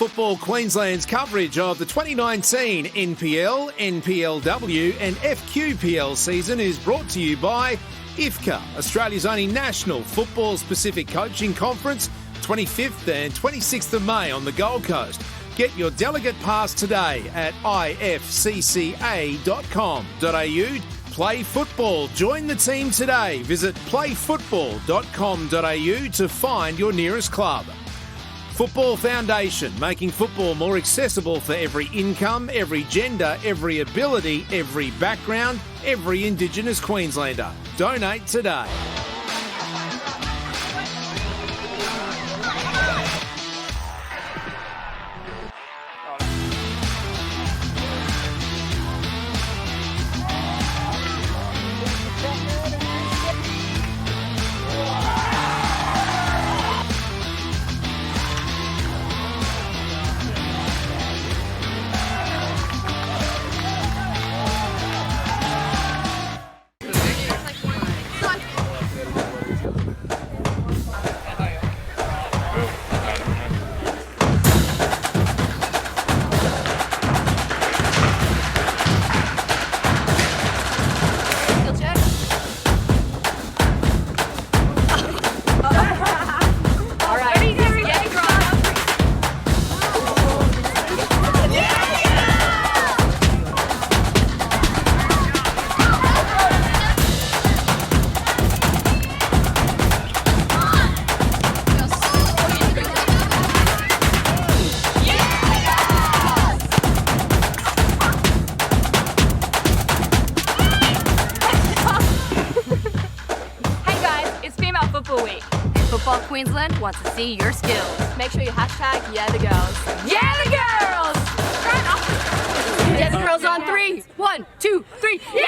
Football Queensland's coverage of the 2019 NPL, NPLW and FQPL season is brought to you by IFCA, Australia's only national football-specific coaching conference, 25th and 26th of May on the Gold Coast. Get your delegate pass today at ifcca.com.au. Play football. Join the team today. Visit playfootball.com.au to find your nearest club. Football Foundation, making football more accessible for every income, every gender, every ability, every background, every Indigenous Queenslander. Donate today. Football Queensland wants to see your skills. Make sure you hashtag #YeahTheGirls. Yeah, the girls! Yeah, the girls on 3. 1, 2, 3. Yeah, the girls!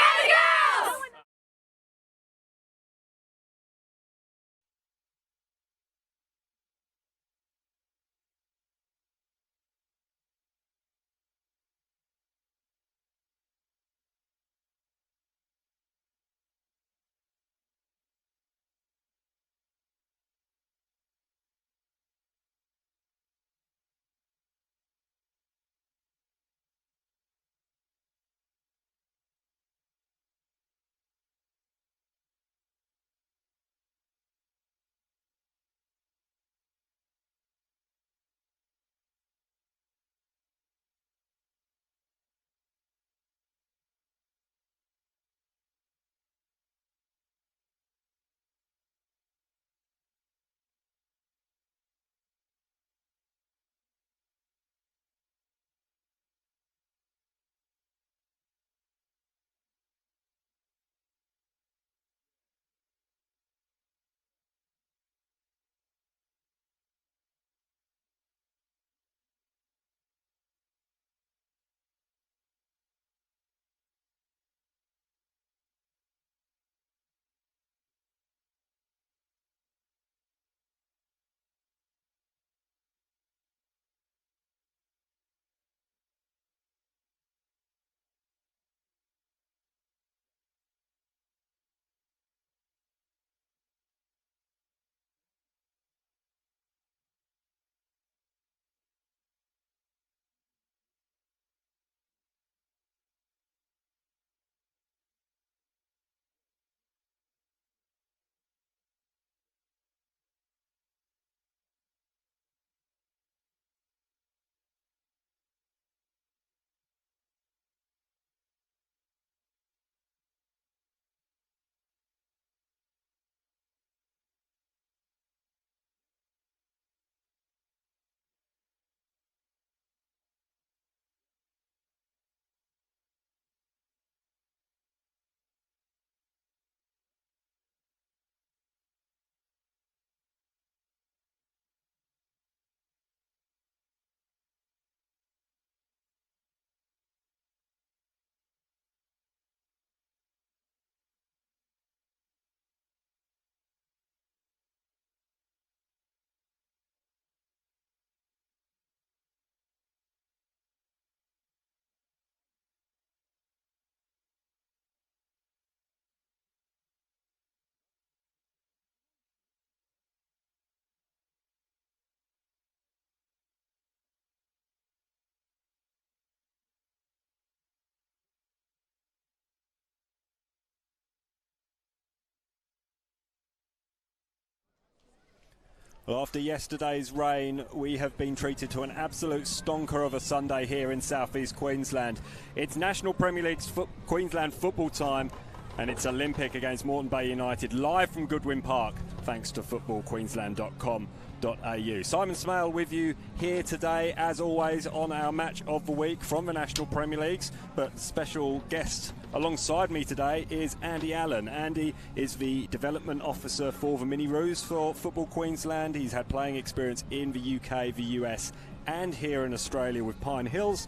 Well, after yesterday's rain, we have been treated to an absolute stonker of a Sunday here in southeast Queensland. It's National Premier League's Queensland football time, and it's Olympic against Moreton Bay United, live from Goodwin Park, thanks to footballqueensland.com.au. Simon Smale with you here today, as always, on our match of the week from the National Premier Leagues. But special guest alongside me today is Andy Allen. Andy is the development officer for the Mini Roos for Football Queensland. He's had playing experience in the UK, the US, and here in Australia with Pine Hills.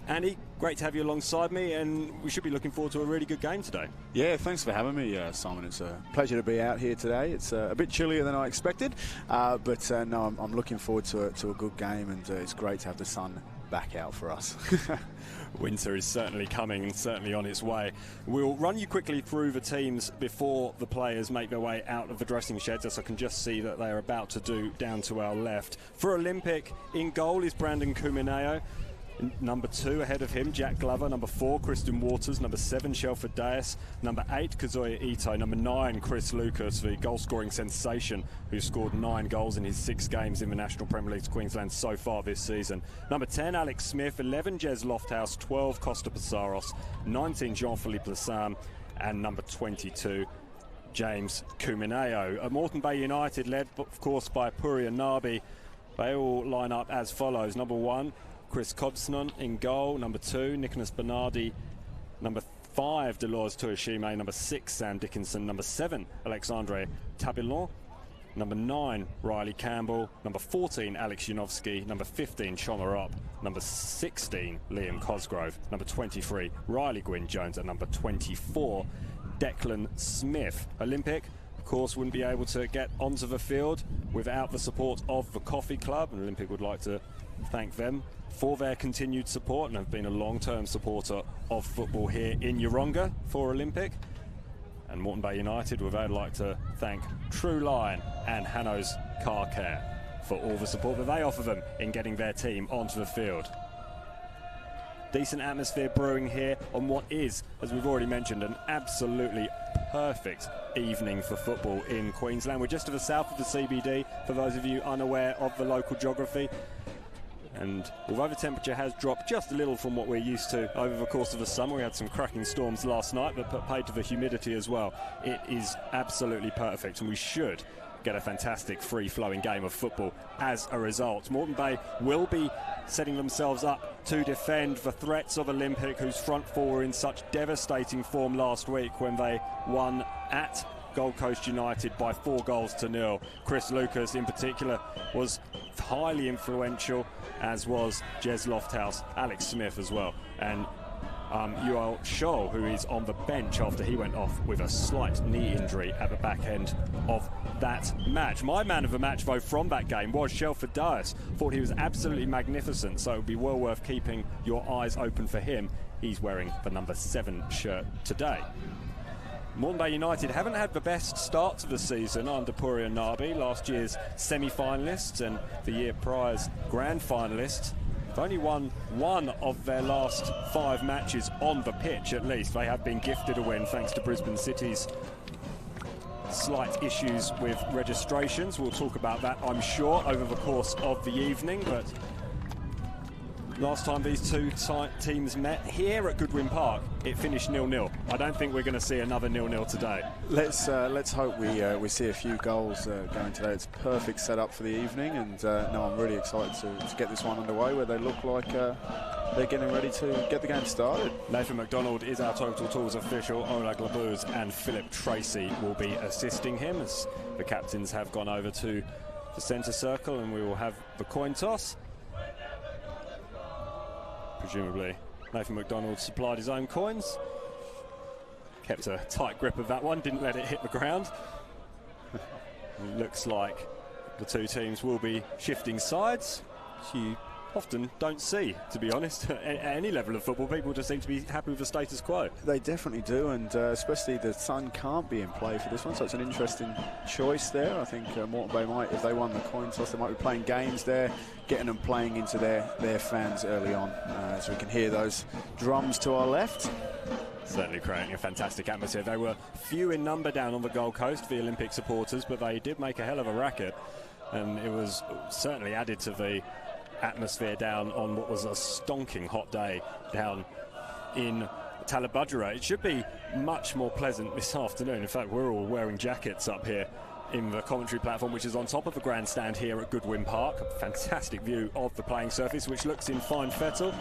Andy, great to have you alongside me, and we should be looking forward to a really good game today. Yeah, thanks for having me, Simon. It's a pleasure to be out here today. It's a bit chillier than I expected, but no, I'm looking forward to a good game, and it's great to have the sun back out for us. Winter is certainly coming and certainly on its way. We'll run you quickly through the teams before the players make their way out of the dressing sheds, as I can just see that they're about to do down to our left. For Olympic, in goal is Brandon Kumineo. Number 2 ahead of him, Jack Glover. Number 4, Kristen Waters. Number 7, Shelford Dias. Number 8, Kazuya Ito. Number 9, Chris Lucas, the goal-scoring sensation who scored 9 goals in his 6 games in the National Premier League Queensland so far this season. Number 10, Alex Smith. 11, Jez Lofthouse. 12, Costa Passaros. 19, Jean-Philippe Lassam. And number 22, James Kumineo. Moreton Bay United, led of course by Puria Nabi. They all line up as follows. Number 1, Chris Cobsnon in goal. Number 2, Nicholas Bernardi. Number 5, Delors Tuashime. Number 6, Sam Dickinson. Number 7, Alexandre Tabillon. Number 9, Riley Campbell. Number 14, Alex Yanovsky. Number 15, Shomarop. Number 16, Liam Cosgrove. Number 23, Riley Gwyn Jones. And number 24, Declan Smith. Olympic, of course, wouldn't be able to get onto the field without the support of the Coffee Club, and Olympic would like to thank them for their continued support and have been a long-term supporter of football here in Yeronga for Olympic. And Moreton Bay United would like to thank True Line and Hanno's Car Care for all the support that they offer them in getting their team onto the field. Decent atmosphere brewing here on what is, as we've already mentioned, an absolutely perfect evening for football in Queensland. We're just to the south of the CBD, for those of you unaware of the local geography. And although the temperature has dropped just a little from what we're used to over the course of the summer, we had some cracking storms last night, but paid to the humidity as well. It is absolutely perfect, and we should get a fantastic free-flowing game of football as a result. Moreton Bay will be setting themselves up to defend the threats of Olympic, whose front four were in such devastating form last week when they won at Gold Coast United by 4-0. Chris Lucas in particular was highly influential, as was Jez Lofthouse, Alex Smith as well, and Yuval Scholl, who is on the bench after he went off with a slight knee injury at the back end of that match. My man of the match, though, from that game was Shelford Dias. Thought he was absolutely magnificent, so it would be well worth keeping your eyes open for him. He's wearing the number 7 shirt today. Moreton Bay United haven't had the best start to the season under Puria Nabi, last year's semi-finalists and the year prior's grand finalists. They've only won 1 of their last 5 matches on the pitch, at least. They have been gifted a win thanks to Brisbane City's slight issues with registrations. We'll talk about that, I'm sure, over the course of the evening, but last time these two teams met here at Goodwin Park, it finished 0-0. I don't think we're going to see another 0-0 today. Let's hope we see a few goals going today. It's a perfect setup for the evening, and no, I'm really excited to get this one underway, where they look like they're getting ready to get the game started. Nathan McDonald is our Total Tools official. Ola Glabuz and Philip Tracy will be assisting him, as the captains have gone over to the centre circle, and we will have the coin toss. Presumably Nathan McDonald supplied his own coins, kept a tight grip of that one, didn't let it hit the ground. It looks like the two teams will be shifting sides, which you often don't see, to be honest. At any level of football, people just seem to be happy with the status quo. They definitely do, and especially the sun can't be in play for this one, so it's an interesting choice there. I think Moreton Bay might, if they won the coin toss, they might be playing games there, getting them playing into their fans early on, so we can hear those drums to our left. Certainly creating a fantastic atmosphere. They were few in number down on the Gold Coast, the Olympic supporters, but they did make a hell of a racket. and it was certainly added to the atmosphere down on what was a stonking hot day down in Talabudgera. It should be much more pleasant this afternoon. In fact, we're all wearing jackets up here in the commentary platform, which is on top of the grandstand here at Goodwin Park. A fantastic view of the playing surface, which looks in fine fettle.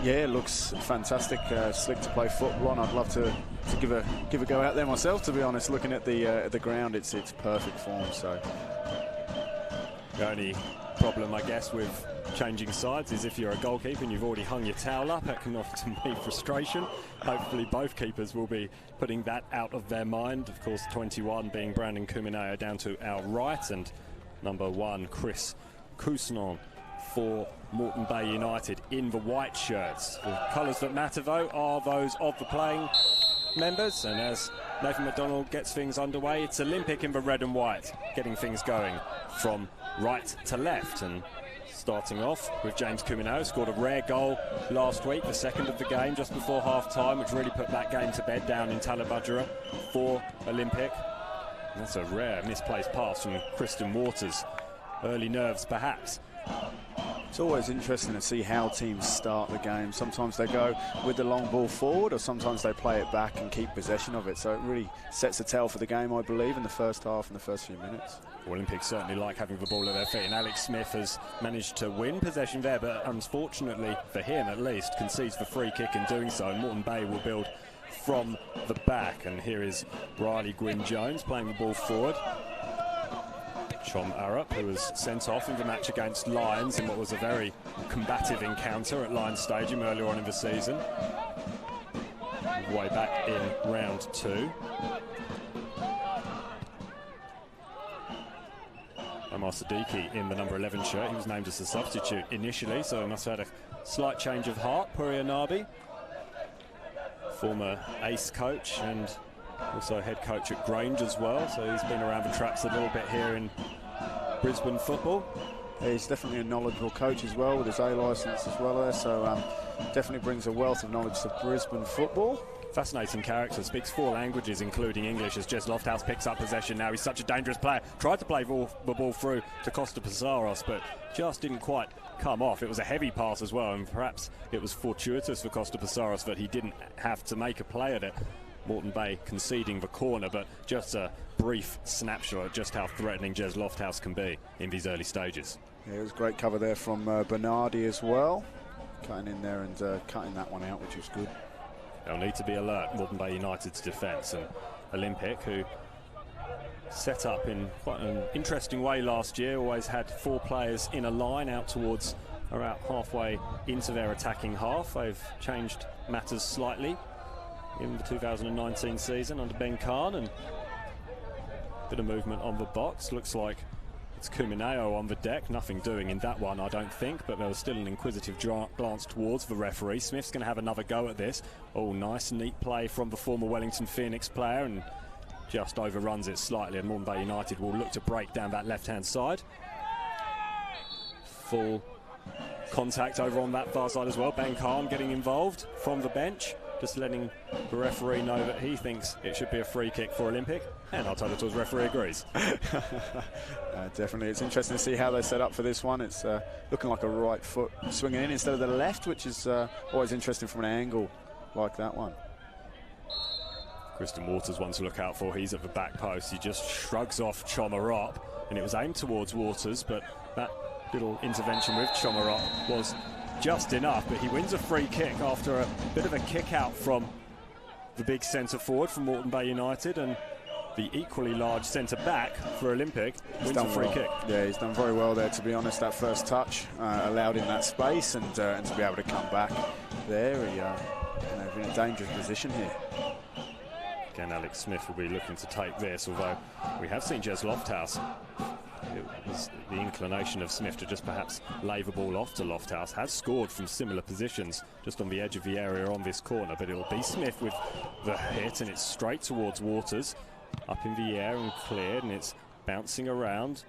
Yeah, it looks fantastic. Slick to play football on. I'd love to give a go out there myself, to be honest. Looking at the ground, it's perfect form. So the only problem, I guess, with changing sides is if you're a goalkeeper and you've already hung your towel up, that can often be frustration. Hopefully both keepers will be putting that out of their mind. Of course, 21 being Brandon Kumineo down to our right, and number 1 Chris Cousnon for Moreton Bay United in the white shirts. The colours that matter though are those of the playing members, and as Nathan McDonald gets things underway, it's Olympic in the red and white, getting things going from right to left. And starting off with James Kumineo, scored a rare goal last week, the second of the game, just before half-time, which really put that game to bed down in Talabudgera for Olympic. And that's a rare misplaced pass from Kristen Waters. Early nerves, perhaps. It's always interesting to see how teams start the game. Sometimes they go with the long ball forward, or sometimes they play it back and keep possession of it. So it really sets the tale for the game, I believe, in the first half and the first few minutes. Olympics certainly like having the ball at their feet, and Alex Smith has managed to win possession there, but unfortunately for him at least concedes the free kick in doing so, and Moreton Bay will build from the back. And here is Riley Gwynn-Jones playing the ball forward. Chom Arup, who was sent off in the match against Lions in what was a very combative encounter at Lions Stadium earlier on in the season. Way back in round 2. Omar Siddiqui in the number 11 shirt. He was named as a substitute initially, so he must have had a slight change of heart. Puri Anabi, former ace coach and also head coach at Grange as well, so he's been around the traps a little bit here in Brisbane football. Yeah, he's definitely a knowledgeable coach as well, with his A licence as well there, so definitely brings a wealth of knowledge to Brisbane football. Fascinating character, speaks 4 languages including English, as Jez Lofthouse picks up possession now. He's such a dangerous player. Tried to play the ball through to Costa Pizarros, but just didn't quite come off. It was a heavy pass as well, and perhaps it was fortuitous for Costa Pizarros that he didn't have to make a play at it. Moreton Bay conceding the corner, but just a brief snapshot at just how threatening Jez Lofthouse can be in these early stages. Yeah, it was great cover there from Bernardi as well, cutting in there and cutting that one out, which was good. They'll need to be alert, Moreton Bay United's defence, and Olympic, who set up in quite an interesting way last year, always had 4 players in a line out towards about halfway into their attacking half. They've changed matters slightly in the 2019 season under Ben Khan, and a bit of movement on the box. Looks like it's Kumineo on the deck. Nothing doing in that one, I don't think, but there was still an inquisitive glance towards the referee. Smith's going to have another go at this. Oh, nice, neat play from the former Wellington Phoenix player, and just overruns it slightly, and Moreton Bay United will look to break down that left-hand side. Full contact over on that far side as well. Ben Khan getting involved from the bench, just letting the referee know that he thinks it should be a free kick for Olympic, and our Total referee agrees. Definitely, it's interesting to see how they set up for this one. It's looking like a right foot swinging in instead of the left, which is always interesting from an angle like that one. Kristen Waters one to look out for. He's at the back post. He just shrugs off Chomarop, and it was aimed towards Waters, but that little intervention with Chomarop was just enough. But he wins a free kick after a bit of a kick out from the big centre forward from Moreton Bay United, and the equally large centre back for Olympic wins a free kick. Yeah, he's done very well there, to be honest. That first touch allowed him that space, and to be able to come back there, he's in a dangerous position here. Again, Alex Smith will be looking to take this, although we have seen Jez Lofthouse. It was the inclination of Smith to just perhaps lay the ball off to Lofthouse. Has scored from similar positions just on the edge of the area on this corner, but it will be Smith with the hit, and it's straight towards Waters. Up in the air and cleared, and it's bouncing around.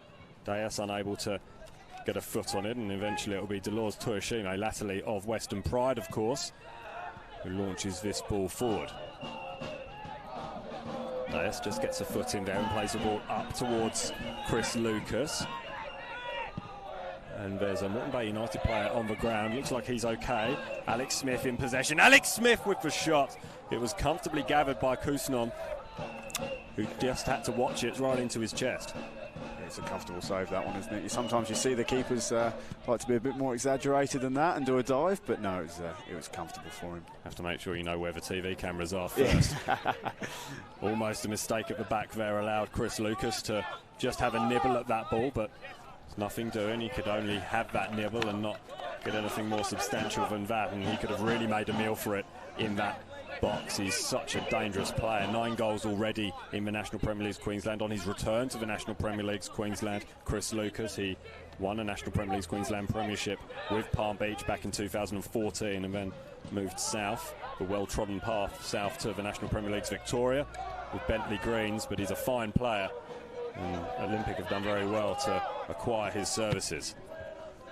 Deas unable to get a foot on it, and eventually it will be Dolores Tuashime, latterly of Western Pride, of course, who launches this ball forward. Deas just gets a foot in there and plays the ball up towards Chris Lucas. And there's a Moreton Bay United player on the ground. Looks like he's okay. Alex Smith in possession. Alex Smith with the shot. It was comfortably gathered by Kusnon, who just had to watch it right into his chest. It's a comfortable save, that one, isn't it? Sometimes you see the keepers like to be a bit more exaggerated than that and do a dive, but no, it was comfortable for him. Have to make sure you know where the TV cameras are first. Almost a mistake at the back there allowed Chris Lucas to just have a nibble at that ball, but there's nothing doing. He could only have that nibble and not get anything more substantial than that, and he could have really made a meal for it in that box. He's such a dangerous player. 9 goals already in the National Premier League Queensland. On his return to the National Premier League Queensland, Chris Lucas, he won a National Premier League Queensland Premiership with Palm Beach back in 2014 and then moved south, the well-trodden path south to the National Premier League's Victoria with Bentley Greens, but he's a fine player and Olympic have done very well to acquire his services.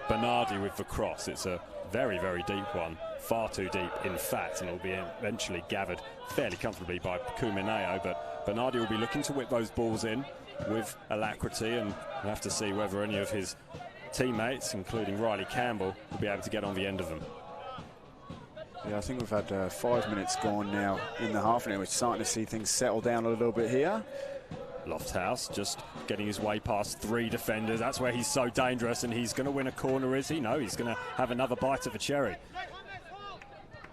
Bernardi with the cross. It's a very, very deep one. Far too deep, in fact, and it will be eventually gathered fairly comfortably by Kumineo, but Bernardi will be looking to whip those balls in with alacrity, and we'll have to see whether any of his teammates, including Riley Campbell, will be able to get on the end of them. Yeah, I think we've had 5 minutes gone now in the half, and we're starting to see things settle down a little bit here. Lofthouse just getting his way past 3 defenders. That's where he's so dangerous, and he's going to win a corner, is he? No, he's going to have another bite of the cherry.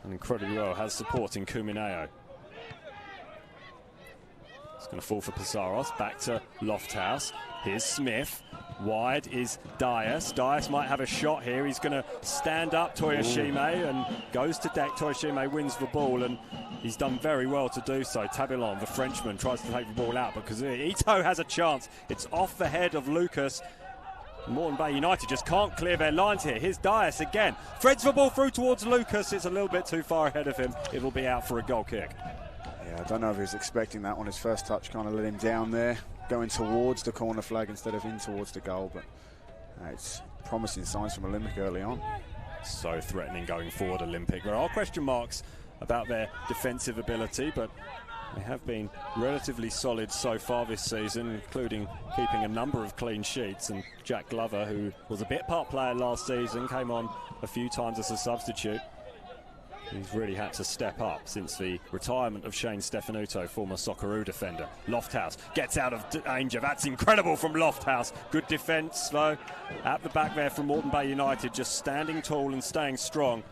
And incredibly well has support in Kumineo. It's going to fall for Pizarros. Back to Lofthouse. Here's Smith. Wide is Dias. Dias might have a shot here. He's going to stand up Toyoshime and goes to deck. Toyoshime wins the ball, and he's done very well to do so. Tabillon, the Frenchman, tries to take the ball out because Ito has a chance. It's off the head of Lucas. Moreton Bay United just can't clear their lines here. Here's Dias again. Threads the ball through towards Lucas. It's a little bit too far ahead of him. It'll be out for a goal kick. Yeah, I don't know if he was expecting that on his first touch. Kind of let him down there, going towards the corner flag instead of in towards the goal. But it's promising signs from Olympic early on. So threatening going forward, Olympic. There are question marks about their defensive ability, but they have been relatively solid so far this season, including keeping a number of clean sheets. And Jack Glover, who was a bit part player last season, came on a few times as a substitute. He's really had to step up since the retirement of Shane Stefanuto, former Socceroo defender. Lofthouse gets out of danger. That's incredible from Lofthouse. Good defence, though. At the back there from Moreton Bay United, just standing tall and staying strong.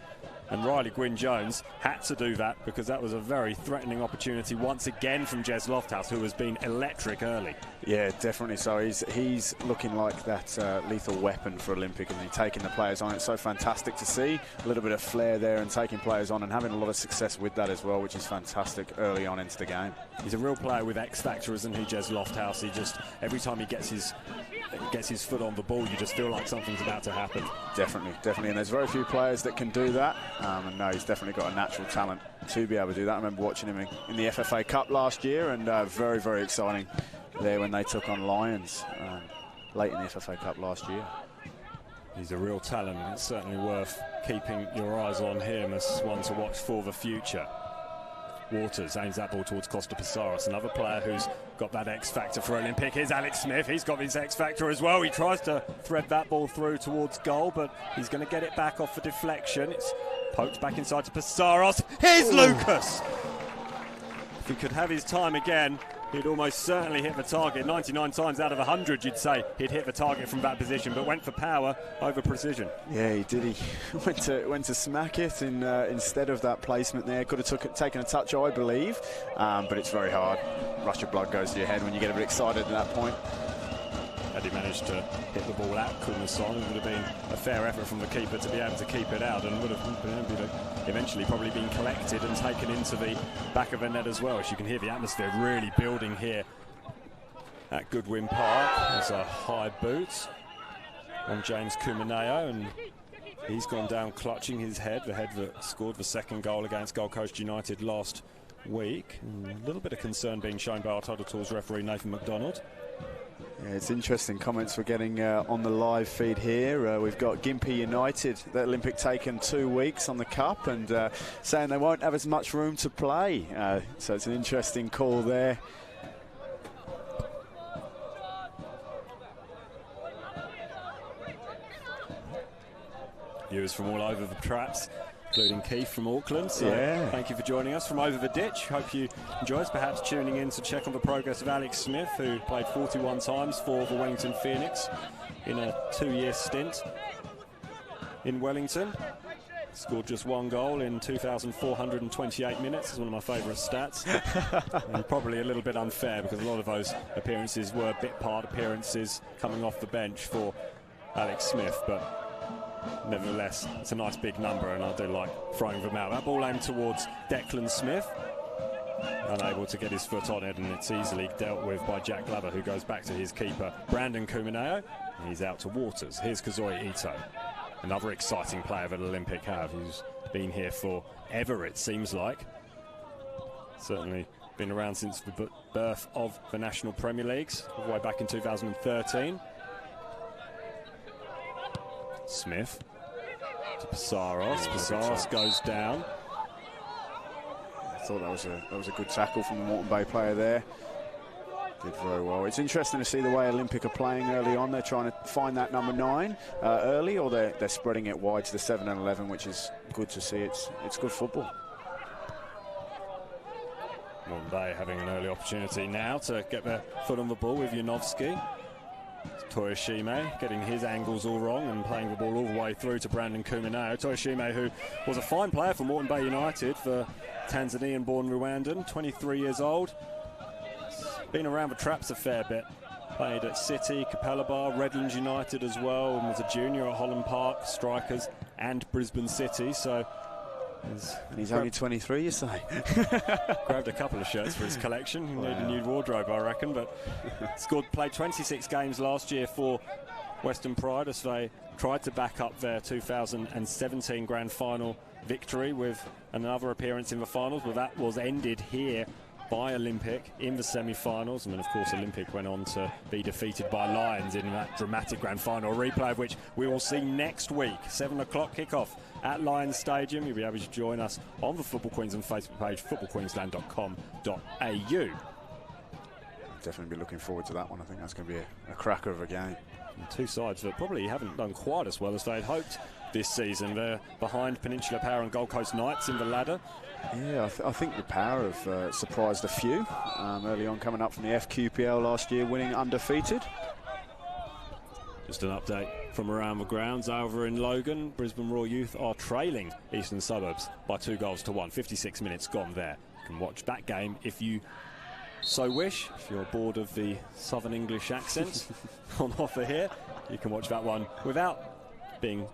And Riley Gwynne-Jones had to do that because that was a very threatening opportunity once again from Jez Lofthouse, who has been electric early. Yeah, definitely so. He's looking like that lethal weapon for Olympic, and he's taking the players on. It's so fantastic to see. A little bit of flair there and taking players on and having a lot of success with that as well, which is fantastic early on into the game. He's a real player with X factor, isn't he, Jez Lofthouse? He just, every time he gets his foot on the ball, you just feel like something's about to happen. Definitely, and there's very few players that can do that. And no, he's definitely got a natural talent to be able to do that. I remember watching him in the FFA Cup last year, and very, very exciting there when they took on Lions late in the FFA Cup last year. He's a real talent. It's certainly worth keeping your eyes on him as one to watch for the future. Waters aims that ball towards Costa Pizarros, another player who's got that X factor for Olympic. Here's Alex Smith, he's got his X factor as well. He tries to thread that ball through towards goal, but he's going to get it back off for deflection. It's poked back inside to Pizarros. Here's Lucas! If he could have his time again, he'd almost certainly hit the target. 99 times out of 100, you'd say he'd hit the target from that position, but went for power over precision. Yeah, he did. He went to smack it instead of that placement there. Could have taken a touch, I believe, but it's very hard. Rush of blood goes to your head when you get a bit excited at that point. Had he managed to hit the ball out, Kumason, it would have been a fair effort from the keeper to be able to keep it out, and would have been able to eventually probably been collected and taken into the back of the net as well. As you can hear the atmosphere really building here at Goodwin Park. There's a high boot on James Kumineo, and he's gone down clutching his head, the head that scored the second goal against Gold Coast United last week. And a little bit of concern being shown by our Total Tools referee Nathan McDonald. Yeah, it's interesting comments we're getting on the live feed here. We've got Gympie United, the Olympic taken 2 weeks on the Cup, and saying they won't have as much room to play. So it's an interesting call there. Viewers from all over the traps, including Keith from Auckland. So thank you for joining us from over the ditch. Hope you enjoy us, perhaps tuning in to check on the progress of Alex Smith, who played 41 times for the Wellington Phoenix in a 2-year stint in Wellington. Scored just 1 goal in 2,428 minutes. It's one of my favourite stats. And probably a little bit unfair because a lot of those appearances were bit-part appearances coming off the bench for Alex Smith. But nevertheless, it's a nice big number, and I do like throwing them out. That ball aimed towards Declan Smith. Unable to get his foot on it, and it's easily dealt with by Jack Glover, who goes back to his keeper, Brandon Kumineo. He's out to Waters. Here's Kazoya Ito. Another exciting player that Olympic have, who's been here forever, it seems like. Certainly been around since the birth of the National Premier Leagues, all the way back in 2013. Smith to Psaros. Psaros goes down. I thought that was a good tackle from the Moreton Bay player there. Did very well. It's interesting to see the way Olympic are playing early on. They're trying to find that number 9 early, or they're spreading it wide to the 7 and 11, which is good to see. It's good football. Moreton Bay having an early opportunity now to get their foot on the ball with Yanovsky. Toyoshime getting his angles all wrong and playing the ball all the way through to Brandon Kumineo. Toyoshime, who was a fine player for Moreton Bay United, for Tanzanian-born Rwandan, 23 years old. Been around the traps a fair bit. Played at City, Capella Bar, Redlands United as well, and was a junior at Holland Park, Strikers, and Brisbane City. So and he's only 23, you say? Grabbed a couple of shirts for his collection. He needed a new wardrobe, I reckon. But played 26 games last year for Western Pride as they tried to back up their 2017 Grand Final victory with another appearance in the finals, but that was ended here by Olympic in the semi-finals. And then, of course, Olympic went on to be defeated by Lions in that dramatic Grand Final, replay of which we will see next week. 7 o'clock kickoff at Lions Stadium. You'll be able to join us on the Football Queensland Facebook page, footballqueensland.com.au. Definitely be looking forward to that one. I think that's going to be a cracker of a game. And two sides that probably haven't done quite as well as they'd hoped this season. They're behind Peninsula Power and Gold Coast Knights in the ladder. Yeah, I think the Power have surprised a few early on, coming up from the FQPL last year, winning undefeated. Just an update from around the grounds over in Logan. Brisbane Royal Youth are trailing Eastern Suburbs by 2-1. 56 minutes gone there. You can watch that game if you so wish. If you're bored of the Southern English accent on offer here, you can watch that one without being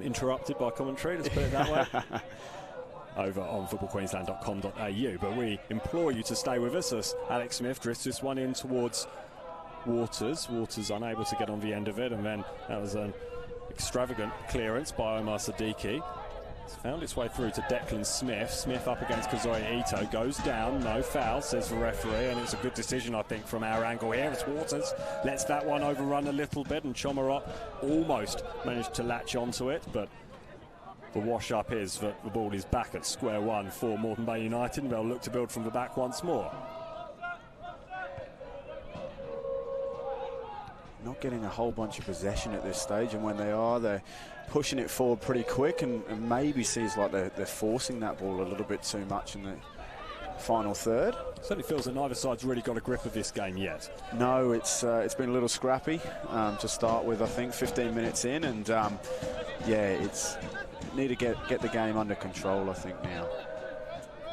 interrupted by commentary, let's put it that way. Over on footballqueensland.com.au. But we implore you to stay with us as Alex Smith drifts this one in towards Waters. Waters unable to get on the end of it, and then that was an extravagant clearance by Omar Siddiqui. It's found its way through to Declan Smith. Smith up against Kazoya Ito, goes down, no foul, says the referee, and it's a good decision, I think, from our angle here. It's Waters, lets that one overrun a little bit, and Chomarot almost managed to latch onto it, but the wash-up is that the ball is back at square one for Moreton Bay United, and they'll look to build from the back once more. Not getting a whole bunch of possession at this stage, and when they are, they're pushing it forward pretty quick, and maybe seems like they're forcing that ball a little bit too much in the final third. Certainly feels that neither side's really got a grip of this game yet. No, it's been a little scrappy to start with, I think, 15 minutes in, and yeah, need to get the game under control, I think, now.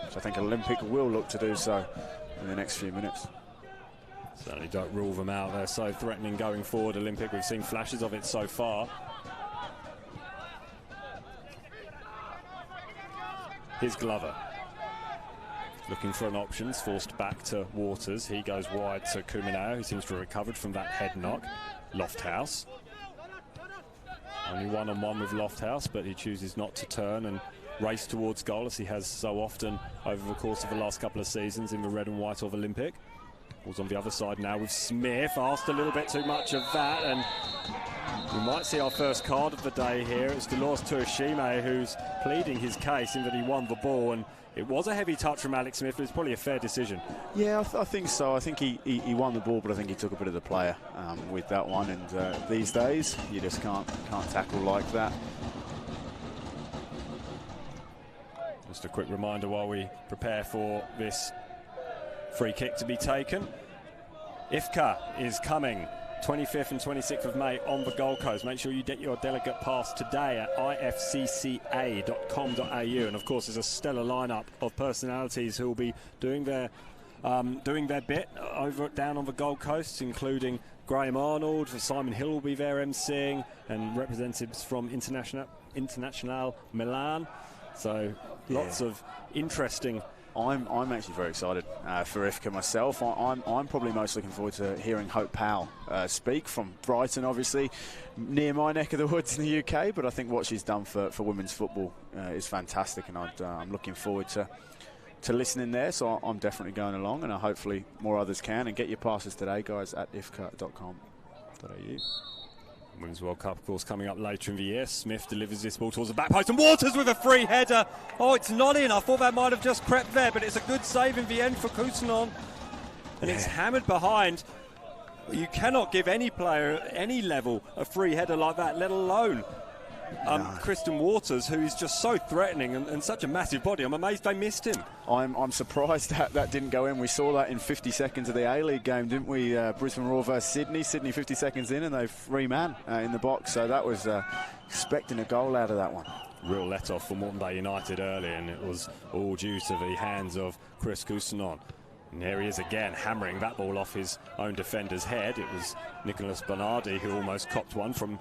Which I think Olympic will look to do so in the next few minutes. Certainly don't rule them out. They're so threatening going forward, Olympic. We've seen flashes of it so far. Here's Glover. Looking for an option, forced back to Waters. He goes wide to Kumineo, who seems to have recovered from that head knock. Lofthouse. Only one-on-one with Lofthouse, but he chooses not to turn and race towards goal, as he has so often over the course of the last couple of seasons in the red and white of Olympic. Ball's on the other side now with Smith. Asked a little bit too much of that, and We might see our first card of the day here. It's Dolores Tuashime who's pleading his case in that he won the ball, and it was a heavy touch from Alex Smith, but it's probably a fair decision. Yeah, I think so. I think he won the ball, but I think he took a bit of the player with that one. And these days, you just can't tackle like that. Just a quick reminder while we prepare for this free kick to be taken. IFCA is coming 25th and 26th of May on the Gold Coast. Make sure you get your delegate pass today at ifcca.com.au. And of course, there's a stellar lineup of personalities who will be doing their bit down on the Gold Coast, including Graham Arnold. Simon Hill will be there emceeing, and representatives from International Milan. So lots of interesting. I'm actually very excited for IFCA myself. I'm probably most looking forward to hearing Hope Powell speak from Brighton, obviously near my neck of the woods in the UK. But I think what she's done for women's football is fantastic, and I'm looking forward to listening there. So I'm definitely going along, and hopefully more others can. And get your passes today, guys, at ifca.com.au. Women's World Cup, of course, coming up later in the year. Smith delivers this ball towards the back post, and Waters with a free header. Oh, it's not in. I thought that might have just crept there, but it's a good save in the end for Cousinon. And it's hammered behind. You cannot give any player at any level a free header like that, let alone Kristen Waters, who is just so threatening and such a massive body. I'm amazed they missed him. I'm surprised that didn't go in. We saw that in 50 seconds of the A-League game, didn't we? Brisbane Roar versus Sydney. Sydney 50 seconds in, and they 3-man in the box. So that was expecting a goal out of that one. Real let-off for Moreton Bay United early, and it was all due to the hands of Chris Cousinon. And there he is again, hammering that ball off his own defender's head. It was Nicholas Bernardi who almost copped one from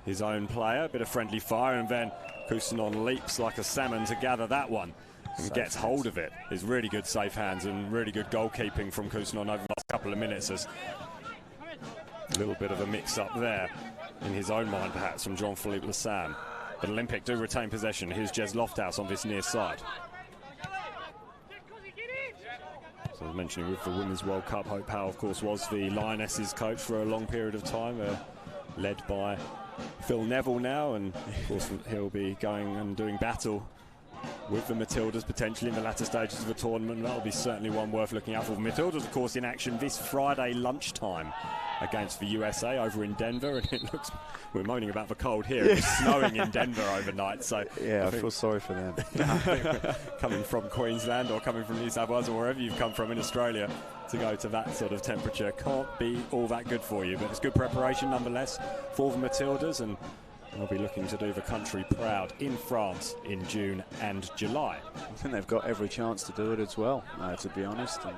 his own player. A bit of friendly fire, and then Cousinon leaps like a salmon to gather that one and gets hold of it. It's really good safe hands and really good goalkeeping from Cousinon over the last couple of minutes. There's a little bit of a mix-up there in his own mind, perhaps, from Jean-Philippe Lassagne. But Olympic do retain possession. Here's Jez Lofthouse on this near side. So I was mentioning with the Women's World Cup, Hope Powell, of course, was the Lionesses coach for a long period of time, led by Phil Neville now, and of course he'll be going and doing battle with the Matildas potentially in the latter stages of the tournament. That'll be certainly one worth looking out for. The Matildas, of course, in action this Friday lunchtime against the USA over in Denver, and it looks, we're moaning about the cold here, it's snowing in Denver overnight, so yeah, I feel sorry for them. Coming from Queensland or coming from New South Wales or wherever you've come from in Australia, to go to that sort of temperature can't be all that good for you, but it's good preparation nonetheless for the Matildas, and they'll be looking to do the country proud in France in June and July. I think they've got every chance to do it as well, to be honest. And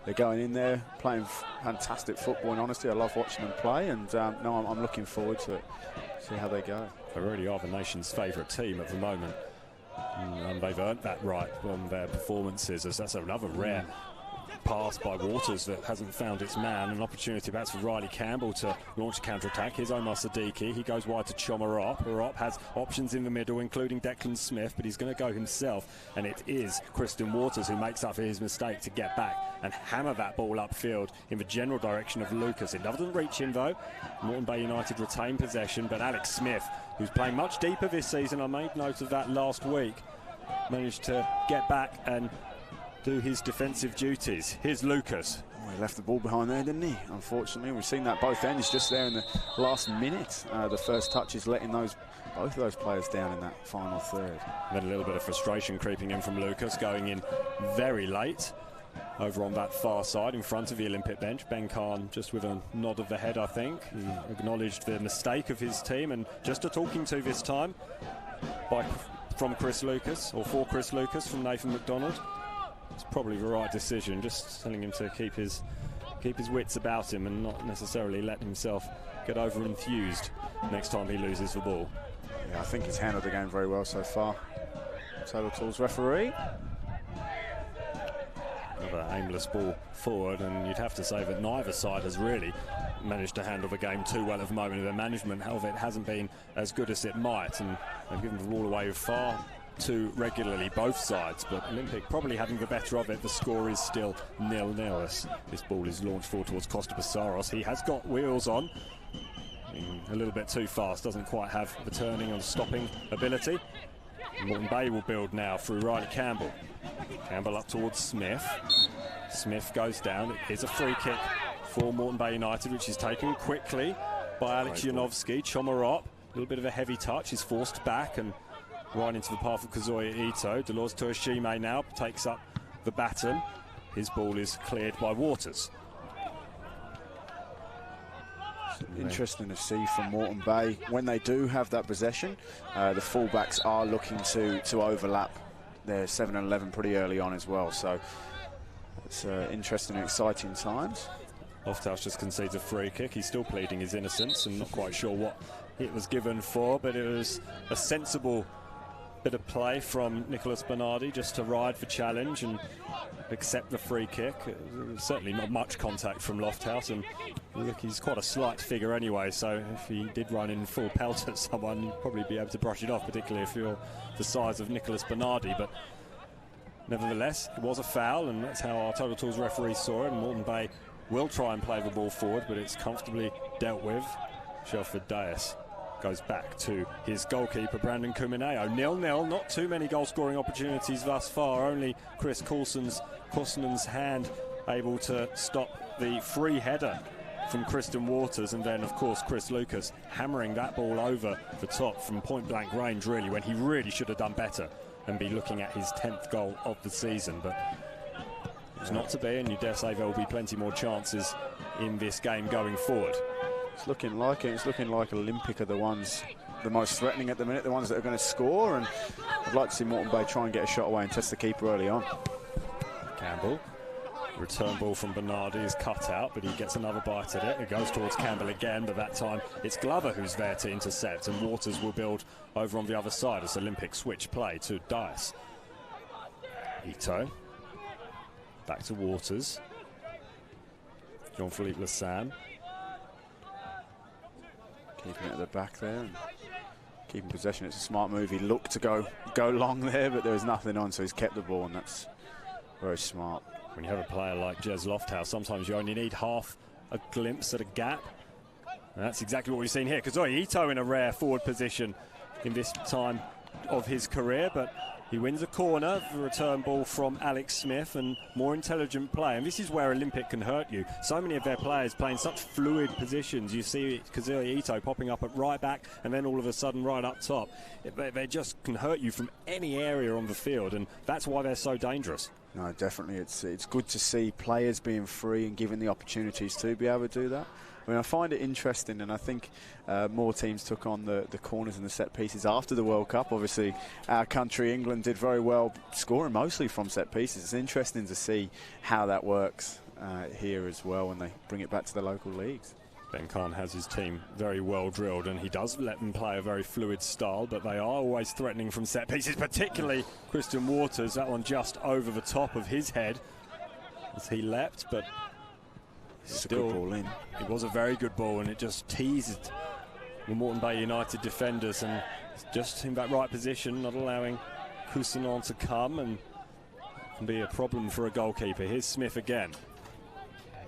they're going in there playing fantastic football, and honestly I love watching them play, and no, I'm looking forward to it, see how they go. They really are the nation's favourite team at the moment, and they've earned that right on their performances, as that's another rare pass by Waters that hasn't found its man. An opportunity perhaps for Riley Campbell to launch a counter-attack. Here's Omar Siddiqui. He goes wide to Choma Arop. Arop has options in the middle, including Declan Smith, but he's going to go himself, and it is Kristen Waters who makes up for his mistake to get back and hammer that ball upfield in the general direction of Lucas. It doesn't reach him though. Moreton Bay United retain possession, but Alex Smith, who's playing much deeper this season, I made note of that last week, managed to get back and do his defensive duties. Here's Lucas. Oh, he left the ball behind there, didn't he? Unfortunately, we've seen that both ends just there in the last minute. The first touch is letting both of those players down in that final third. Then a little bit of frustration creeping in from Lucas, going in very late over on that far side in front of the Olympic bench. Ben Khan just with a nod of the head, I think. He acknowledged the mistake of his team, and just a talking to this time from Chris Lucas, or for Chris Lucas from Nathan McDonald. It's probably the right decision, just telling him to keep his wits about him and not necessarily let himself get over enthused next time he loses the ball. Yeah, I think he's handled the game very well so far. Total Tools referee. Another aimless ball forward, and you'd have to say that neither side has really managed to handle the game too well at the moment. The management of it hasn't been as good as it might, and they've given the ball away far too regularly, both sides, but Olympic probably having the better of it. The score is still 0-0. This ball is launched forward towards Costa Passaros. He has got wheels on. A little bit too fast, doesn't quite have the turning and stopping ability. Moreton Bay will build now through Riley Campbell. Campbell up towards Smith. Smith goes down. Here's a free kick for Moreton Bay United, which is taken quickly by Alex Janovsky. Chomarop, a little bit of a heavy touch. He's forced back and right into the path of Kazuya Ito. Dolores Toyoshime now takes up the baton. His ball is cleared by Waters. Interesting to see from Moreton Bay. When they do have that possession, the fullbacks are looking to overlap. They're 7 and 11 pretty early on as well. So it's interesting and exciting times. Lofthouse just concedes a free kick. He's still pleading his innocence and not quite sure what it was given for, but it was a sensible bit of play from Nicholas Bernardi just to ride for challenge and accept the free kick. Certainly not much contact from Lofthouse, and look, he's quite a slight figure anyway, so if he did run in full pelt at someone, you'd probably be able to brush it off, particularly if you're the size of Nicholas Bernardi. But nevertheless, it was a foul, and that's how our Total Tools referee saw it. And Moreton Bay will try and play the ball forward, but it's comfortably dealt with. Shelford Dias goes back to his goalkeeper, Brandon Kumineo. 0-0, not too many goal-scoring opportunities thus far. Only Chris Coulson's hand able to stop the free header from Kristen Waters, and then, of course, Chris Lucas hammering that ball over the top from point-blank range, really, when he really should have done better and be looking at his 10th goal of the season. But it's not to be, and you dare say there will be plenty more chances in this game going forward. It's looking like it. It's looking like Olympic are the ones the most threatening at the minute, the ones that are going to score, and I'd like to see Moreton Bay try and get a shot away and test the keeper early on. Campbell, return ball from Bernardi is cut out, but he gets another bite at it. It goes towards Campbell again, but that time it's Glover who's there to intercept, and Waters will build over on the other side as Olympic switch play to Dias. Ito, back to Waters. Jean-Philippe Lassam. Keeping it at the back there and keeping possession. It's a smart move. He looked to go long there, but there was nothing on, so he's kept the ball, and that's very smart. When you have a player like Jez Lofthouse, sometimes you only need half a glimpse at a gap. And that's exactly what we've seen here. Kazuya Ito in a rare forward position in this time of his career, but he wins a corner, the return ball from Alex Smith, and more intelligent play. And this is where Olympic can hurt you. So many of their players playing such fluid positions. You see Kazuya Ito popping up at right back and then all of a sudden right up top. They just can hurt you from any area on the field, and that's why they're so dangerous. No, definitely. It's good to see players being free and given the opportunities to be able to do that. I mean, I find it interesting, and I think more teams took on the corners and the set pieces after the World Cup. Obviously, our country, England, did very well scoring mostly from set pieces. It's interesting to see how that works here as well when they bring it back to the local leagues. Ben Khan has his team very well drilled, and he does let them play a very fluid style, but they are always threatening from set pieces, particularly Christian Waters. That one just over the top of his head as he leapt, but still, a good ball in. It was a very good ball, and it just teased the Moreton Bay United defenders, and just in that right position, not allowing Cousinon to come, and can be a problem for a goalkeeper. Here's Smith again.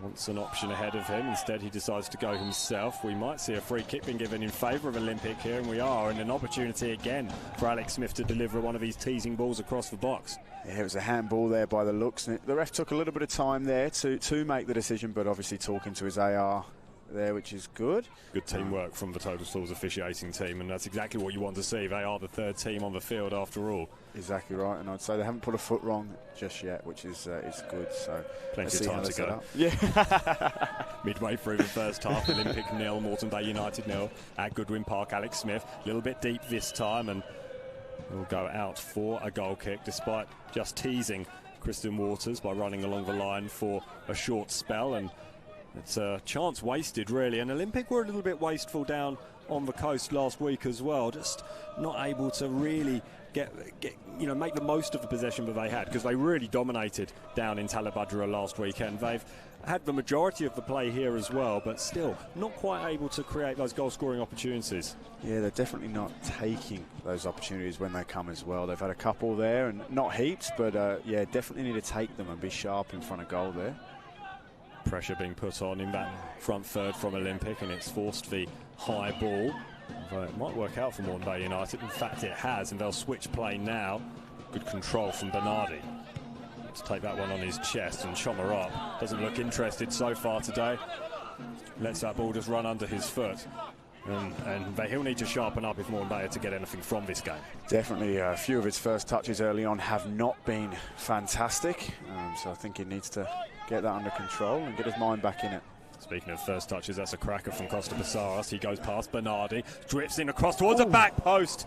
Wants an option ahead of him. Instead, he decides to go himself. We might see a free kick being given in favour of Olympic here, and we are, and an opportunity again for Alex Smith to deliver one of these teasing balls across the box. Yeah, it was a handball there by the looks. And the ref took a little bit of time there to make the decision, but obviously talking to his AR there, which is good. Good teamwork from the Total Tools officiating team, and that's exactly what you want to see. They are the third team on the field after all. Exactly right, and I'd say they haven't put a foot wrong just yet, which is good. So plenty of time to go. Yeah. Midway through the first half, Olympic 0, Moreton Bay United 0 at Goodwin Park. Alex Smith a little bit deep this time, and will go out for a goal kick despite just teasing Kristen Waters by running along the line for a short spell, and it's a chance wasted really. And Olympic were a little bit wasteful down on the coast last week as well, just not able to really make the most of the possession that they had, because they really dominated down in Talabudra last weekend. They've had the majority of the play here as well, but still not quite able to create those goal-scoring opportunities. Yeah, they're definitely not taking those opportunities when they come as well. They've had a couple there, and not heaps, but yeah, definitely need to take them and be sharp in front of goal there. Pressure being put on in that front third from Olympic, and it's forced the high ball. Although it might work out for Moreton Bay United. In fact, it has, and they'll switch play now. Good control from Bernardi. Let's take that one on his chest, and Chomarop doesn't look interested so far today. Lets that ball just run under his foot. And he'll need to sharpen up if Moreton Bay are to get anything from this game. Definitely a few of his first touches early on have not been fantastic. So I think he needs to get that under control and get his mind back in it. Speaking of first touches, that's a cracker from Costa Passaras. He goes past Bernardi, drifts in across towards a back post.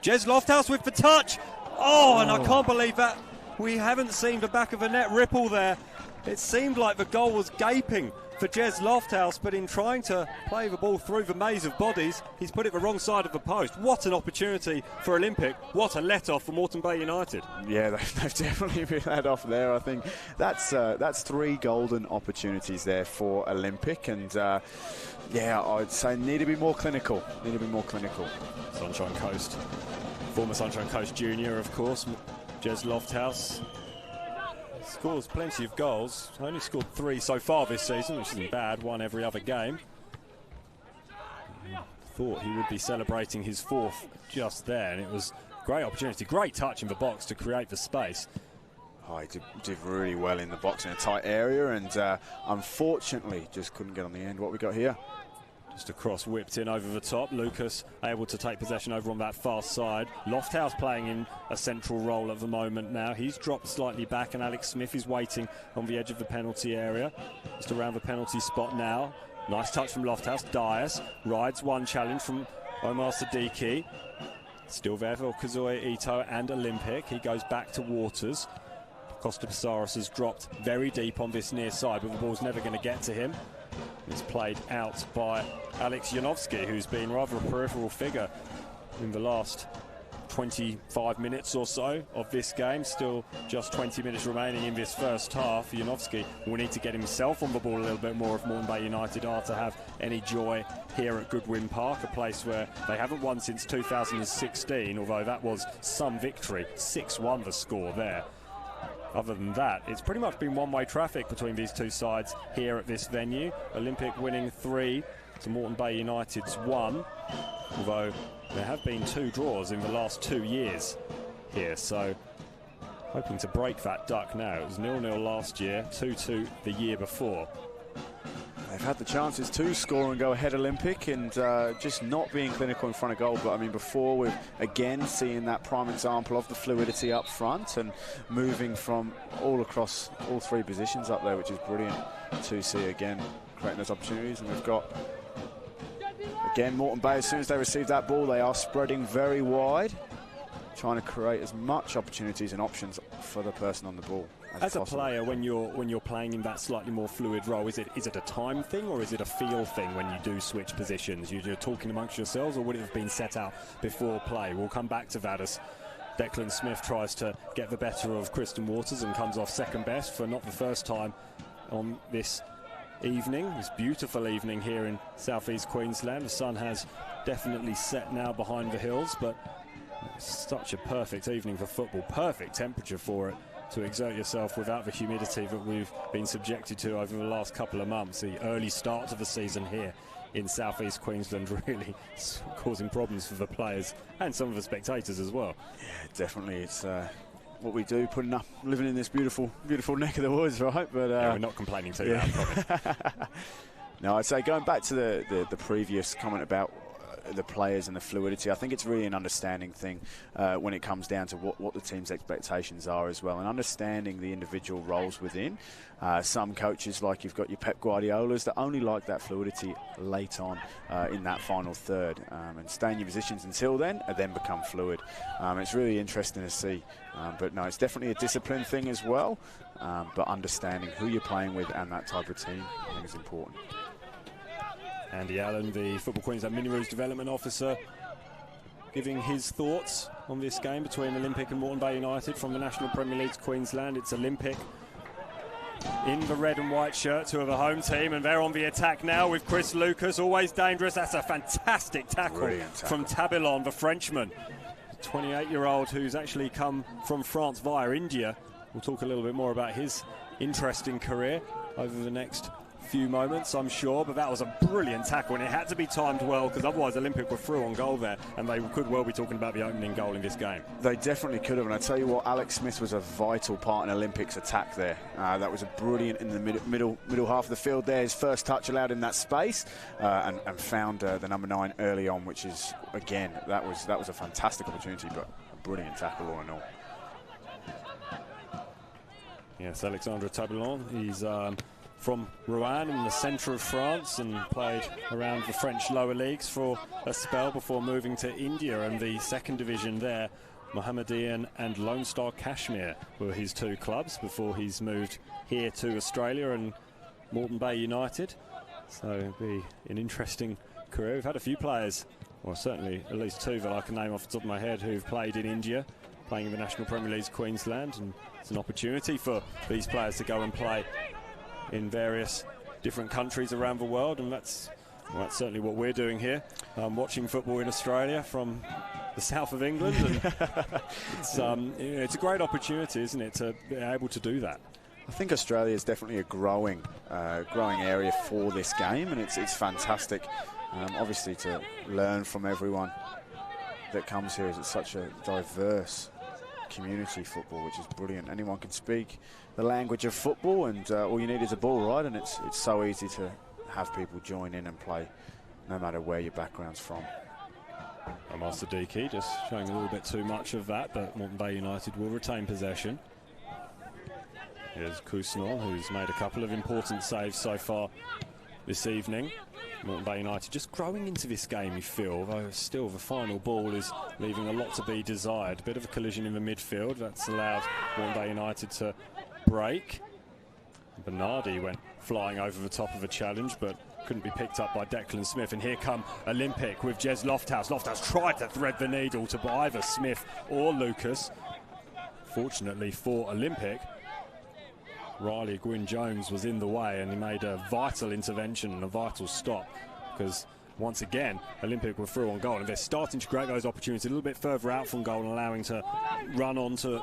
Jez Lofthouse with the touch. Oh, and I can't believe that. We haven't seen the back of the net ripple there. It seemed like the goal was gaping for Jez Lofthouse, but in trying to play the ball through the maze of bodies, he's put it the wrong side of the post. What an opportunity for Olympic. What a let-off for Moreton Bay United. Yeah, they've definitely been let off there. I think that's 3 golden opportunities there for Olympic, and yeah, I'd say need to be more clinical. Sunshine Coast, former Sunshine Coast junior, of course, Jez Lofthouse. Scores plenty of goals. Only scored 3 so far this season, which isn't bad. 1 every other game. Thought he would be celebrating his 4th just there, and it was a great opportunity. Great touch in the box to create the space. Oh, he did really well in the box in a tight area, and unfortunately just couldn't get on the end. What we got here? Just a cross whipped in over the top. Lucas able to take possession over on that far side. Lofthouse playing in a central role at the moment now. He's dropped slightly back, and Alex Smith is waiting on the edge of the penalty area. Just around the penalty spot now. Nice touch from Lofthouse. Dias rides one challenge from Omar Siddiqui. Still there for Kazuya Ito and Olympic. He goes back to Waters. Costa Passaras has dropped very deep on this near side, but the ball's never going to get to him. It's played out by Alex Janovsky, who's been rather a peripheral figure in the last 25 minutes or so of this game. Still just 20 minutes remaining in this first half. Janovsky will need to get himself on the ball a little bit more if Moreton Bay United are to have any joy here at Goodwin Park, a place where they haven't won since 2016, although that was some victory. 6-1 the score there. Other than that, it's pretty much been one-way traffic between these two sides here at this venue. Olympic winning 3 to Moreton Bay United's 1, although there have been 2 draws in the last 2 years here, so hoping to break that duck now. It was 0-0 last year, 2-2 the year before. They've had the chances to score and go ahead Olympic, and just not being clinical in front of goal. But I mean, before we've again seeing that prime example of the fluidity up front and moving from all across all 3 positions up there, which is brilliant to see again, creating those opportunities. And we've got again Moreton Bay, as soon as they receive that ball, they are spreading very wide, trying to create as much opportunities and options for the person on the ball. As a player, when you're playing in that slightly more fluid role, is it a time thing or is it a feel thing when you do switch positions? You're talking amongst yourselves, or would it have been set out before play? We'll come back to that as Declan Smith tries to get the better of Kristen Waters and comes off second best for not the first time on this evening, this beautiful evening here in southeast Queensland. The sun has definitely set now behind the hills, but it's such a perfect evening for football, perfect temperature for it, to exert yourself without the humidity that we've been subjected to over the last couple of months. The early start to the season here in southeast Queensland really causing problems for the players and some of the spectators as well. Yeah, definitely. It's what we do, putting up, living in this beautiful neck of the woods, right? But yeah, we're not complaining too loud, probably. No, I'd say going back to the previous comment about the players and the fluidity, I think it's really an understanding thing when it comes down to what the team's expectations are as well, and understanding the individual roles within. Some coaches, like you've got your Pep Guardiolas, that only like that fluidity late on in that final third, and stay in your positions until then and then become fluid. It's really interesting to see, but no, it's definitely a discipline thing as well, but understanding who you're playing with and that type of team, I think is important. Andy Allen, the Football Queensland Mini Roos Development Officer, giving his thoughts on this game between Olympic and Moreton Bay United from the National Premier League Queensland. It's Olympic in the red and white shirts, who are the home team, and they're on the attack now with Chris Lucas, always dangerous. That's a fantastic tackle from Tabillon, the Frenchman. The 28-year-old who's actually come from France via India. We'll talk a little bit more about his interesting career. over the next few moments, I'm sure, but that was a brilliant tackle, and it had to be timed well, because otherwise Olympic were through on goal there, and they could well be talking about the opening goal in this game. They definitely could have, and I tell you what, Alex Smith was a vital part in Olympic's attack there. That was a brilliant in the middle half of the field there. His first touch allowed him that space, and found the number 9 early on, which is, again, that was a fantastic opportunity, but a brilliant tackle all in all. Yes, Alexandre Tabillon, he's from Rouen in the centre of France, and played around the French lower leagues for a spell before moving to India, and the second division there. Mohammedan and Lone Star Kashmir were his 2 clubs before he's moved here to Australia and Moreton Bay United. So it'll be an interesting career. We've had a few players, or certainly at least 2 that I can name off the top of my head, who've played in India, playing in the National Premier League Queensland, and it's an opportunity for these players to go and play in various different countries around the world, and that's certainly what we're doing here, watching football in Australia from the south of England, and it's a great opportunity, isn't it, to be able to do that. I think Australia is definitely a growing area for this game, and it's fantastic, obviously, to learn from everyone that comes here, as it's such a diverse community football, which is brilliant. Anyone can speak the language of football, and all you need is a ball, right? And it's so easy to have people join in and play, no matter where your background's from. Master Diki just showing a little bit too much of that, but Moreton Bay United will retain possession. Here's Cousnon, who's made a couple of important saves so far this evening. Moreton Bay United just growing into this game, you feel, though still the final ball is leaving a lot to be desired. A bit of a collision in the midfield, that's allowed Moreton Bay United to break. Bernardi went flying over the top of a challenge, but couldn't be picked up by Declan Smith. And here come Olympic with Jez Lofthouse. Lofthouse tried to thread the needle to either Smith or Lucas. Fortunately for Olympic, Riley Gwynn-Jones was in the way, and he made a vital intervention and a vital stop, because once again Olympic were through on goal, and they're starting to create those opportunities a little bit further out from goal and allowing to run onto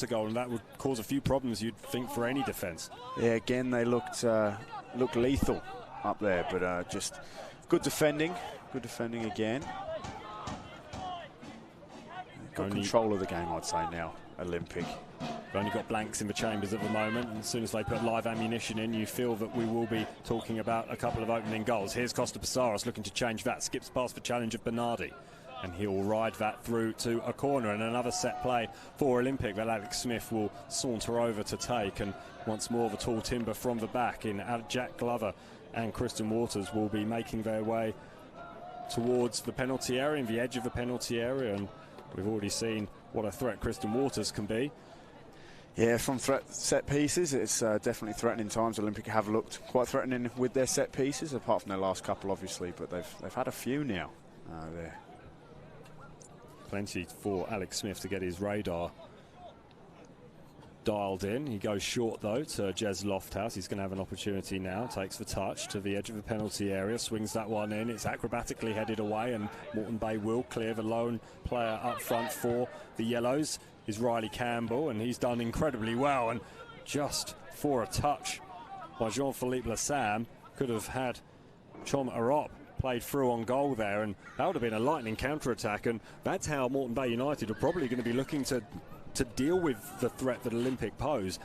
goal, and that would cause a few problems, you'd think, for any defence. Yeah, again they looked lethal up there, but just good defending again. Got control of the game, I'd say, now, Olympic. We've only got blanks in the chambers at the moment, and as soon as they put live ammunition in, you feel that we will be talking about a couple of opening goals. Here's Costa Passaros looking to change that, skips past the challenge of Bernardi, and he'll ride that through to a corner, and another set play for Olympic that Alex Smith will saunter over to take, and once more the tall timber from the back in Jack Glover and Kristen Waters will be making their way towards the penalty area, in the edge of the penalty area, and we've already seen what a threat Kristen Waters can be. Yeah, from set pieces, it's definitely threatening times. Olympic have looked quite threatening with their set pieces, apart from their last couple, obviously, but they've had a few now there. Plenty for Alex Smith to get his radar dialed in. He goes short, though, to Jez Lofthouse. He's going to have an opportunity now. Takes the touch to the edge of the penalty area, swings that one in. It's acrobatically headed away, and Moreton Bay will clear. The lone player up front for the Yellows is Riley Campbell, and he's done incredibly well, and just for a touch by Jean-Philippe Lassam could have had Chom Arop played through on goal there, and that would have been a lightning counter-attack, and that's how Moreton Bay United are probably going to be looking to deal with the threat that Olympic pose.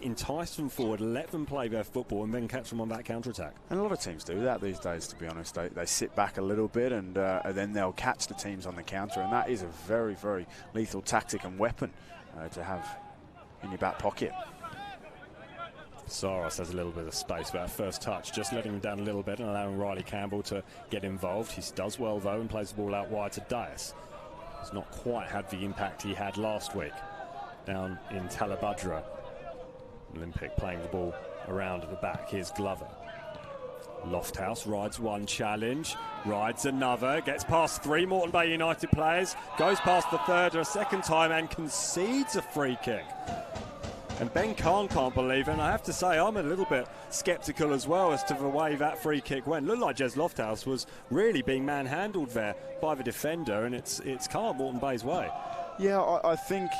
Entice them forward, let them play their football, and then catch them on that counter-attack. And a lot of teams do that these days, to be honest. They sit back a little bit, and then they'll catch the teams on the counter, and that is a very, very lethal tactic and weapon to have in your back pocket. Saros has a little bit of space for that first touch, just letting him down a little bit and allowing Riley Campbell to get involved. He does well, though, and plays the ball out wide to Dias. He's not quite had the impact he had last week down in Talabudra. Olympic playing the ball around at the back. Here's Glover. Lofthouse rides one challenge, rides another, gets past 3 Moreton Bay United players, goes past the third a second time and concedes a free kick. And Ben Khan can't believe it, and I have to say I'm a little bit sceptical as well as to the way that free kick went. Looked like Jez Lofthouse was really being manhandled there by the defender, and it's Moreton Bay's way. Yeah, I think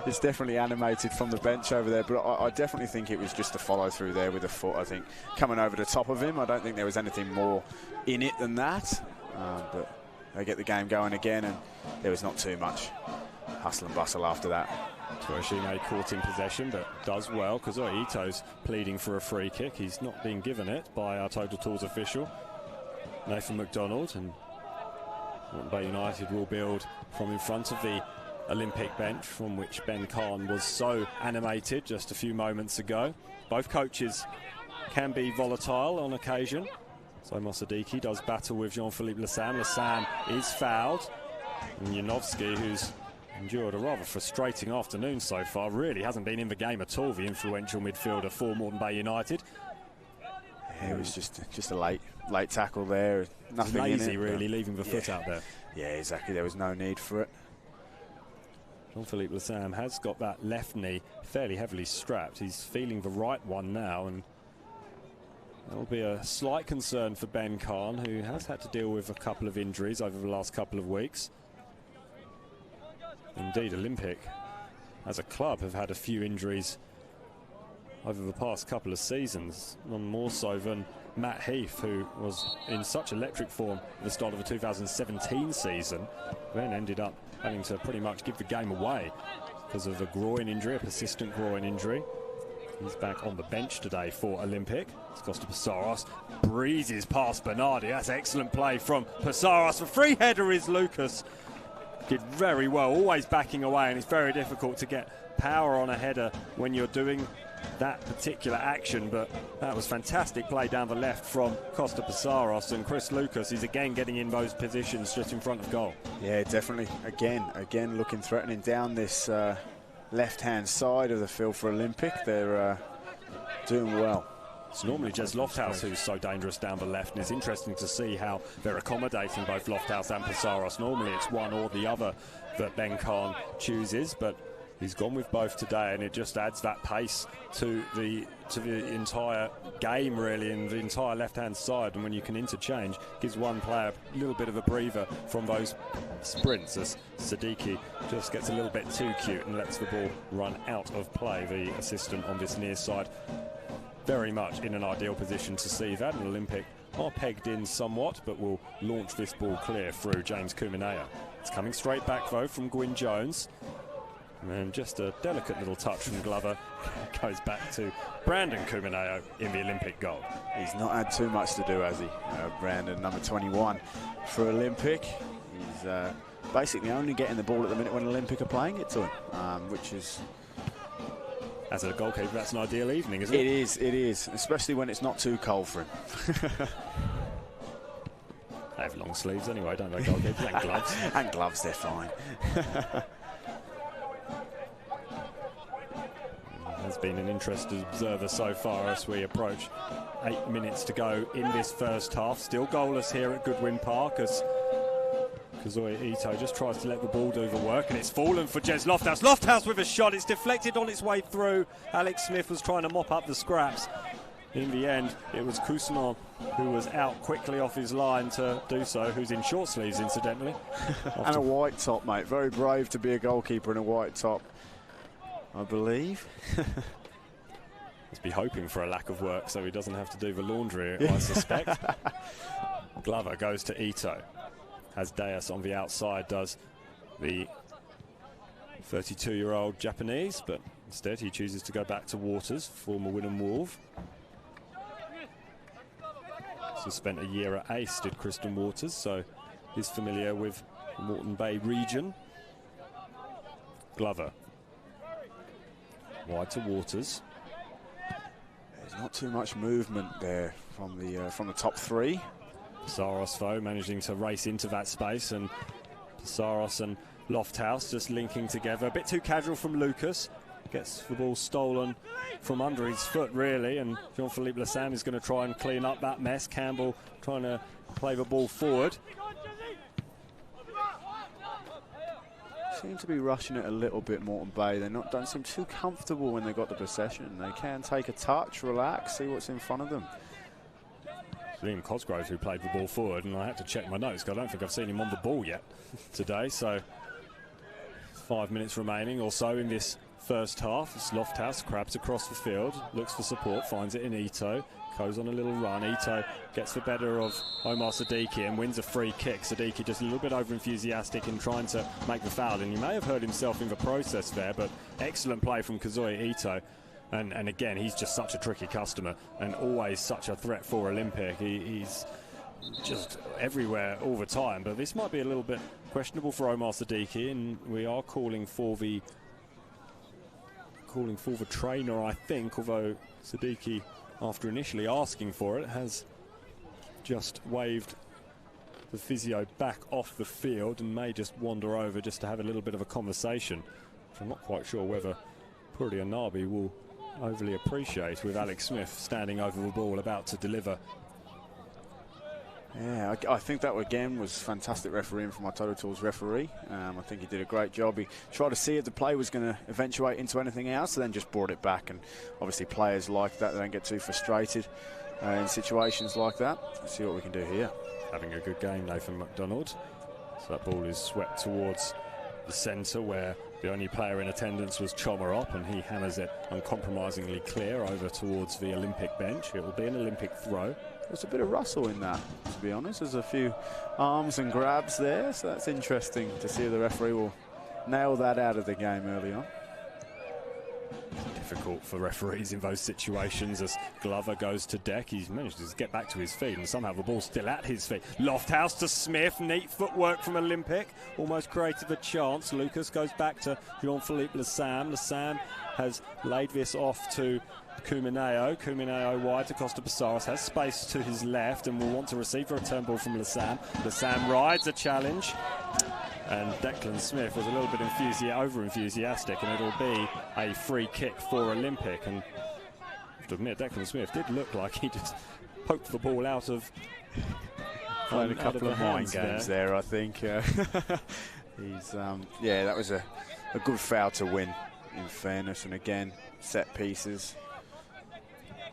it's definitely animated from the bench over there, but I definitely think it was just a follow through there with a foot, I think, coming over the top of him. I don't think there was anything more in it than that. But they get the game going again, and there was not too much hustle and bustle after that. Tuashime caught in possession, but does well because Ito's pleading for a free kick. He's not being given it by our Total Tools official, Nathan McDonald, and Moreton Bay United will build from in front of the Olympic bench from which Ben Khan was so animated just a few moments ago. Both coaches can be volatile on occasion. So Mosadiki does battle with Jean-Philippe Lassam. Lassam is fouled. And Yanovsky, who's endured a rather frustrating afternoon so far, really hasn't been in the game at all, the influential midfielder for Moreton Bay United. Yeah, it was just a late tackle there. Nothing lazy, in it, really, leaving the foot out there. Yeah, exactly. There was no need for it. Jean-Philippe Lassam has got that left knee fairly heavily strapped. He's feeling the right one now, and that'll be a slight concern for Ben Khan, who has had to deal with a couple of injuries over the last couple of weeks. Indeed, Olympic, as a club, have had a few injuries over the past couple of seasons, none more so than Matt Heath, who was in such electric form at the start of the 2017 season, then ended up having to pretty much give the game away because of a groin injury, a persistent groin injury. He's back on the bench today for Olympic. It's Costa Passaros, breezes past Bernardi. That's excellent play from Passaros. The free header is Lucas. Did very well, always backing away, and it's very difficult to get power on a header when you're doing that particular action, but that was fantastic play down the left from Costa Passaros, and Chris Lucas is again getting in those positions just in front of goal. Yeah, definitely. Again looking threatening down this left-hand side of the field for Olympic. They're doing well. It's normally just Lofthouse who's so dangerous down the left, and it's interesting to see how they're accommodating both Lofthouse and Passaros. Normally it's one or the other that Ben Khan chooses, but he's gone with both today, and it just adds that pace to the entire game, really, and the entire left-hand side. And when you can interchange, gives one player a little bit of a breather from those sprints, as Siddiqui just gets a little bit too cute and lets the ball run out of play. The assistant on this near side very much in an ideal position to see that, and Olympic are pegged in somewhat, but will launch this ball clear through James Kumineo. It's coming straight back, though, from Gwyn Jones. And just a delicate little touch from Glover goes back to Brandon Kumineo in the Olympic goal. He's not had too much to do, has he? Brandon, number 21 for Olympic. He's basically only getting the ball at the minute when Olympic are playing it to him, which is... As a goalkeeper, that's an ideal evening, isn't it? It is, especially when it's not too cold for him. They have long sleeves anyway, don't they, goalkeepers? And gloves. And gloves, they're fine. Has been an interested observer so far as we approach 8 minutes to go in this first half. Still goalless here at Goodwin Park as Kazuya Ito just tries to let the ball do the work, and it's fallen for Jez Lofthouse. Lofthouse with a shot. It's deflected on its way through. Alex Smith was trying to mop up the scraps. In the end, it was Cousinon who was out quickly off his line to do so, who's in short sleeves, incidentally. And a white top, mate. Very brave to be a goalkeeper in a white top, I believe. Must be hoping for a lack of work so he doesn't have to do the laundry, I suspect. Glover goes to Ito. As Deas on the outside does the 32-year-old Japanese, but instead he chooses to go back to Waters, former Wynnum Wolf. So spent a year at Ace, did Kristen Waters, so he's familiar with the Moreton Bay region. Glover. Wide to Waters. There's not too much movement there from the top three. Passaros, though, managing to race into that space, and Passaros and Lofthouse just linking together. A bit too casual from Lucas. Gets the ball stolen from under his foot, really, and Jean-Philippe Lassam is going to try and clean up that mess. Campbell trying to play the ball forward. Seem to be rushing it a little bit, Moreton Bay. They don't seem too comfortable when they got the possession. They can take a touch, relax, see what's in front of them. Liam Cosgrove, who played the ball forward, and I had to check my notes because I don't think I've seen him on the ball yet today, so 5 minutes remaining or so in this first half. It's Lofthouse, crabs across the field, looks for support, finds it in Ito, goes on a little run. Ito gets the better of Omar Siddiqui and wins a free kick. Siddiqui just a little bit over-enthusiastic in trying to make the foul, and he may have hurt himself in the process there, but excellent play from Kazuya Ito. And again, he's just such a tricky customer and always such a threat for Olympic. He's just everywhere all the time, but this might be a little bit questionable for Omar Siddiqui, and we are calling for the trainer, I think, although Siddiqui, after initially asking for it, has just waved the physio back off the field and may just wander over just to have a little bit of a conversation, which I'm not quite sure whether Puri Anabi will overly appreciate, with Alex Smith standing over the ball about to deliver. Yeah, I think that again was fantastic refereeing from our Total Tools referee. I think he did a great job. He tried to see if the play was going to eventuate into anything else, and then just brought it back. And obviously players like that, they don't get too frustrated in situations like that. Let's see what we can do here. Having a good game, Nathan McDonald. So that ball is swept towards the centre, where the only player in attendance was Chomarop, and he hammers it uncompromisingly clear over towards the Olympic bench. It will be an Olympic throw. There's a bit of rustle in that, to be honest. There's a few arms and grabs there, so that's interesting to see if the referee will nail that out of the game early on. Difficult for referees in those situations as Glover goes to deck. He's managed to get back to his feet, and somehow the ball's still at his feet. Lofthouse to Smith, neat footwork from Olympic, almost created a chance. Lucas goes back to Jean-Philippe Lassam. Lassam has laid this off to Kumineo. Kumineo wide to Costa Passaris, has space to his left and will want to receive a return ball from Lassam. Lassam rides a challenge, and Declan Smith was a little bit over-enthusiastic, and it'll be a free kick for Olympic. And I have to admit, Declan Smith did look like he just poked the ball out of playing a couple of mind games there, I think. He's yeah, that was a good foul to win, in fairness. And again, set pieces.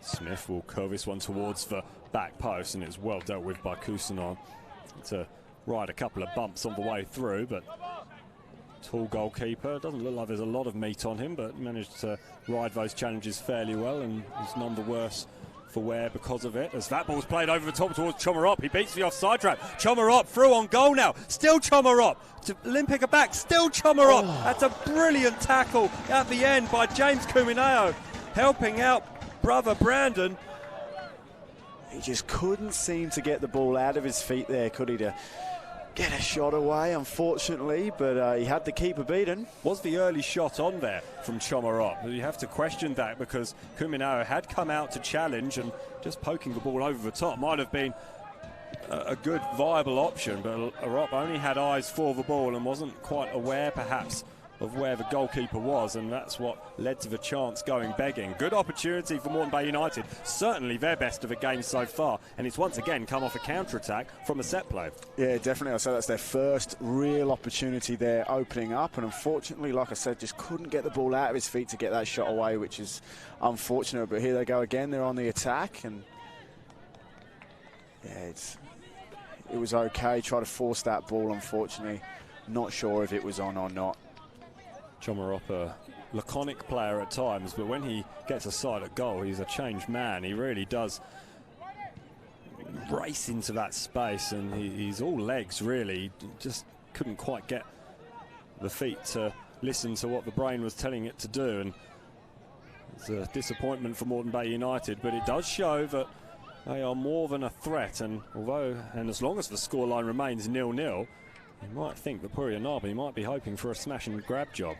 Smith will curve this one towards the back post, and it's well dealt with by Cousinon to ride a couple of bumps on the way through, but tall goalkeeper. Doesn't look like there's a lot of meat on him, but managed to ride those challenges fairly well, and is none the worse for wear because of it. As that ball's played over the top towards Chomarop, he beats the offside trap. Chomarop through on goal now. Still Chomarop. Olympic are back. Still Chomarop. That's a brilliant tackle at the end by James Kumineo, helping out brother Brandon. He just couldn't seem to get the ball out of his feet there, could he, to get a shot away, unfortunately, but he had the keeper beaten. Was the early shot on there from Chomarop? You have to question that, because Kumineo had come out to challenge, and just poking the ball over the top might have been a good, viable option, but Arop only had eyes for the ball and wasn't quite aware, perhaps, of where the goalkeeper was, and that's what led to the chance going begging. Good opportunity for Moreton Bay United, certainly their best of the game so far, and it's once again come off a counter-attack from a set play. Yeah, definitely. I'd say that's their first real opportunity there opening up, and unfortunately, like I said, just couldn't get the ball out of his feet to get that shot away, which is unfortunate. But here they go again, they're on the attack, and yeah, it was okay. Try to force that ball, unfortunately. Not sure if it was on or not. Chomarop, a laconic player at times, but when he gets a side at goal, he's a changed man. He really does race into that space, and he's all legs, really. Just couldn't quite get the feet to listen to what the brain was telling it to do, and it's a disappointment for Moreton Bay United, but it does show that they are more than a threat, and as long as the scoreline remains 0-0, you might think that Puri Anabi might be hoping for a smash and grab job.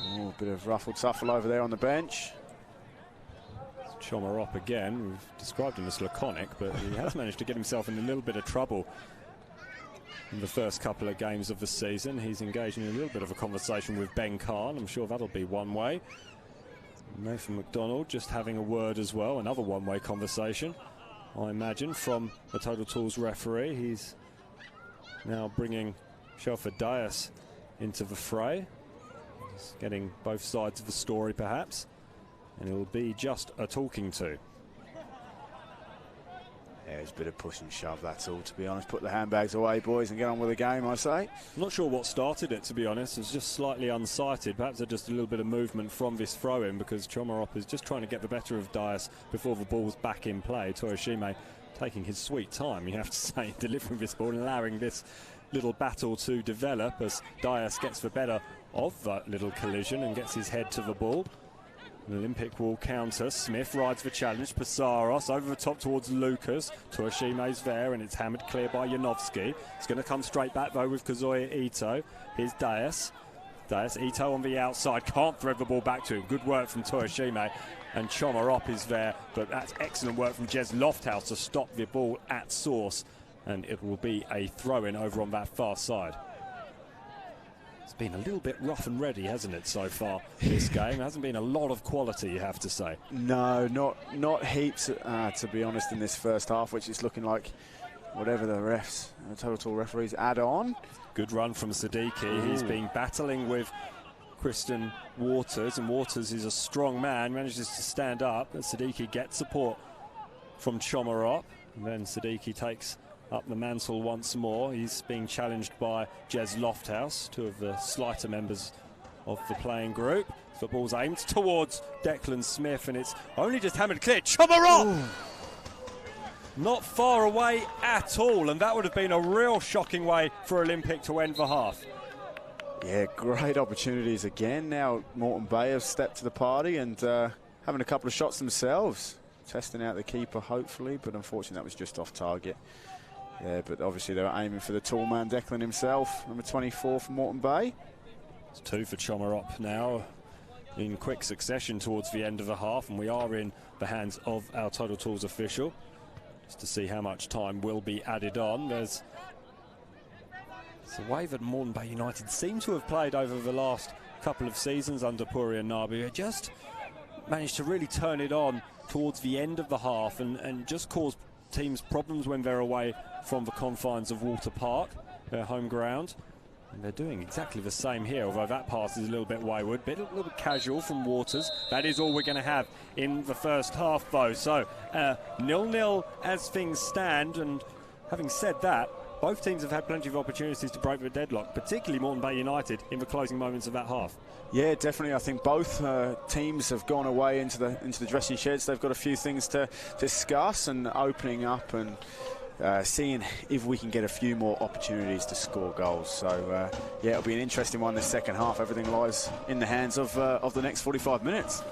Oh, a bit of ruffle-tuffle over there on the bench. Chomarop again. We've described him as laconic, but he has managed to get himself in a little bit of trouble in the first couple of games of the season. He's engaged in a little bit of a conversation with Ben Khan. I'm sure that'll be one way. Nathan McDonald just having a word as well. Another one-way conversation, I imagine, from the Total Tools referee. He's now bringing Shelford Dias into the fray. He's getting both sides of the story, perhaps, and it'll be just a talking to. Yeah, it's a bit of push and shove, that's all, to be honest. Put the handbags away, boys, and get on with the game, I say. I'm not sure what started it, to be honest. It was just slightly unsighted. Perhaps just a little bit of movement from this throw-in, because Chomarop is just trying to get the better of Dias before the ball's back in play. Toyoshime taking his sweet time, you have to say, delivering this ball and allowing this little battle to develop as Dias gets the better of that little collision and gets his head to the ball. The Olympic will counter. Smith rides the challenge. Pissarros over the top towards Lucas. Toyoshime's there, and it's hammered clear by Yanovsky. It's going to come straight back, though, with Kazuya Ito. Here's Dias. Ito on the outside. Can't thread the ball back to him. Good work from Toyoshime. And Chomarop is there, but that's excellent work from Jez Lofthouse to stop the ball at source. And it will be a throw-in over on that far side. It's been a little bit rough and ready, hasn't it, so far, this game? There hasn't been a lot of quality, you have to say. No, not heaps, to be honest, in this first half, which is looking like whatever the total referees add on. Good run from Siddiqui. Ooh. He's been battling with Kristen Waters, and Waters is a strong man, manages to stand up. And Siddiqui gets support from Chomarop, and then Siddiqui takes up the mantle once more. He's being challenged by Jez Lofthouse, two of the slighter members of the playing group. Football's aimed towards Declan Smith, and it's only just hammered clear. Chomarop! Not far away at all, and that would have been a real shocking way for Olympic to end the half. Yeah, great opportunities again. Now Moreton Bay have stepped to the party and having a couple of shots themselves. Testing out the keeper, hopefully, but unfortunately that was just off target. Yeah, but obviously they were aiming for the tall man, Declan himself, number 24 from Moreton Bay. It's two for Chomarop now in quick succession towards the end of the half, and we are in the hands of our Total Tools official just to see how much time will be added on. It's a way that Moreton Bay United seem to have played over the last couple of seasons under Puri and Nabi. They just managed to really turn it on towards the end of the half and just cause teams problems when they're away from the confines of Walter Park, their home ground. And they're doing exactly the same here, although that pass is a little bit wayward, a little bit casual from Waters. That is all we're going to have in the first half, though. So 0-0 as things stand, and having said that, both teams have had plenty of opportunities to break the deadlock, particularly Moreton Bay United in the closing moments of that half. Yeah, definitely. I think both teams have gone away into the dressing sheds. They've got a few things to discuss and opening up and seeing if we can get a few more opportunities to score goals. So yeah, it'll be an interesting one this second half. Everything lies in the hands of the next 45 minutes.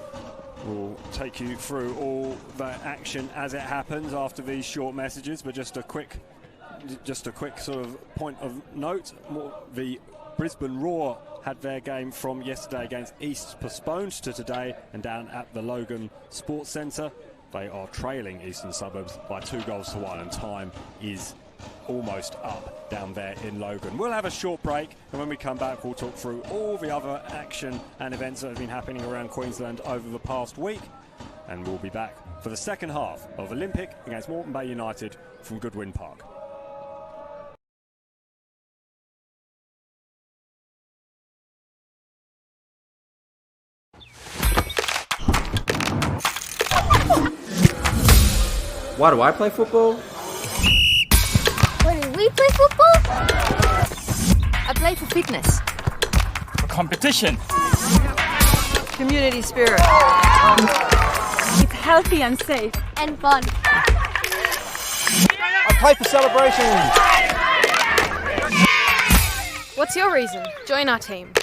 We'll take you through all that action as it happens after these short messages, but just a quick sort of point of note. The Brisbane Roar had their game from yesterday against East postponed to today, and down at the Logan Sports Centre they are trailing Eastern Suburbs by 2-1, and time is almost up down there in Logan. We'll have a short break, and when we come back we'll talk through all the other action and events that have been happening around Queensland over the past week, and we'll be back for the second half of Olympic against Moreton Bay United from Goodwin Park. Why do I play football? Why do we play football? I play for fitness. For competition. Community spirit. It's healthy and safe. And fun. I play for celebration. What's your reason? Join our team.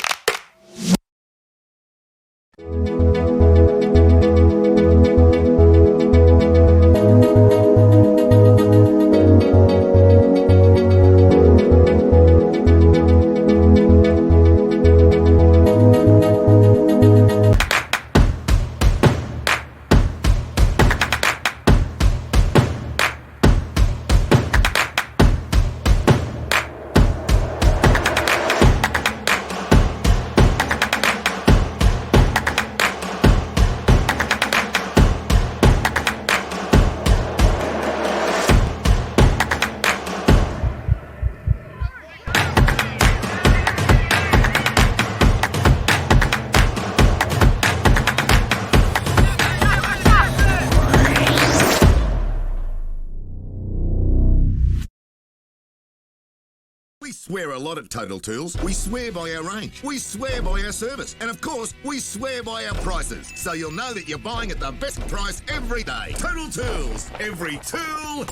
We swear a lot at Total Tools. We swear by our range. We swear by our service. And of course, we swear by our prices. So you'll know that you're buying at the best price every day. Total Tools. Every tool,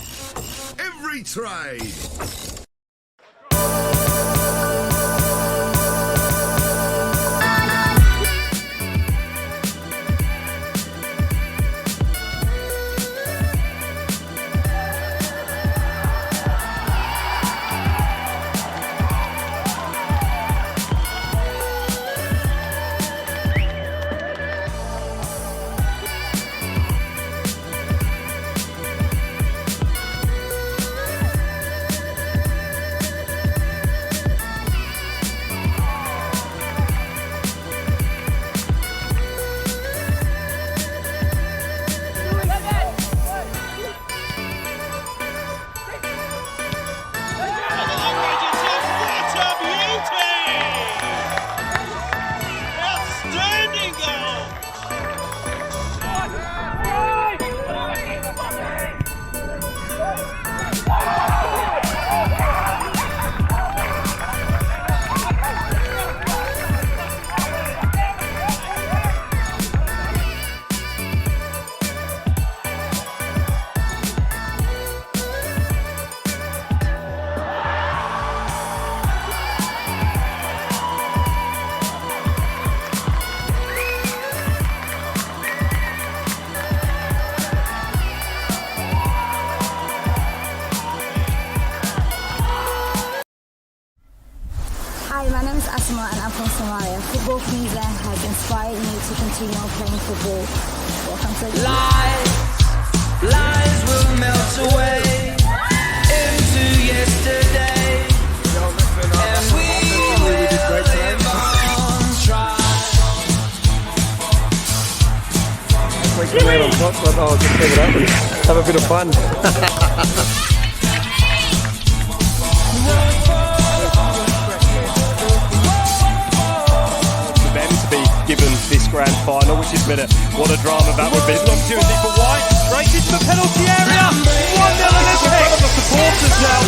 every trade. Hi, my name is Asma and I'm from Somalia. Football Queensland has inspired me to continue on playing football. Welcome to the Lies will melt away into yesterday. And we will live on try. We can land on top, but I'll just pick it up and have a bit of fun. Given this grand final, which is better. What a drama that would be. Opportunity for White, straight into the penalty area. 1-0 in front of the supporters now.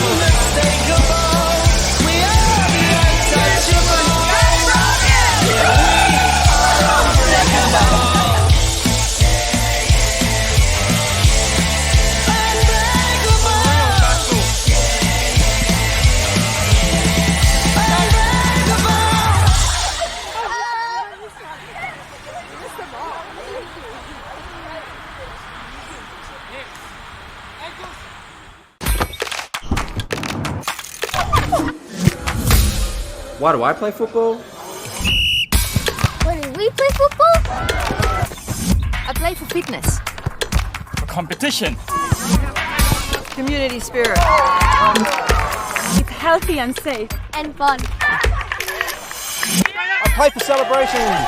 Why do I play football? Why do we play football? I play for fitness. For competition. Community spirit. It's healthy and safe. And fun. I play for celebrations.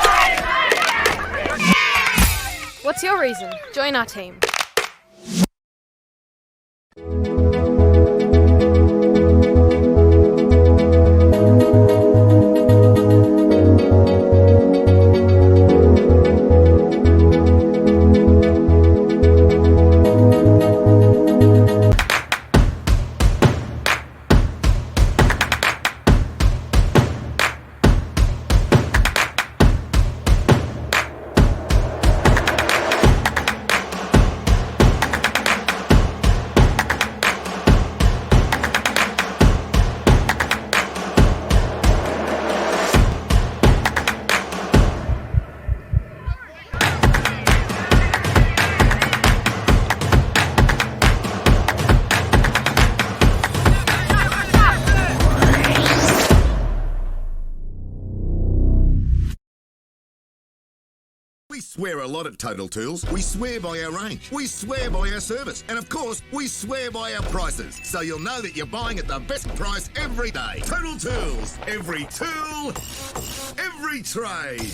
What's your reason? Join our team. We swear a lot at Total Tools. We swear by our range. We swear by our service. And of course, we swear by our prices. So you'll know that you're buying at the best price every day. Total Tools. Every tool, every trade.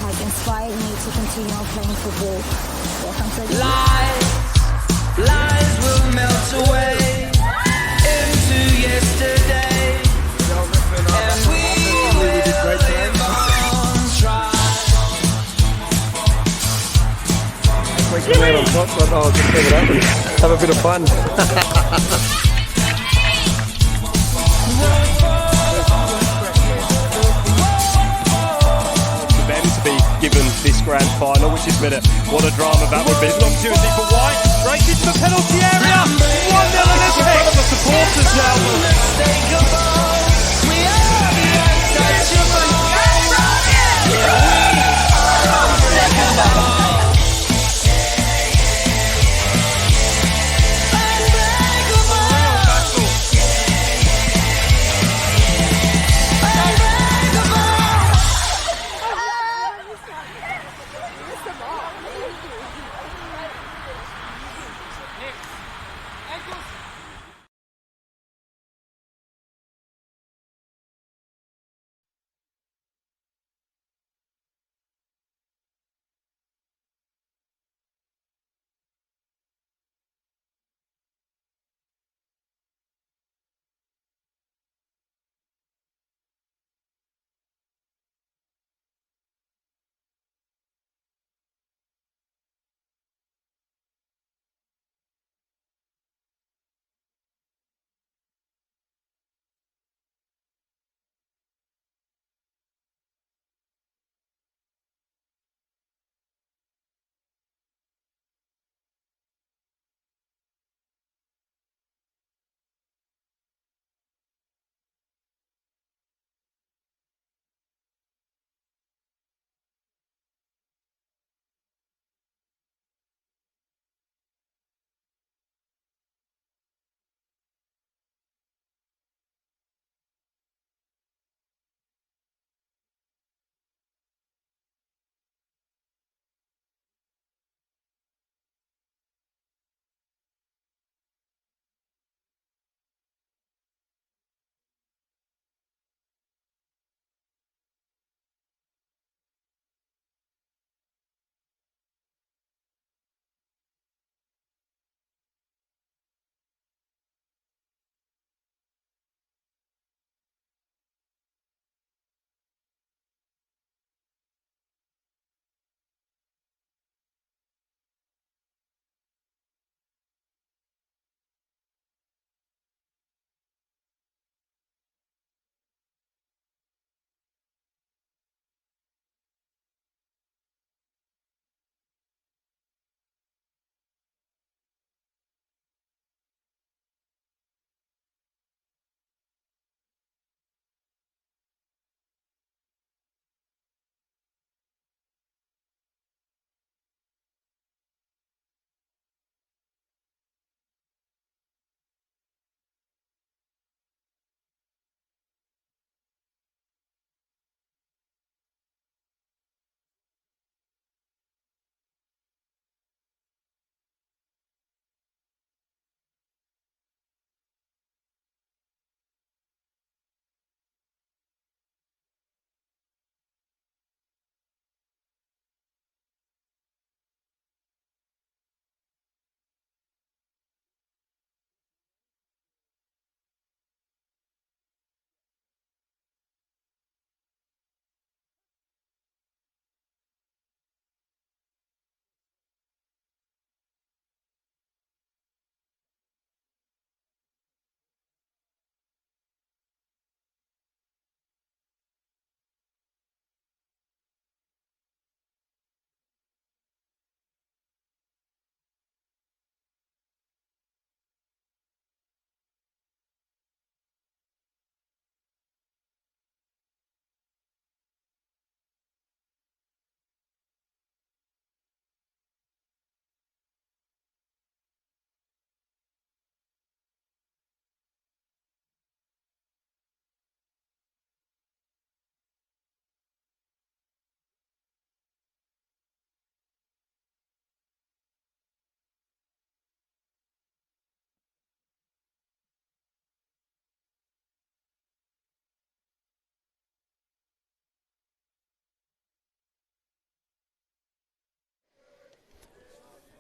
has inspired me to continue playing football. Welcome to the Lies will melt away into yesterday, and we will live on try. We can land on top, but I'll just pick it up and have a bit of fun. Given this grand final, which is minute. What a drama that would be. It's an opportunity for White. Straight into the penalty area. 1-0 in the pick. The supporters now.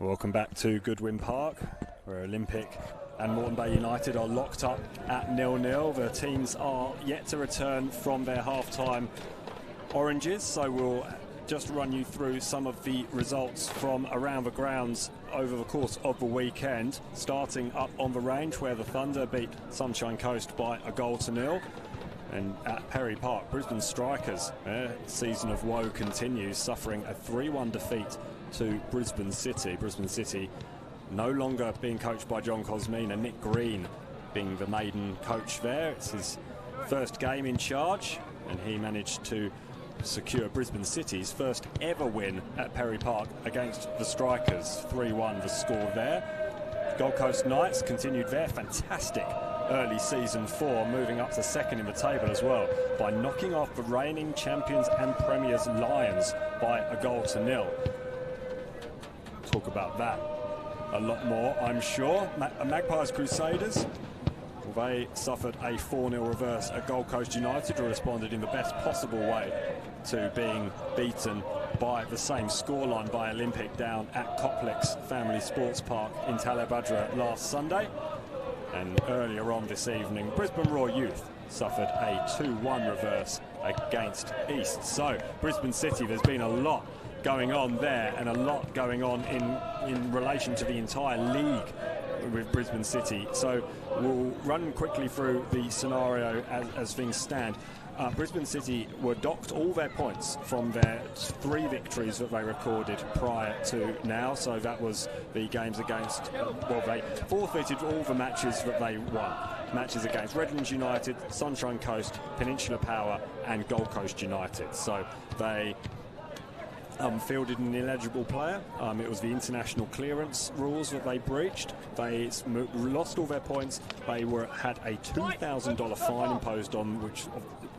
Welcome back to Goodwin Park, where Olympic and Moreton Bay United are locked up at 0-0. The teams are yet to return from their half-time oranges, so we'll just run you through some of the results from around the grounds over the course of the weekend, starting up on the range where the Thunder beat Sunshine Coast by 1-0. And at Perry Park, Brisbane Strikers, their season of woe continues, suffering a 3-1 defeat to Brisbane City. Brisbane City no longer being coached by John Cosmina, Nick Green being the maiden coach there. It's his first game in charge, and he managed to secure Brisbane City's first ever win at Perry Park against the Strikers. 3-1 the score there. Gold Coast Knights continued their fantastic early season form, moving up to second in the table as well by knocking off the reigning champions and premiers Lions by 1-0. Talk about that a lot more, I'm sure. Magpies Crusaders, they suffered a 4-0 reverse at Gold Coast United, who responded in the best possible way to being beaten by the same scoreline by Olympic down at Complex Family Sports Park in Talabadra last Sunday. And earlier on this evening, Brisbane Roar Youth suffered a 2-1 reverse against East. So Brisbane City, there's been a lot going on there, and a lot going on in relation to the entire league with Brisbane City. So we'll run quickly through the scenario as things stand. Brisbane City were docked all their points from their 3 victories that they recorded prior to now. So that was the games against, well, they forfeited all the matches that they won. Matches against Redlands United, Sunshine Coast, Peninsula Power and Gold Coast United. So they fielded an ineligible player. It was the international clearance rules that they breached. They lost all their points. They had a $2,000 fine imposed on, which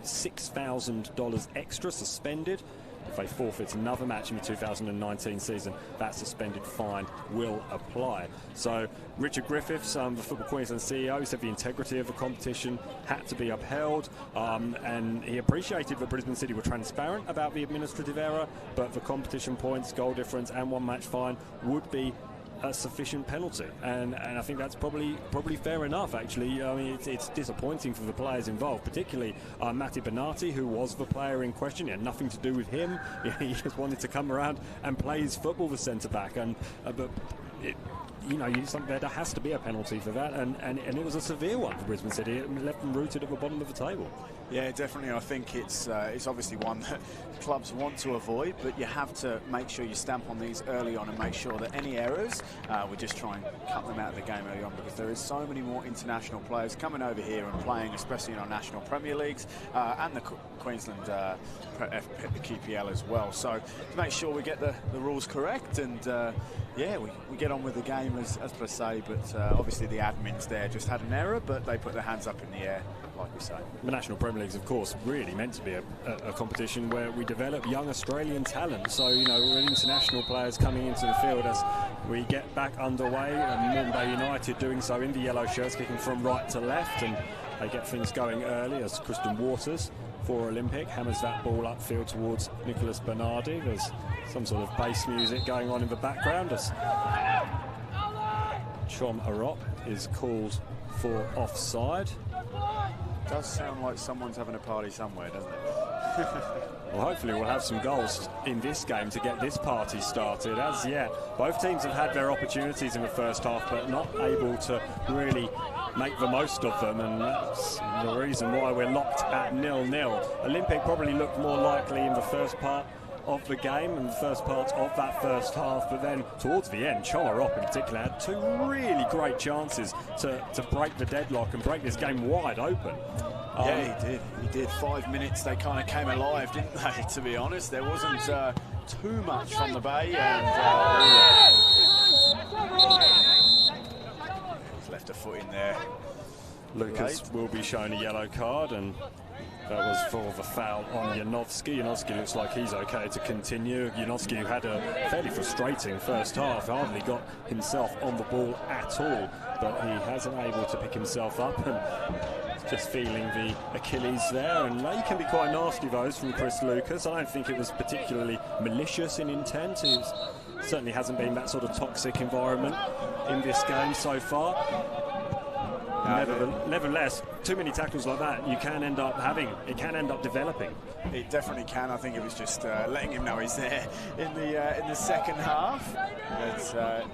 $6,000 extra suspended. If they forfeit another match in the 2019 season, that suspended fine will apply. So Richard Griffiths, the Football Queensland CEO, said the integrity of the competition had to be upheld, and he appreciated that Brisbane City were transparent about the administrative error, but the competition points, goal difference and 1 match fine would be a sufficient penalty, and I think that's probably fair enough, actually. I mean, it's disappointing for the players involved, particularly Matty Benati, who was the player in question. It had nothing to do with him. He just wanted to come around and play his football, the centre-back, and but there has to be a penalty for that, and it was a severe one for Brisbane City. It left them rooted at the bottom of the table. Yeah, definitely. I think it's obviously one that clubs want to avoid, but you have to make sure you stamp on these early on and make sure that any errors, we just try and cut them out of the game early on, because there is so many more international players coming over here and playing, especially in our national Premier Leagues and the Queensland the QPL as well. So to make sure we get the rules correct, and yeah, we get on with the game as per se, but obviously the admins there just had an error, but they put their hands up in the air, like we say. The National Premier League is, of course, really meant to be a competition where we develop young Australian talent. So, with international players coming into the field as we get back underway, and Moreton Bay United doing so in the yellow shirts, kicking from right to left, and they get things going early as Kristen Waters for Olympic hammers that ball upfield towards Nicholas Bernardi. There's some sort of bass music going on in the background as Chom Arop is called for offside. Does sound like someone's having a party somewhere, doesn't it? Well, hopefully we'll have some goals in this game to get this party started. As yet, both teams have had their opportunities in the first half, but not able to really make the most of them, and that's the reason why we're locked at 0-0. Olympic probably looked more likely in the first part of the game and the first part of that first half, but then towards the end, Chomarop in particular had 2 really great chances to break the deadlock and break this game wide open. Yeah, he did. 5 minutes, they kind of came alive, didn't they, to be honest? There wasn't too much from the Bay, and he's left a foot in there. Lucas will be shown a yellow card, and that was for the foul on Janowski. Janowski looks like he's okay to continue. Janowski, who had a fairly frustrating first half, hardly got himself on the ball at all, but he hasn't able to pick himself up, and just feeling the Achilles there. And they can be quite nasty, those from Chris Lucas. I don't think it was particularly malicious in intent. He's certainly hasn't been that sort of toxic environment in this game so far. Nevertheless, too many tackles like that, it can end up developing. It definitely can. I think it was just letting him know he's there in the second half.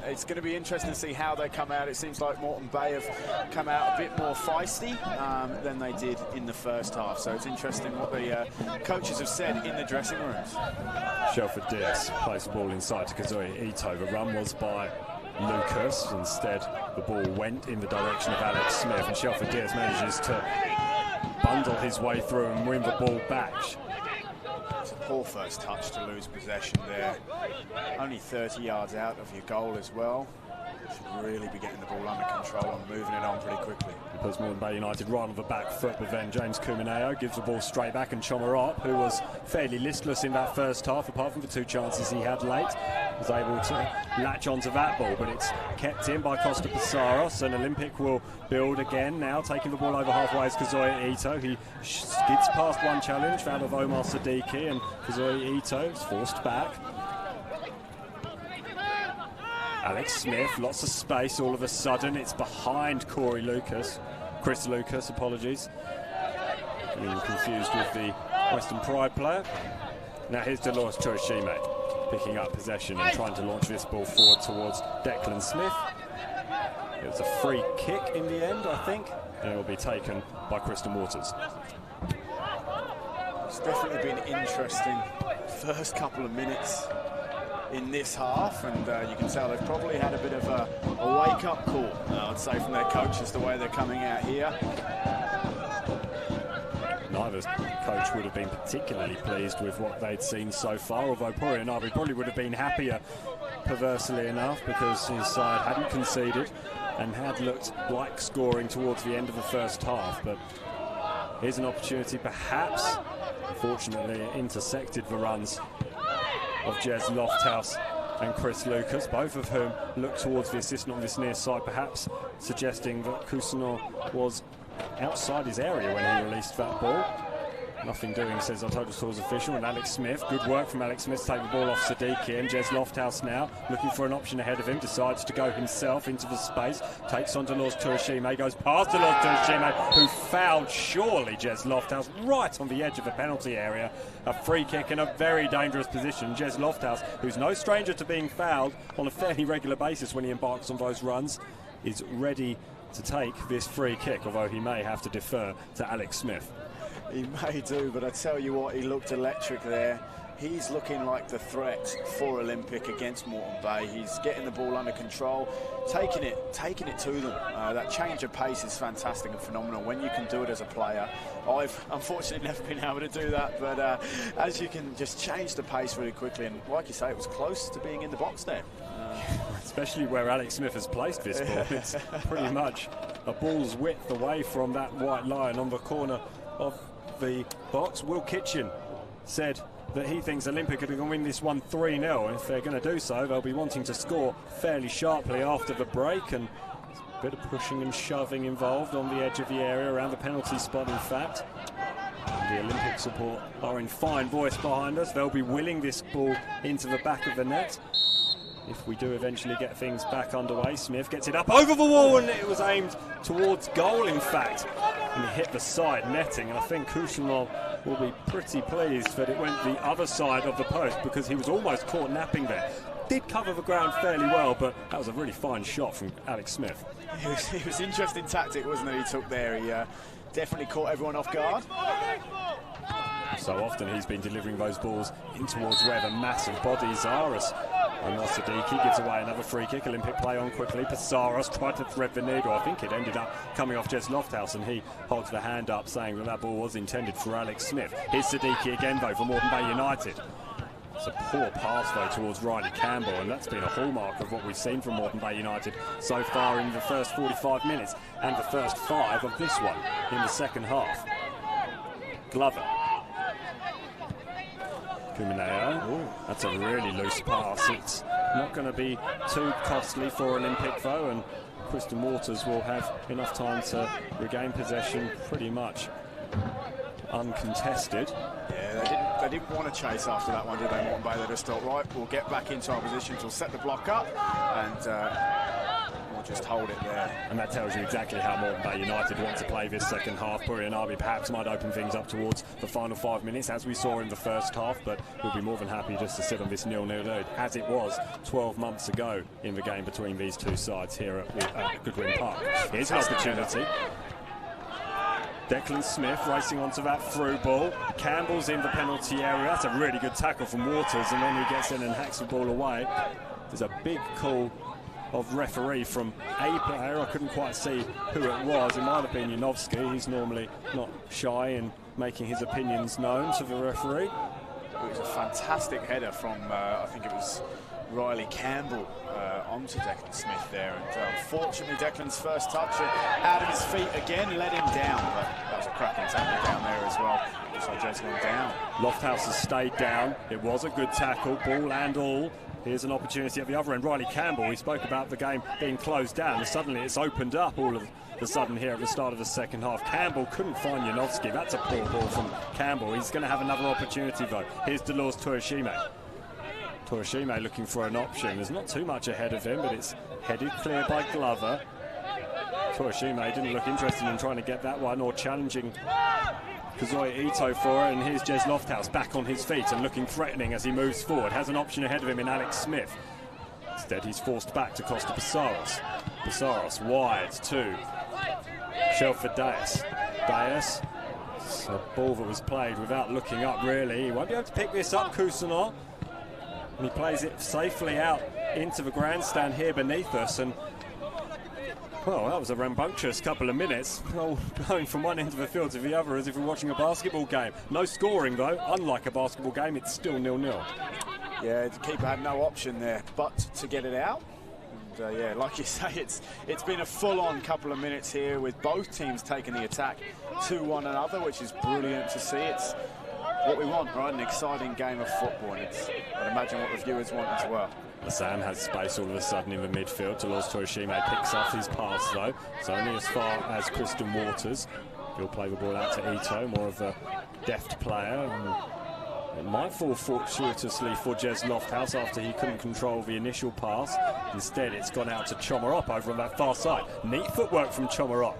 It's going to be interesting to see how they come out. It seems like Moreton Bay have come out a bit more feisty than they did in the first half. So it's interesting what the coaches have said in the dressing rooms. Shelford Diaz plays the ball inside to Kazuya Ito. The run was by Lucas. Instead, the ball went in the direction of Alex Smith, and Shelford Diaz manages to bundle his way through and win the ball back. It's a poor first touch to lose possession there. Only 30 yards out of your goal as well. Should really be getting the ball under control and moving it on pretty quickly. It puts Moreton Bay United right on the back foot, but then James Kumineo gives the ball straight back, and Chomarop, who was fairly listless in that first half, apart from the 2 chances he had late, was able to latch onto that ball, but it's kept in by Costa Passaros, and Olympic will build again now, taking the ball over halfway is Kazuya Ito. He skids past one challenge out of Omar Siddiqui, and Kazuya Ito is forced back. Alex Smith, lots of space all of a sudden. It's behind Chris Lucas, apologies. Getting confused with the Western Pride player. Now here's Dolores Chuashime picking up possession and trying to launch this ball forward towards Declan Smith. It was a free kick in the end, I think, and it will be taken by Kristen Waters. It's definitely been interesting first couple of minutes in this half, and you can tell they've probably had a bit of a wake-up call, I'd say, from their coaches, the way they're coming out here. Neither coach would have been particularly pleased with what they'd seen so far, although Porianabi probably would have been happier, perversely enough, because his side hadn't conceded and had looked like scoring towards the end of the first half. But here's an opportunity, perhaps. Unfortunately, it intersected the runs of Jez Lofthouse and Chris Lucas, both of whom look towards the assistant on this near side, perhaps suggesting that Cousineau was outside his area when he released that ball. Nothing doing, says our total scores official, and Alex Smith. Good work from Alex Smith to take the ball off Siddiqui, and Jez Lofthouse now looking for an option ahead of him, decides to go himself into the space, takes on Dolores Tuashime, goes past Dolores Tuashime, who fouled surely Jez Lofthouse right on the edge of the penalty area. A free kick in a very dangerous position. Jez Lofthouse, who's no stranger to being fouled on a fairly regular basis when he embarks on those runs, is ready to take this free kick, although he may have to defer to Alex Smith. He may do, but I tell you what, he looked electric there. He's looking like the threat for Olympic against Moreton Bay. He's getting the ball under control, taking it to them. That change of pace is fantastic and phenomenal when you can do it as a player. I've unfortunately never been able to do that, but as you can just change the pace really quickly, and like you say, it was close to being in the box there. Especially where Alex Smith has placed this ball. It's pretty much a ball's width away from that white line on the corner of the box. Will Kitchen said that he thinks Olympic are going to win this one 3-0, and if they're going to do so, they'll be wanting to score fairly sharply after the break, and a bit of pushing and shoving involved on the edge of the area around the penalty spot, in fact. And the Olympic support are in fine voice behind us. They'll be willing this ball into the back of the net. If we do eventually get things back underway, Smith gets it up over the wall, and it was aimed towards goal, in fact, and it hit the side netting. And I think Cousineau will be pretty pleased that it went the other side of the post, because he was almost caught napping there. Did cover the ground fairly well, but that was a really fine shot from Alex Smith. It was interesting tactic, wasn't it, he took there. He definitely caught everyone off guard. So often he's been delivering those balls in towards where the massive bodies are. As Omar Siddiqui gives away another free kick. Olympic play on quickly. Passaros tried to thread the needle. I think it ended up coming off Jez Lofthouse, and he holds the hand up saying that that ball was intended for Alex Smith. Here's Siddiqui again, though, for Moreton Bay United. It's a poor pass, though, towards Riley Campbell, and that's been a hallmark of what we've seen from Moreton Bay United so far in the first 45 minutes and the first 5 of this one in the second half. Glover. Kumineo. That's a really loose pass. It's not going to be too costly for Olympic, though, and Kristen Waters will have enough time to regain possession pretty much uncontested. Yeah, they didn't want to chase after that one, did they, Moreton Bay? They just thought, right, we'll get back into our positions, we'll set the block up, and we'll just hold it there. And that tells you exactly how Moreton Bay United want to play this second half. Burian Arby perhaps might open things up towards the final 5 minutes, as we saw in the first half, but we'll be more than happy just to sit on this 0-0 lead, as it was 12 months ago in the game between these two sides here at Goodwin Park. Here's an opportunity. Declan Smith racing onto that through ball. Campbell's in the penalty area. That's a really good tackle from Waters, and then he gets in and hacks the ball away. There's a big call of referee from a player. I couldn't quite see who it was. It might have been Janowski. He's normally not shy in making his opinions known to the referee. It was a fantastic header from, I think it was Riley Campbell onto Declan Smith there, and unfortunately Declan's first touch out of his feet again let him down, but that was a cracking tackle down there as well. Looks like Jay's gone down. Lofthouse has stayed down. It was a good tackle, ball and all. Here's an opportunity at the other end. Riley Campbell, we spoke about the game being closed down, and suddenly it's opened up all of the sudden here at the start of the second half. Campbell couldn't find Janowski. That's a poor ball from Campbell. He's going to have another opportunity though. Here's Delors Turashime. Turashime looking for an option. There's not too much ahead of him, but it's headed clear by Glover. Turashime didn't look interested in trying to get that one or challenging Kazuya Ito for it, and here's Jez Lofthouse back on his feet and looking threatening as he moves forward. Has an option ahead of him in Alex Smith. Instead, he's forced back to Costa Passaros. Passaros wide to Shelford Dias. Dias, it's a ball that was played without looking up really. He won't be able to pick this up, Cousineau. And he plays it safely out into the grandstand here beneath us, and well, that was a rambunctious couple of minutes, going from one end of the field to the other as if we're watching a basketball game. No scoring though, unlike a basketball game, it's still 0-0. Yeah, the keeper had no option there but to get it out. And yeah, like you say, it's been a full-on couple of minutes here with both teams taking the attack to one another, which is brilliant to see. It's what we want, right? An exciting game of football, and it's, I'd imagine, what the viewers want as well. Sam has space all of a sudden in the midfield. Delors Turashime picks off his pass though. It's only as far as Kristen Waters. He'll play the ball out to Ito, more of a deft player. And it might fall fortuitously for Jez Lofthouse after he couldn't control the initial pass. Instead, it's gone out to Chomarop over on that far side. Neat footwork from Chomarop.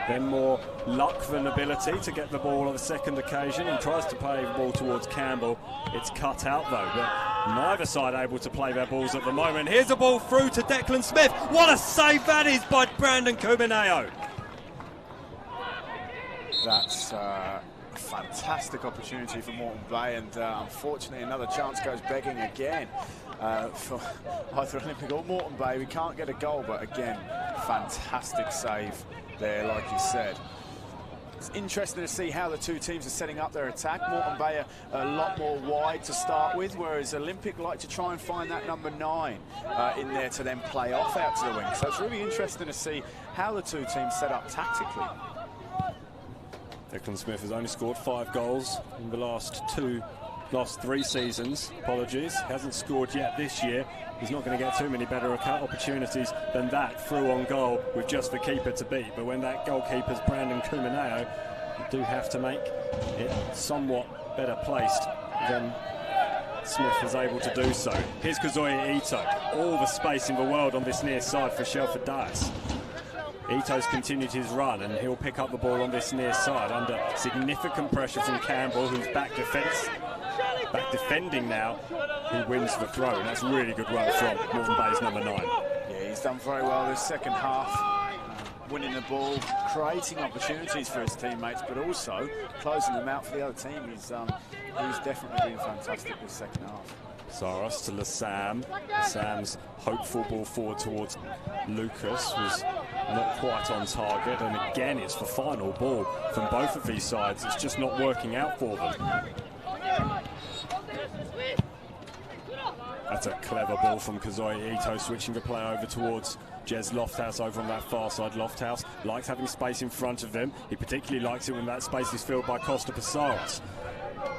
Then more luck than ability to get the ball on the second occasion. He tries to play the ball towards Campbell. It's cut out though, but neither side able to play their balls at the moment. Here's a ball through to Declan Smith. What a save that is by Brandon Kumineo. That's a fantastic opportunity for Moreton Bay, and unfortunately another chance goes begging again for either Olympic or Moreton Bay. We can't get a goal, but again, fantastic save there, like you said. It's interesting to see how the two teams are setting up their attack. Moreton Bay are a lot more wide to start with, whereas Olympic like to try and find that number 9 in there to then play off out to the wing. So it's really interesting to see how the two teams set up tactically. Declan Smith has only scored 5 goals in the last 3 seasons. Apologies, hasn't scored yet this year. He's not going to get too many better opportunities than that through on goal with just the keeper to beat. But when that goalkeeper's Brandon Kumineo, you do have to make it somewhat better placed than Smith was able to do so. Here's Kazuya Ito. All the space in the world on this near side for Shelford Dias. Ito's continued his run, and he'll pick up the ball on this near side under significant pressure from Campbell, who's back defending now. He wins the throw, and that's really good work from Moreton Bay's number 9. Yeah, he's done very well this second half, winning the ball, creating opportunities for his teammates, but also closing them out for the other team. He's definitely been fantastic this second half. Saros to Lassam. Lassam's hopeful ball forward towards Lucas was not quite on target, and again it's the final ball from both of these sides. It's just not working out for them. That's a clever ball from Kazuya Ito, switching the play over towards Jez Lofthouse over on that far side. Lofthouse likes having space in front of him. He particularly likes it when that space is filled by Costa Passaros.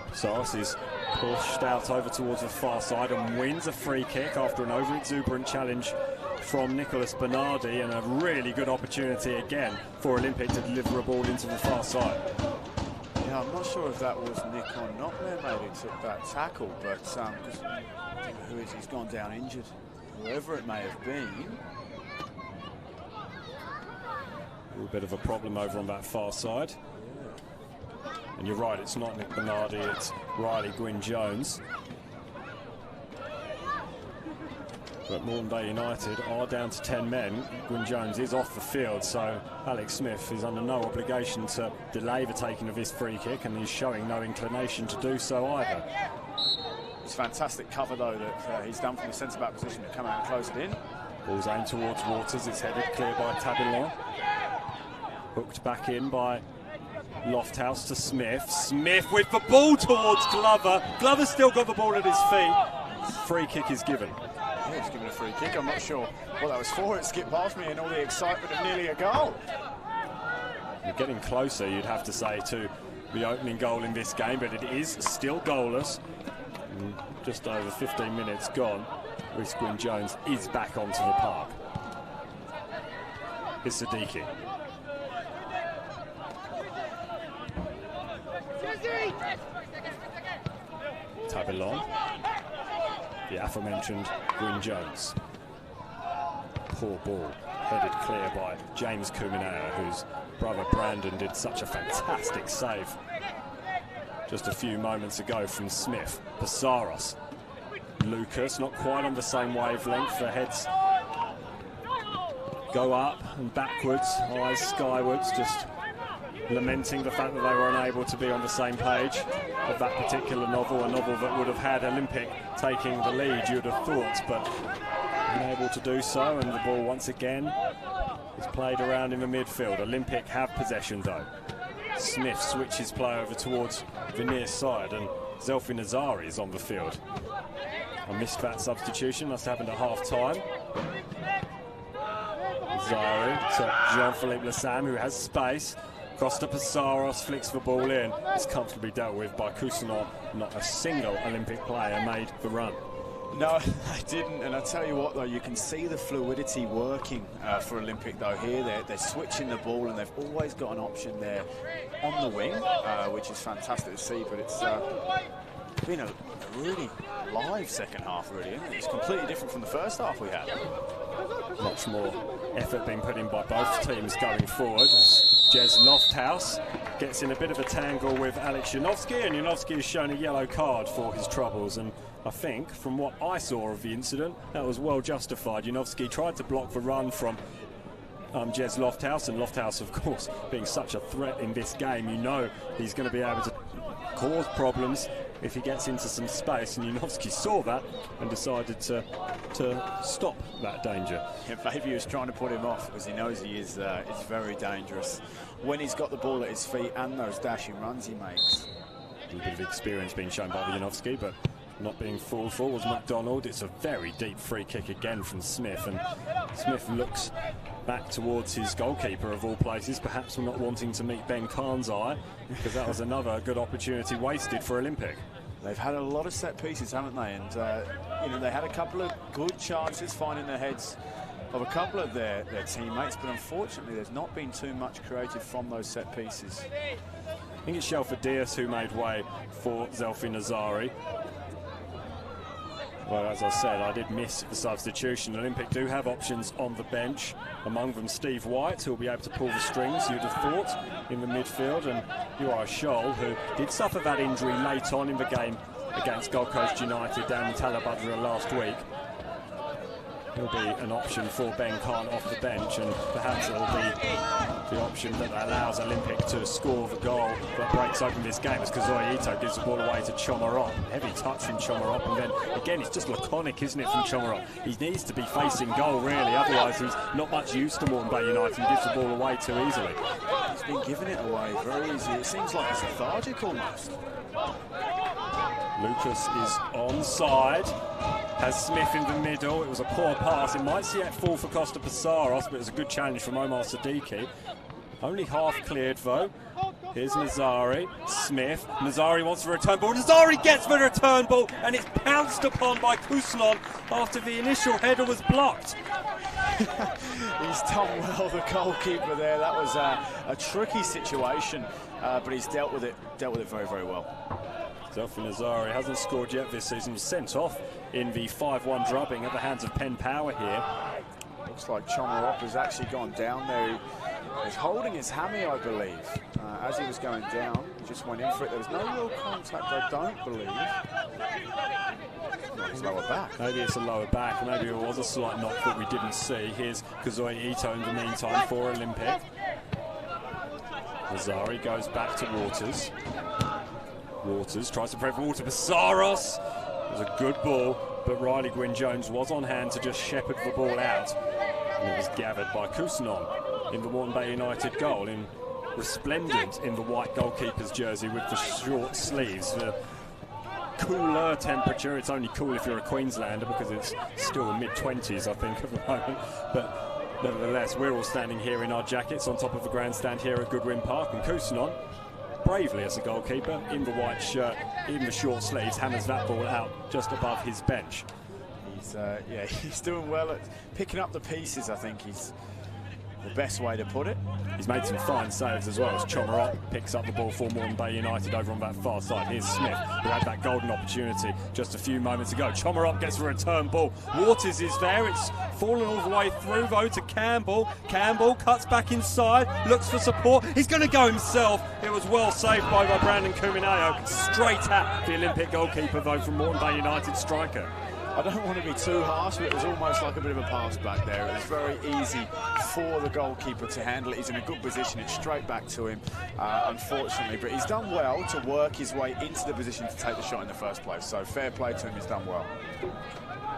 Passaros is pushed out over towards the far side and wins a free kick after an over-exuberant challenge from Nicholas Bernardi, and a really good opportunity again for Olympic to deliver a ball into the far side. Yeah, I'm not sure if that was Nick or not there, maybe took that tackle, but who is he's gone down injured, whoever it may have been. A little bit of a problem over on that far side. And you're right, it's not Nick Bernardi, it's Riley Gwynn-Jones. But Moreton Bay United are down to 10 men. Gwynn-Jones is off the field, so Alex Smith is under no obligation to delay the taking of his free kick, and he's showing no inclination to do so either. It's fantastic cover, though, that he's done from the centre-back position to come out and close it in. Ball's aimed towards Waters, it's headed clear by Tabillon. Hooked back in by Lofthouse to Smith. Smith with the ball towards Glover. Glover's still got the ball at his feet. Free kick is given. Yeah, he's given a free kick. I'm not sure what that was for. It skipped past me in all the excitement of nearly a goal. You're getting closer, you'd have to say, to the opening goal in this game, but it is still goalless. And just over 15 minutes gone. Rhys Gwynn-Jones is back onto the park. It's Siddiqui. Tabillon. The aforementioned Gwynn-Jones. Poor ball, headed clear by James Kuminea, whose brother Brandon did such a fantastic save just a few moments ago from Smith. Pissarros. Lucas, not quite on the same wavelength. The heads go up and backwards, eyes skywards, just lamenting the fact that they were unable to be on the same page of that particular novel, a novel that would have had Olympic taking the lead, you'd have thought, but unable to do so, and the ball once again is played around in the midfield. Olympic have possession though. Smith switches play over towards the near side, and Zelfi Nazari is on the field. I missed that substitution, must have happened at half-time. Nazari to Jean-Philippe Lassam, who has space. Costa Pissarros flicks the ball in. It's comfortably dealt with by Cousinon. Not a single Olympic player made the run. No, they didn't. And I tell you what, though, you can see the fluidity working for Olympic, though, here. They're switching the ball, and they've always got an option there on the wing, which is fantastic to see. But it's been a really live second half, really, isn't it? It's completely different from the first half we had. Much more effort being put in by both teams going forward. Jez Lofthouse gets in a bit of a tangle with Alex Janowski, and Janowski is shown a yellow card for his troubles, and I think from what I saw of the incident that was well justified. Janowski tried to block the run from Jez Lofthouse, and Lofthouse, of course, being such a threat in this game, you know he's going to be able to cause problems if he gets into some space, and Janowski saw that and decided to stop that danger. Yeah, maybe he was trying to put him off because he knows he is it's very dangerous when he's got the ball at his feet and those dashing runs he makes. A little bit of experience being shown by Janowski, but not being fooled for was McDonald. It's a very deep free kick again from Smith, and Smith looks back towards his goalkeeper of all places, perhaps not wanting to meet Ben Khan's eye, because that was another good opportunity wasted for Olympic. They've had a lot of set pieces, haven't they? And you know, they had a couple of good chances finding the heads of a couple of their teammates, but unfortunately there's not been too much created from those set pieces. I think it's Shelford Diaz who made way for Zelfi Nazari. Well, as I said, I did miss the substitution. Olympic do have options on the bench, among them Steve White, who will be able to pull the strings, you'd have thought, in the midfield, and Uriah Scholl, who did suffer that injury late on in the game against Gold Coast United down in Talabudra last week. He'll be an option for Ben Khan off the bench, and perhaps it'll be the option that allows Olympic to score the goal that breaks open this game, as Kazoya Ito gives the ball away to Chomarop. Heavy touch from Chomarop, and then again it's just laconic, isn't it, from Chomarop? He needs to be facing goal, really, otherwise he's not much use to Moreton Bay United and gives the ball away too easily. He's been giving it away very easily. It seems like it's lethargic almost. Lucas is onside, has Smith in the middle. It was a poor pass. It might yet fall for Costa Pissarros, but it was a good challenge from Omar Siddiqui. Only half cleared though. Here's Nazari, Smith. Nazari wants the return ball. Nazari gets the return ball, and it's pounced upon by Cousinon after the initial header was blocked. He's done well, the goalkeeper there. That was a tricky situation, but he's dealt with it very, very well. Delphi Nazari hasn't scored yet this season. Was sent off in the 5-1 drubbing at the hands of Penn Power here. Looks like Chomarop has actually gone down there. He's holding his hammy, I believe. As he was going down, he just went in for it. There was no real contact, I don't believe. It's lower back. Maybe it's a lower back. Maybe it was a slight knock that we didn't see. Here's Kazoi Ito in the meantime for Olympic. Nazari goes back to Waters. Waters tries to prevent Water. Psaros. It was a good ball, but Riley Gwynne-Jones was on hand to just shepherd the ball out. And it was gathered by Kusanon in the Moreton Bay United goal, in resplendent in the white goalkeeper's jersey with the short sleeves. The cooler temperature. It's only cool if you're a Queenslander because it's still the mid-20s, I think, at the moment. But nevertheless, we're all standing here in our jackets on top of the grandstand here at Goodwin Park, and Kusanon, bravely as a goalkeeper, in the white shirt, in the short sleeves, hammers that ball out just above his bench. He's doing well at picking up the pieces, I think he's the best way to put it. He's made some fine saves as well as Chomarop picks up the ball for Moreton Bay United over on that far side. Here's Smith, who had that golden opportunity just a few moments ago. Chomarop gets a return ball. Waters is there. It's fallen all the way through, though, to Campbell. Campbell cuts back inside, looks for support. He's going to go himself. It was well saved by Brandon Kumineo. Straight at the Olympic goalkeeper, though, from Moreton Bay United striker. I don't want to be too harsh, but it was almost like a bit of a pass back there. It was very easy for the goalkeeper to handle it. He's in a good position. It's straight back to him, unfortunately. But he's done well to work his way into the position to take the shot in the first place. So fair play to him. He's done well.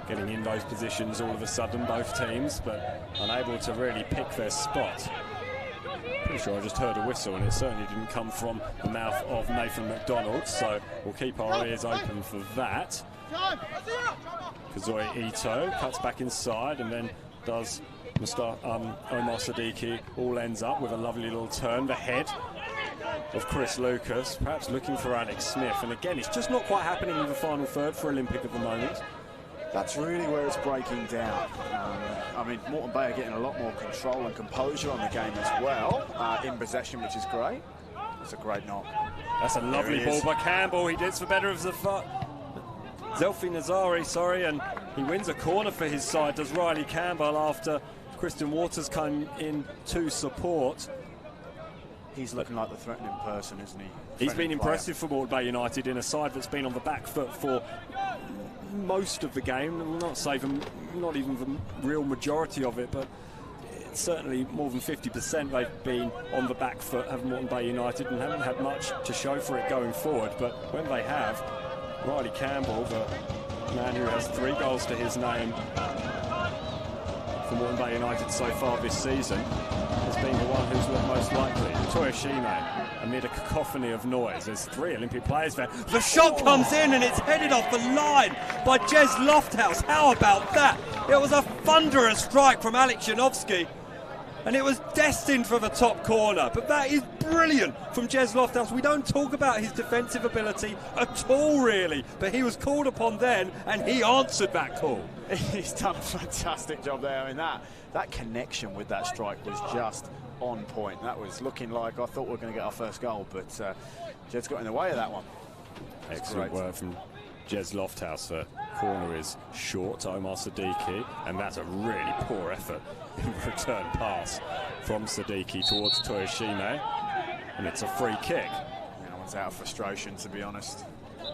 Getting in those positions all of a sudden, both teams, but unable to really pick their spot. Pretty sure I just heard a whistle, and it certainly didn't come from the mouth of Nathan McDonald. So we'll keep our ears open for that. Kazoi Ito cuts back inside and then does Omar Siddiqui. All ends up with a lovely little turn. The head of Chris Lucas, perhaps looking for Alex Smith. And again, it's just not quite happening in the final third for Olympic at the moment. That's really where it's breaking down. I mean, Moreton Bay are getting a lot more control and composure on the game as well, in possession, which is great. It's a great knock. That's a lovely ball by Campbell. He did for better of the foot. Delphi Nazari, and he wins a corner for his side, does Riley Campbell, after Christian Waters came in to support. He's looking like the threatening person, isn't he? He's been impressive for Moreton Bay United in a side that's been on the back foot for most of the game. Not even the real majority of it, but certainly more than 50% they've been on the back foot, have Moreton Bay United, and haven't had much to show for it going forward. But when they have, Riley Campbell, the man who has 3 goals to his name for Moreton Bay United so far this season, has been the one who's looked most likely. Toyoshima, amid a cacophony of noise. There's 3 Olympic players there. The shot comes in and it's headed off the line by Jez Lofthouse. How about that? It was a thunderous strike from Alex Janowski, and it was destined for the top corner. But that is brilliant from Jez Lofthouse. We don't talk about his defensive ability at all, really, but he was called upon then, and he answered that call. He's done a fantastic job there. I mean, that connection with that strike was just on point. That was looking like, I thought we were going to get our first goal, but Jed's got in the way of that one. Excellent work from Jez Lofthouse. The corner is short to Omar Siddiqui, and that's a really poor effort in the return pass from Siddiqui towards Toyoshima, and it's a free kick. That one's out of frustration, to be honest.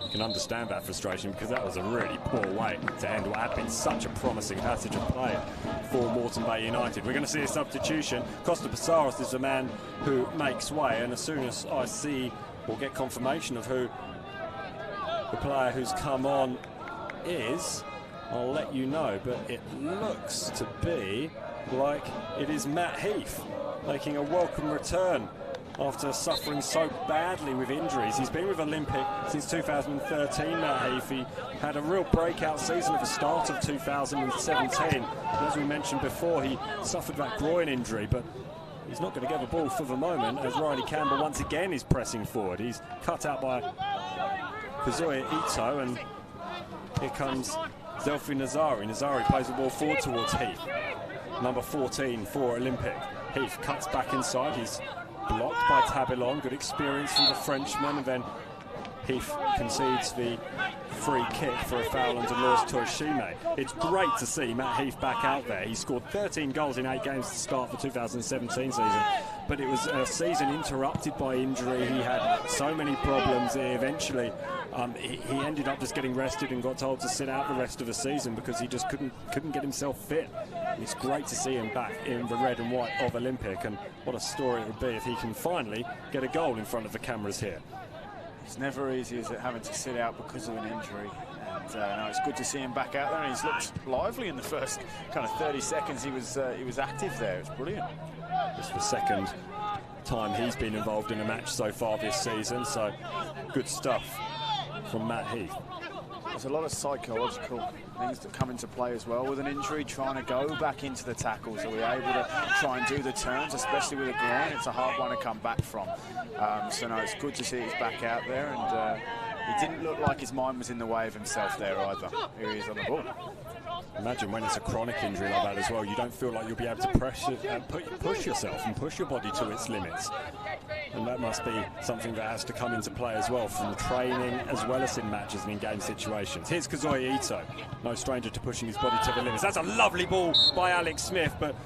You can understand that frustration, because that was a really poor way to end what had been such a promising passage of play for Moreton Bay United. We're going to see a substitution. Costa Psaros is the man who makes way, and as soon as I see or get confirmation of who the player who's come on is, I'll let you know. But it looks to be like it is Matt Heath making a welcome return after suffering so badly with injuries. He's been with Olympic since 2013, Matt Heath. He had a real breakout season at the start of 2017. And as we mentioned before, he suffered that groin injury, but he's not going to get the ball for the moment, as Riley Campbell once again is pressing forward. He's cut out by Kazuya Ito, and here comes Delphi Nazari. Nazari plays the ball forward towards Heath. number 14 for Olympic. Heath cuts back inside. He's blocked by Tabillon. Good experience from the Frenchman, and then Heath concedes the free kick for a foul under Laws Toyoshime. It's great to see Matt Heath back out there. He scored 13 goals in 8 games to start the 2017 season, but it was a season interrupted by injury. He had so many problems. Eventually, he ended up just getting rested and got told to sit out the rest of the season because he just couldn't get himself fit. It's great to see him back in the red and white of Olympic, and what a story it would be if he can finally get a goal in front of the cameras here. It's never easy, is it, having to sit out because of an injury. And no, it's good to see him back out there, and he's looked lively in the first kind of 30 seconds he was active there. It's brilliant. It's the second time he's been involved in a match so far this season, so good stuff from Matt Heath. There's a lot of psychological things that come into play as well with an injury, trying to go back into the tackles. Are we able to try and do the turns, especially with a groin? It's a hard one to come back from. So no, it's good to see he's back out there, and he didn't look like his mind was in the way of himself there either. Here he is on the ball. Imagine when it's a chronic injury like that as well, you don't feel like you'll be able to push yourself and push your body to its limits. And that must be something that has to come into play as well, from training as well as in matches and in game situations. Here's Kazuya Ito, no stranger to pushing his body to the limits. That's a lovely ball by Alex Smith, but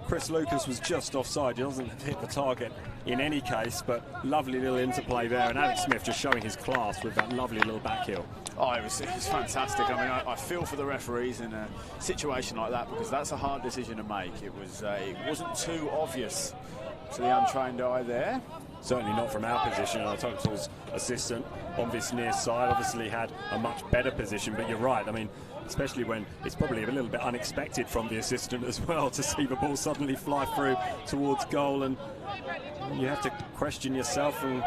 Chris Lucas was just offside. He doesn't hit the target in any case, but lovely little interplay there, and Alex Smith just showing his class with that lovely little back heel. Oh, it was fantastic. I mean, I feel for the referees in a situation like that, because that's a hard decision to make. It wasn't too obvious to the untrained eye there. Certainly not from our position. Our Total's assistant on this near side obviously had a much better position, but you're right. I mean, especially when it's probably a little bit unexpected from the assistant as well to see the ball suddenly fly through towards goal, and you have to question yourself and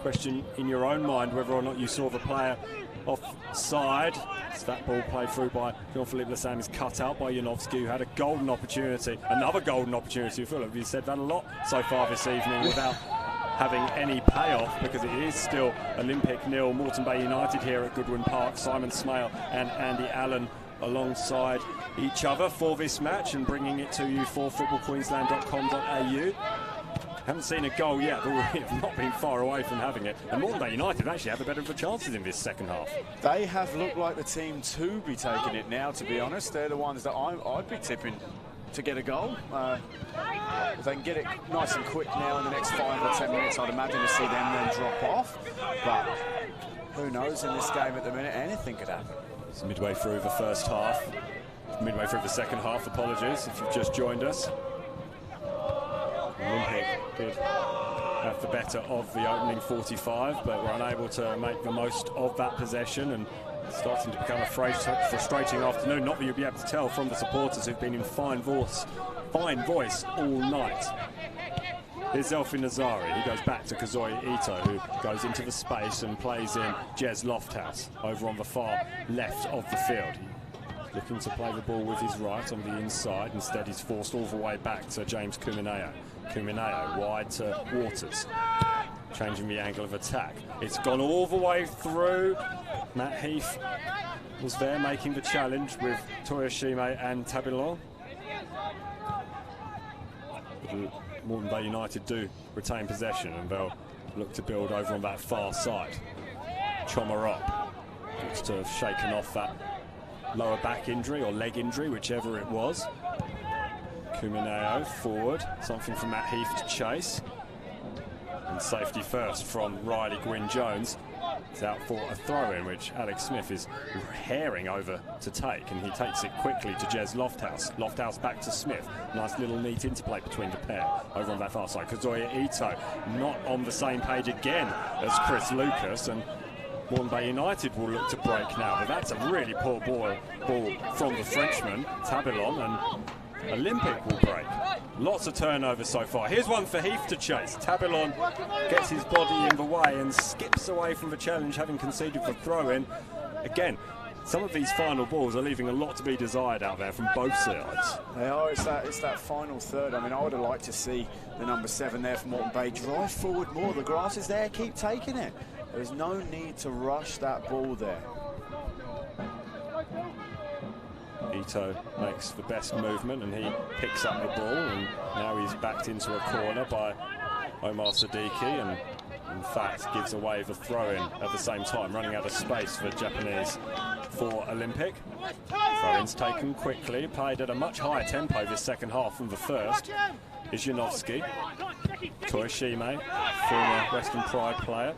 question in your own mind whether or not you saw the player offside. It's that ball played through by Jean-Philippe Lassam is cut out by Janowski, who had a golden opportunity, another golden opportunity. Philip, you've said that a lot so far this evening without having any payoff, because it is still Olympic 0, Moreton Bay United here at Goodwin Park. Simon Smale and Andy Allen alongside each other for this match, and bringing it to you for footballqueensland.com.au. Haven't seen a goal yet, but we have not been far away from having it. And Moreton Bay United actually have the better of the chances in this second half. They have looked like the team to be taking it now, to be honest. They're the ones that I'd be tipping to get a goal. If they can get it nice and quick now in the next 5 or 10 minutes, I'd imagine to see them then drop off. But who knows, in this game at the minute, anything could happen. It's midway through the first half. Midway through the second half, apologies if you've just joined us. Olympic did have the better of the opening 45, but were unable to make the most of that possession, and it's starting to become a frustrating afternoon. Not that you'll be able to tell from the supporters who've been in fine voice all night. Here's Elfin Nazari. He goes back to Kazuya Ito, who goes into the space and plays in Jez Lofthouse over on the far left of the field. Looking to play the ball with his right on the inside. Instead, he's forced all the way back to James Kumineo. Kumineo wide to Waters, changing the angle of attack. It's gone all the way through. Matt Heath was there making the challenge with Toyoshime and Tabillon. Moreton Bay United do retain possession, and they'll look to build over on that far side. Chomarop looks to have shaken off that lower back injury or leg injury, whichever it was. Kumineo forward, something from Matt Heath to chase. And safety first from Riley Gwynn-Jones. It's out for a throw-in, which Alex Smith is herring over to take, and he takes it quickly to Jez Lofthouse. Lofthouse back to Smith. Nice little neat interplay between the pair over on that far side. Kazuya Ito not on the same page again as Chris Lucas, and Moreton Bay United will look to break now, but that's a really poor ball from the Frenchman, Tabillon, and Olympic will break. Lots of turnovers so far. Here's one for Heath to chase. Tabillon gets his body in the way and skips away from the challenge, having conceded the throw-in. Again, some of these final balls are leaving a lot to be desired out there from both sides. They are. It's that final third. I mean, I would have liked to see the number 7 there for Moreton Bay drive forward more. The grass is there. Keep taking it. There's no need to rush that ball there. Ito makes the best movement and he picks up the ball, and now he's backed into a corner by Omar Siddiqui, and in fact gives away the throw-in at the same time, running out of space for Japanese for Olympic. Throw-ins taken quickly, played at a much higher tempo this second half than the first. Is Yanovsky. Toyoshime, former Western Pride player.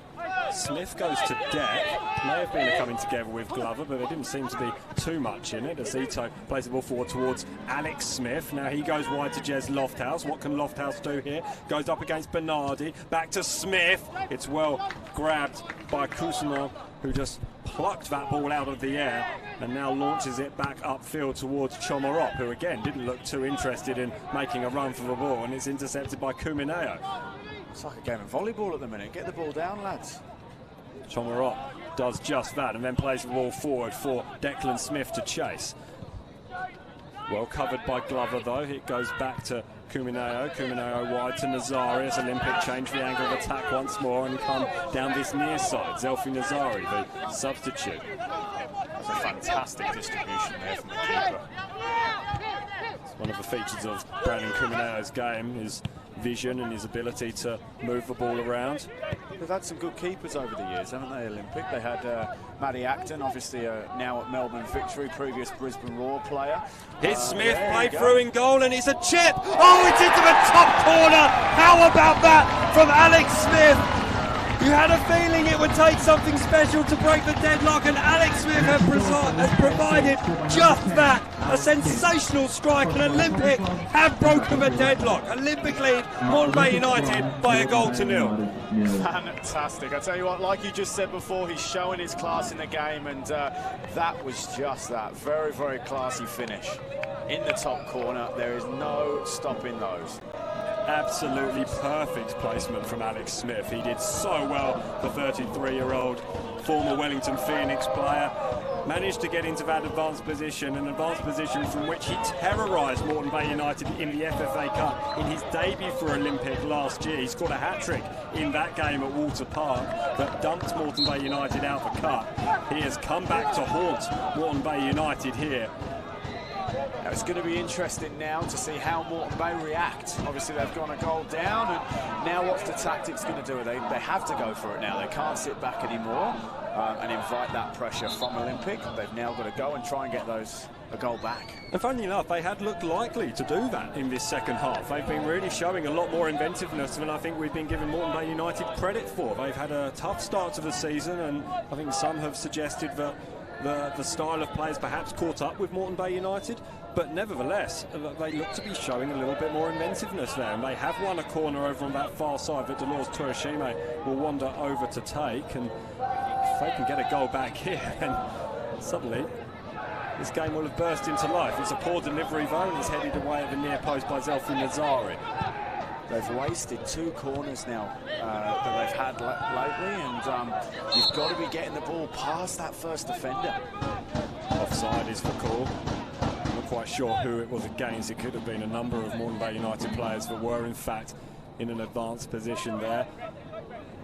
Smith goes to deck. May have been a coming together with Glover, but there didn't seem to be too much in it as Ito plays the ball forward towards Alex Smith. Now he goes wide to Jez Lofthouse. What can Lofthouse do here? Goes up against Bernardi. Back to Smith. It's well grabbed by Cousineau, who just plucked that ball out of the air and now launches it back upfield towards Chomorop, who again didn't look too interested in making a run for the ball, and it's intercepted by Kumineo. It's like a game of volleyball at the minute. Get the ball down, lads. Chomorop does just that and then plays the ball forward for Declan Smith to chase. Well covered by Glover though. It goes back to Kumineo. Kumineo wide to Nazari as Olympic change the angle of attack once more and come down this near side. Zelfi Nazari, the substitute. That's a fantastic distribution there from the keeper. It's one of the features of Brandon Kumineo's game, his vision and his ability to move the ball around. They've had some good keepers over the years, haven't they, Olympic? They had Matty Acton, obviously now at Melbourne Victory, previous Brisbane Roar player. Here's Smith, played through in goal, and it's a chip. Oh, it's into the top corner. How about that from Alex Smith? You had a feeling it would take something special to break the deadlock, and Alex Smith has provided just that. A sensational strike, and Olympic have broken the deadlock. Olympic lead Moreton Bay United by 1-0. Fantastic. I tell you what, like you just said before, he's showing his class in the game, and that was just that. Very, very classy finish. In the top corner, there is no stopping those. Absolutely perfect placement from Alex Smith. He did so well, the 33-year-old former Wellington Phoenix player. Managed to get into that advanced position, an advanced position from which he terrorised Moreton Bay United in the FFA Cup in his debut for Olympic last year. He scored a hat-trick in that game at Walter Park that dumped Moreton Bay United out the cup. He has come back to haunt Moreton Bay United here. Now, it's going to be interesting now to see how Moreton Bay react. Obviously, they've gone a goal down, and now what's the tactics going to do? They have to go for it now. They can't sit back anymore and invite that pressure from Olympic. They've now got to go and try and get a goal back. And funnily enough, they had looked likely to do that in this second half. They've been really showing a lot more inventiveness than I think we've been giving Moreton Bay United credit for. They've had a tough start to the season, and I think some have suggested that the style of players perhaps caught up with Moreton Bay United, but nevertheless they look to be showing a little bit more inventiveness there, and they have won a corner over on that far side that Dolores Toyoshime will wander over to take, and if they can get a goal back here, then suddenly this game will have burst into life. It's a poor delivery though, and it's headed away at the near post by Zelfi Nazari. They've wasted 2 corners now that they've had lately, and you've got to be getting the ball past that first defender. Offside is the call. I'm not quite sure who it was against. It could have been a number of Moreton Bay United players that were in fact in an advanced position there.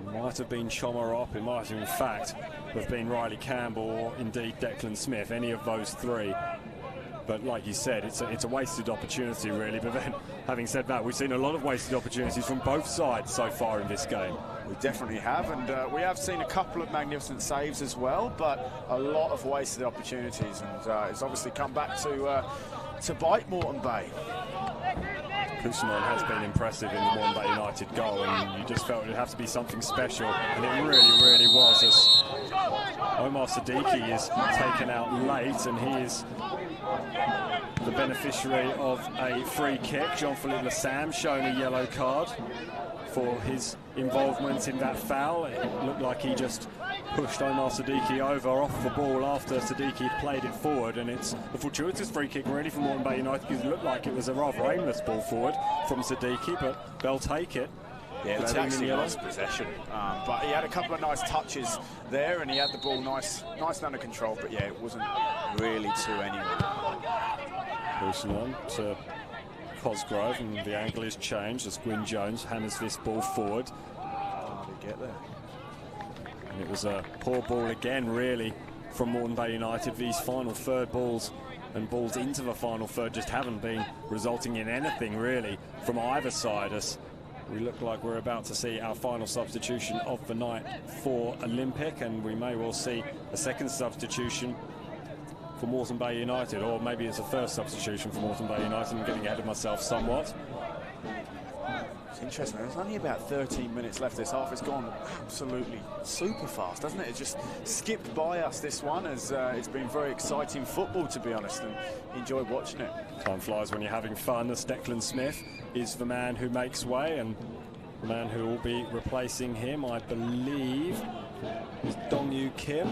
It might have been Chomorop, it might have in fact have been Riley Campbell, or indeed Declan Smith, any of those three. But like you said, it's a wasted opportunity really. But then, having said that, we've seen a lot of wasted opportunities from both sides so far in this game. We definitely have, and we have seen a couple of magnificent saves as well, but a lot of wasted opportunities, and it's obviously come back to bite Moreton Bay. Cousineau has been impressive in the Moreton Bay United goal, and you just felt it would have to be something special, and it really, really was, as Omar Siddiqui is taken out late, and he is the beneficiary of a free kick. Jean-Philippe Lassam shown a yellow card for his involvement in that foul. It looked like he just pushed Omar Siddiqui over off the ball after Siddiqui had played it forward, and it's a fortuitous free kick really from Moreton Bay United, because it looked like it was a rather aimless ball forward from Siddiqui, but they'll take it. Yeah, they actually lost possession, but he had a couple of nice touches there, and he had the ball nice under control, but yeah, it wasn't really to anyone. Cousineau to Cosgrove, and the angle is changed as Gwyn Jones hammers this ball forward. How did he get there? And it was a poor ball again really from Moreton Bay United. These final third balls and balls into the final third just haven't been resulting in anything really from either side. As we look like we're about to see our final substitution of the night for Olympic, and we may well see a second substitution for Moreton Bay United, or maybe it's a first substitution for Moreton Bay United. I'm getting ahead of myself somewhat. It's interesting, there's only about 13 minutes left this half. It's gone absolutely super fast, hasn't it? It just skipped by us, this one, as it's been very exciting football, to be honest, and enjoyed watching it. Time flies when you're having fun, as Declan Smith is the man who makes way, and the man who will be replacing him, I believe, is Dong-Yu Kim.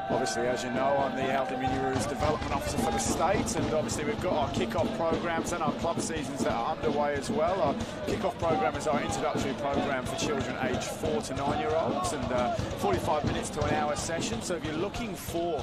Obviously, as you know, I'm the Aldi Mini-Roos Development Officer for the state, and obviously we've got our kick-off programmes and our club seasons that are underway as well. Our kick-off programme is our introductory programme for children aged 4 to 9-year-olds, and 45 minutes to an hour session. So if you're looking for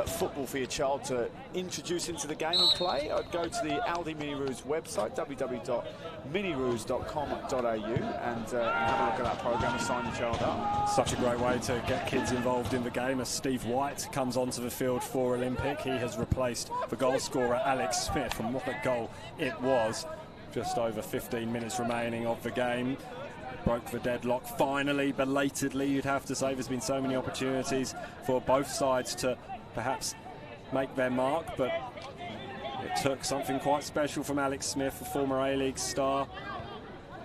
football for your child to introduce into the game and play, I'd go to the Aldi Mini-Roos website, www.miniroos.com.au, and have a look at that programme and sign your child up. Such a great way to get kids involved in the game, as Steve White comes onto the field for Olympic. He has replaced the goal scorer Alex Smith, and what a goal it was. Just over 15 minutes remaining of the game. Broke the deadlock finally, belatedly, you'd have to say. There's been so many opportunities for both sides to perhaps make their mark, but it took something quite special from Alex Smith, a former A-League star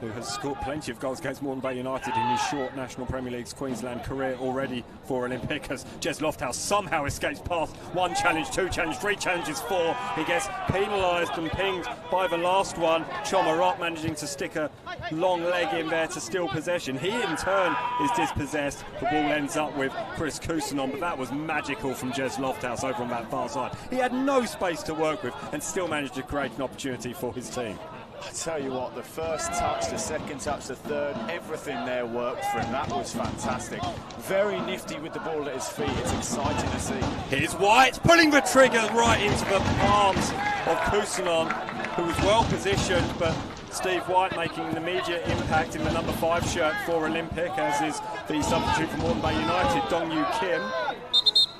who has scored plenty of goals against Moreton Bay United in his short National Premier League's Queensland career already for Olympic, as Jez Lofthouse somehow escapes past one challenge, two challenge, three challenges, four. He gets penalised and pinged by the last one. Chomarot managing to stick a long leg in there to steal possession. He in turn is dispossessed. The ball ends up with Chris Cousinon, but that was magical from Jez Lofthouse over on that far side. He had no space to work with and still managed to create an opportunity for his team. I tell you what, the first touch, the second touch, the third, everything there worked for him. That was fantastic. Very nifty with the ball at his feet. It's exciting to see. Here's White pulling the trigger right into the palms of Cousinon, who was well positioned, but Steve White making an immediate impact in the number 5 shirt for Olympic, as is the substitute for Moreton Bay United, Dong-Yu Kim.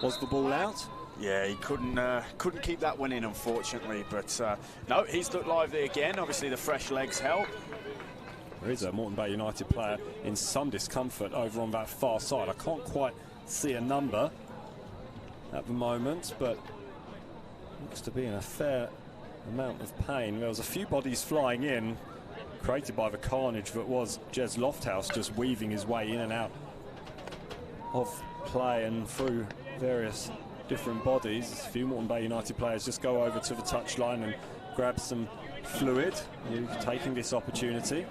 Was the ball out? Yeah, he couldn't keep that one in, unfortunately. But no, he's looked lively again. Obviously, the fresh legs help. There is a Moreton Bay United player in some discomfort over on that far side. I can't quite see a number at the moment, but looks to be in a fair amount of pain. There was a few bodies flying in, created by the carnage that was Jez Lofthouse, just weaving his way in and out of play and through various different bodies. A few Moreton Bay United players just go over to the touchline and grab some fluid. You're taking this opportunity.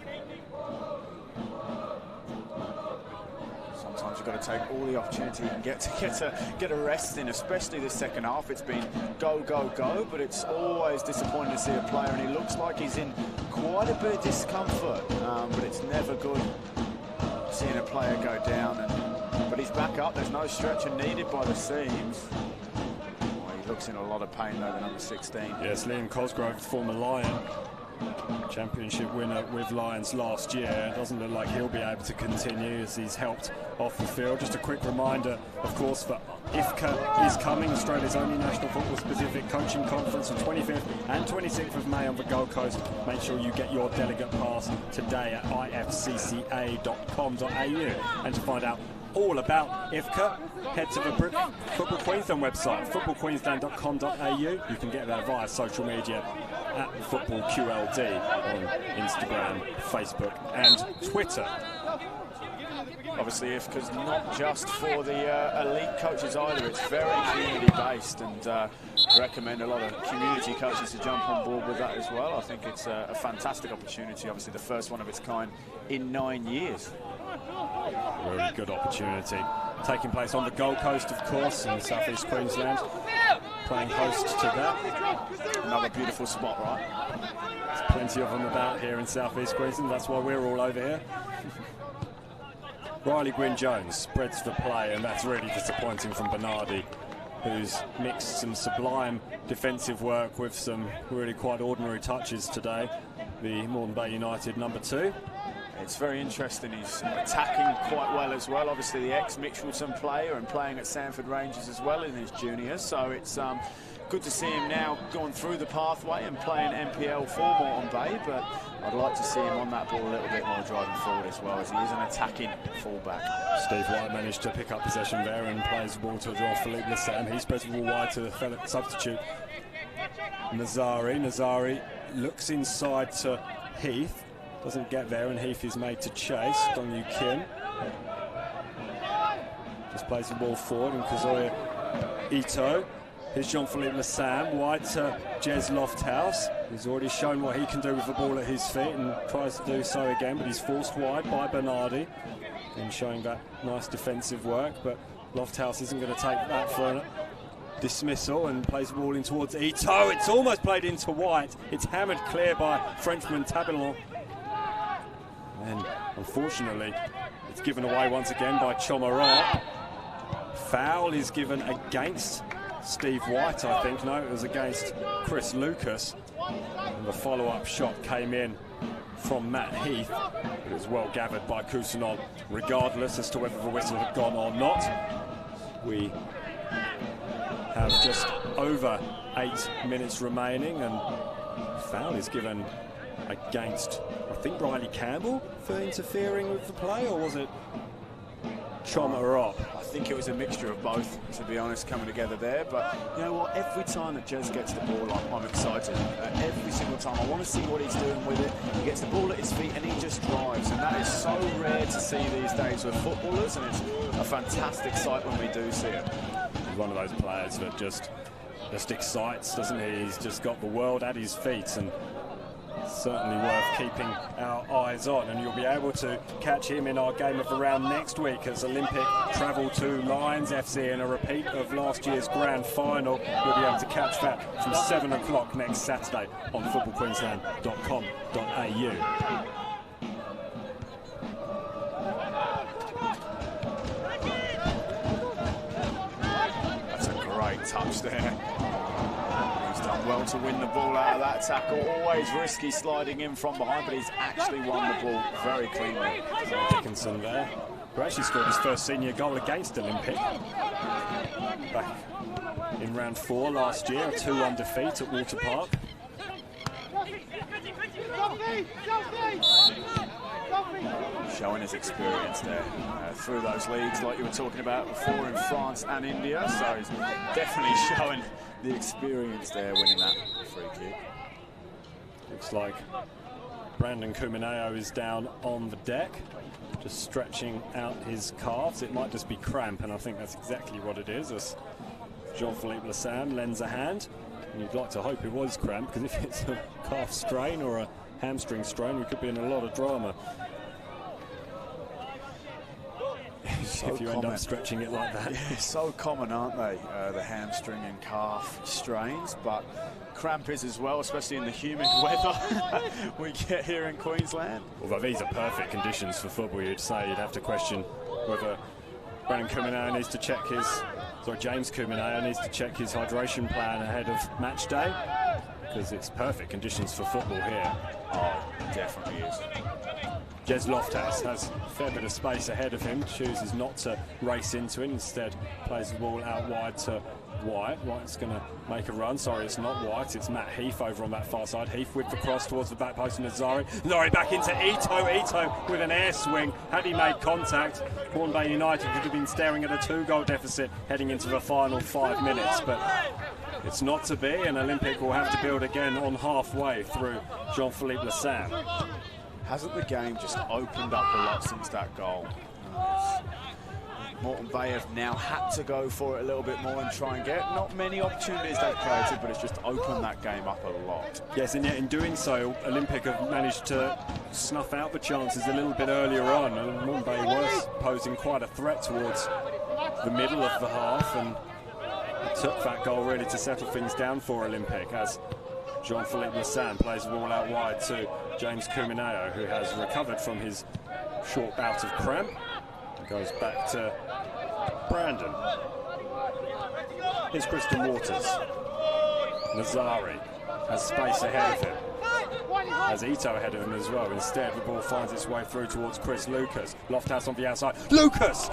Sometimes you've got to take all the opportunity you can get to get a rest in, especially the second half. It's been go, go, go, but it's always disappointing to see a player, and he looks like he's in quite a bit of discomfort, but it's never good seeing a player go down. But he's back up. There's no stretcher needed by the seams. Oh, he looks in a lot of pain, though, the number 16. Yes, Liam Cosgrove, former Lion, championship winner with Lions last year. It doesn't look like he'll be able to continue as he's helped off the field. Just a quick reminder, of course, that IFCA is coming, Australia's only national football-specific coaching conference, on 25th and 26th of May on the Gold Coast. Make sure you get your delegate pass today at ifcca.com.au. And to find out all about IFCA, head to the Football Queensland website, footballqueensland.com.au. You can get that via social media at FootballQLD on Instagram, Facebook and Twitter. Obviously, IFCA's not just for the elite coaches either. It's very community-based, and recommend a lot of community coaches to jump on board with that as well. I think it's a fantastic opportunity, obviously the first one of its kind in 9 years. Very good opportunity. Taking place on the Gold Coast, of course, in South East Queensland. Playing host to that. Another beautiful spot, right? There's plenty of them about here in South East Queensland. That's why we're all over here. Riley Gwynne-Jones spreads the play, and that's really disappointing from Bernardi, who's mixed some sublime defensive work with some really quite ordinary touches today. The Moreton Bay United number 2. It's very interesting. He's attacking quite well as well. Obviously, the ex-Mitchelton player and playing at Sanford Rangers as well in his juniors. So it's good to see him now going through the pathway and playing NPL for Moreton Bay. But I'd like to see him on that ball a little bit more driving forward as well, as he is an attacking fullback. Steve White managed to pick up possession there and plays the ball to Jean-Philippe Lassam. He spreads the ball wide to the substitute Nazari. Nazari looks inside to Heath. Doesn't get there, and Heath is made to chase. Dong Yu Kim just plays the ball forward, and Kazuya Ito. Here's Jean-Philippe Lassam, wide to Jez Lofthouse. He's already shown what he can do with the ball at his feet and tries to do so again, but he's forced wide by Bernardi. And showing that nice defensive work, but Lofthouse isn't going to take that for a dismissal and plays the ball in towards Ito. It's almost played into White. It's hammered clear by Frenchman Tabillon. And unfortunately, it's given away once again by Chomarat. Foul is given against Steve White, I think. No, it was against Chris Lucas. And the follow-up shot came in from Matt Heath. It was well gathered by Cousinon, regardless as to whether the whistle had gone or not. We have just over 8 minutes remaining, and foul is given against, I think, Riley Campbell for interfering with the play, or was it Chomarat? I think it was a mixture of both, to be honest, coming together there. But you know what? Every time that Jez gets the ball, I'm excited. Every single time. I want to see what he's doing with it. He gets the ball at his feet and he just drives. And that is so rare to see these days with footballers. And it's a fantastic sight when we do see it. He's one of those players that just excites, doesn't he? He's just got the world at his feet, and certainly worth keeping our eyes on, and you'll be able to catch him in our game of the round next week as Olympic travel to Lions FC in a repeat of last year's grand final. You'll be able to catch that from 7 o'clock next Saturday on footballqueensland.com.au. That's a great touch there. Well to win the ball out of that tackle. Always risky sliding in from behind, but he's actually won the ball very cleanly. Dickinson there, who actually scored his first senior goal against Olympic back in round 4 last year, a 2-1 defeat at Water Park. Showing his experience there through those leagues like you were talking about before in France and India, so he's definitely showing the experience there winning that free kick. Looks like Brandon Kumineo is down on the deck, just stretching out his calves. It might just be cramp, and I think that's exactly what it is, as Jean-Philippe Lassam lends a hand. And you'd like to hope it was cramp, because if it's a calf strain or a hamstring strain, we could be in a lot of drama. So if you end up stretching it like that. Yeah, so common, aren't they? The hamstring and calf strains, but cramp is as well, especially in the humid weather we get here in Queensland. Although these are perfect conditions for football, you'd say you'd have to question whether Brandon Kumineo needs to check his, James Kumineo needs to check his hydration plan ahead of match day, because it's perfect conditions for football here. Oh, it definitely is. Jez Lofthouse has a fair bit of space ahead of him, chooses not to race into it, instead plays the ball out wide to White. White's going to make a run. Sorry, it's not White, it's Matt Heath over on that far side. Heath with the cross towards the back post of Nazari. Nazari back into Ito. Ito with an air swing. Had he made contact, Moreton Bay United could have been staring at a 2-goal deficit heading into the final 5 minutes, but it's not to be, and Olympic will have to build again on halfway through Jean-Philippe Lassam. Hasn't the game just opened up a lot since that goal? Moreton Bay have now had to go for it a little bit more and try and get not many opportunities they've created, but it's just opened that game up a lot. Yes, and yet in doing so, Olympic have managed to snuff out the chances a little bit earlier on, and Moreton Bay was posing quite a threat towards the middle of the half, and it took that goal really to settle things down for Olympic, as Jean-Philippe Lassam plays the ball out wide to James Kumineo, who has recovered from his short bout of cramp. Goes back to Brandon. Here's Kristen Waters. Nazari has space ahead of him. Has Ito ahead of him as well. Instead, the ball finds its way through towards Chris Lucas. Lofthouse on the outside. Lucas!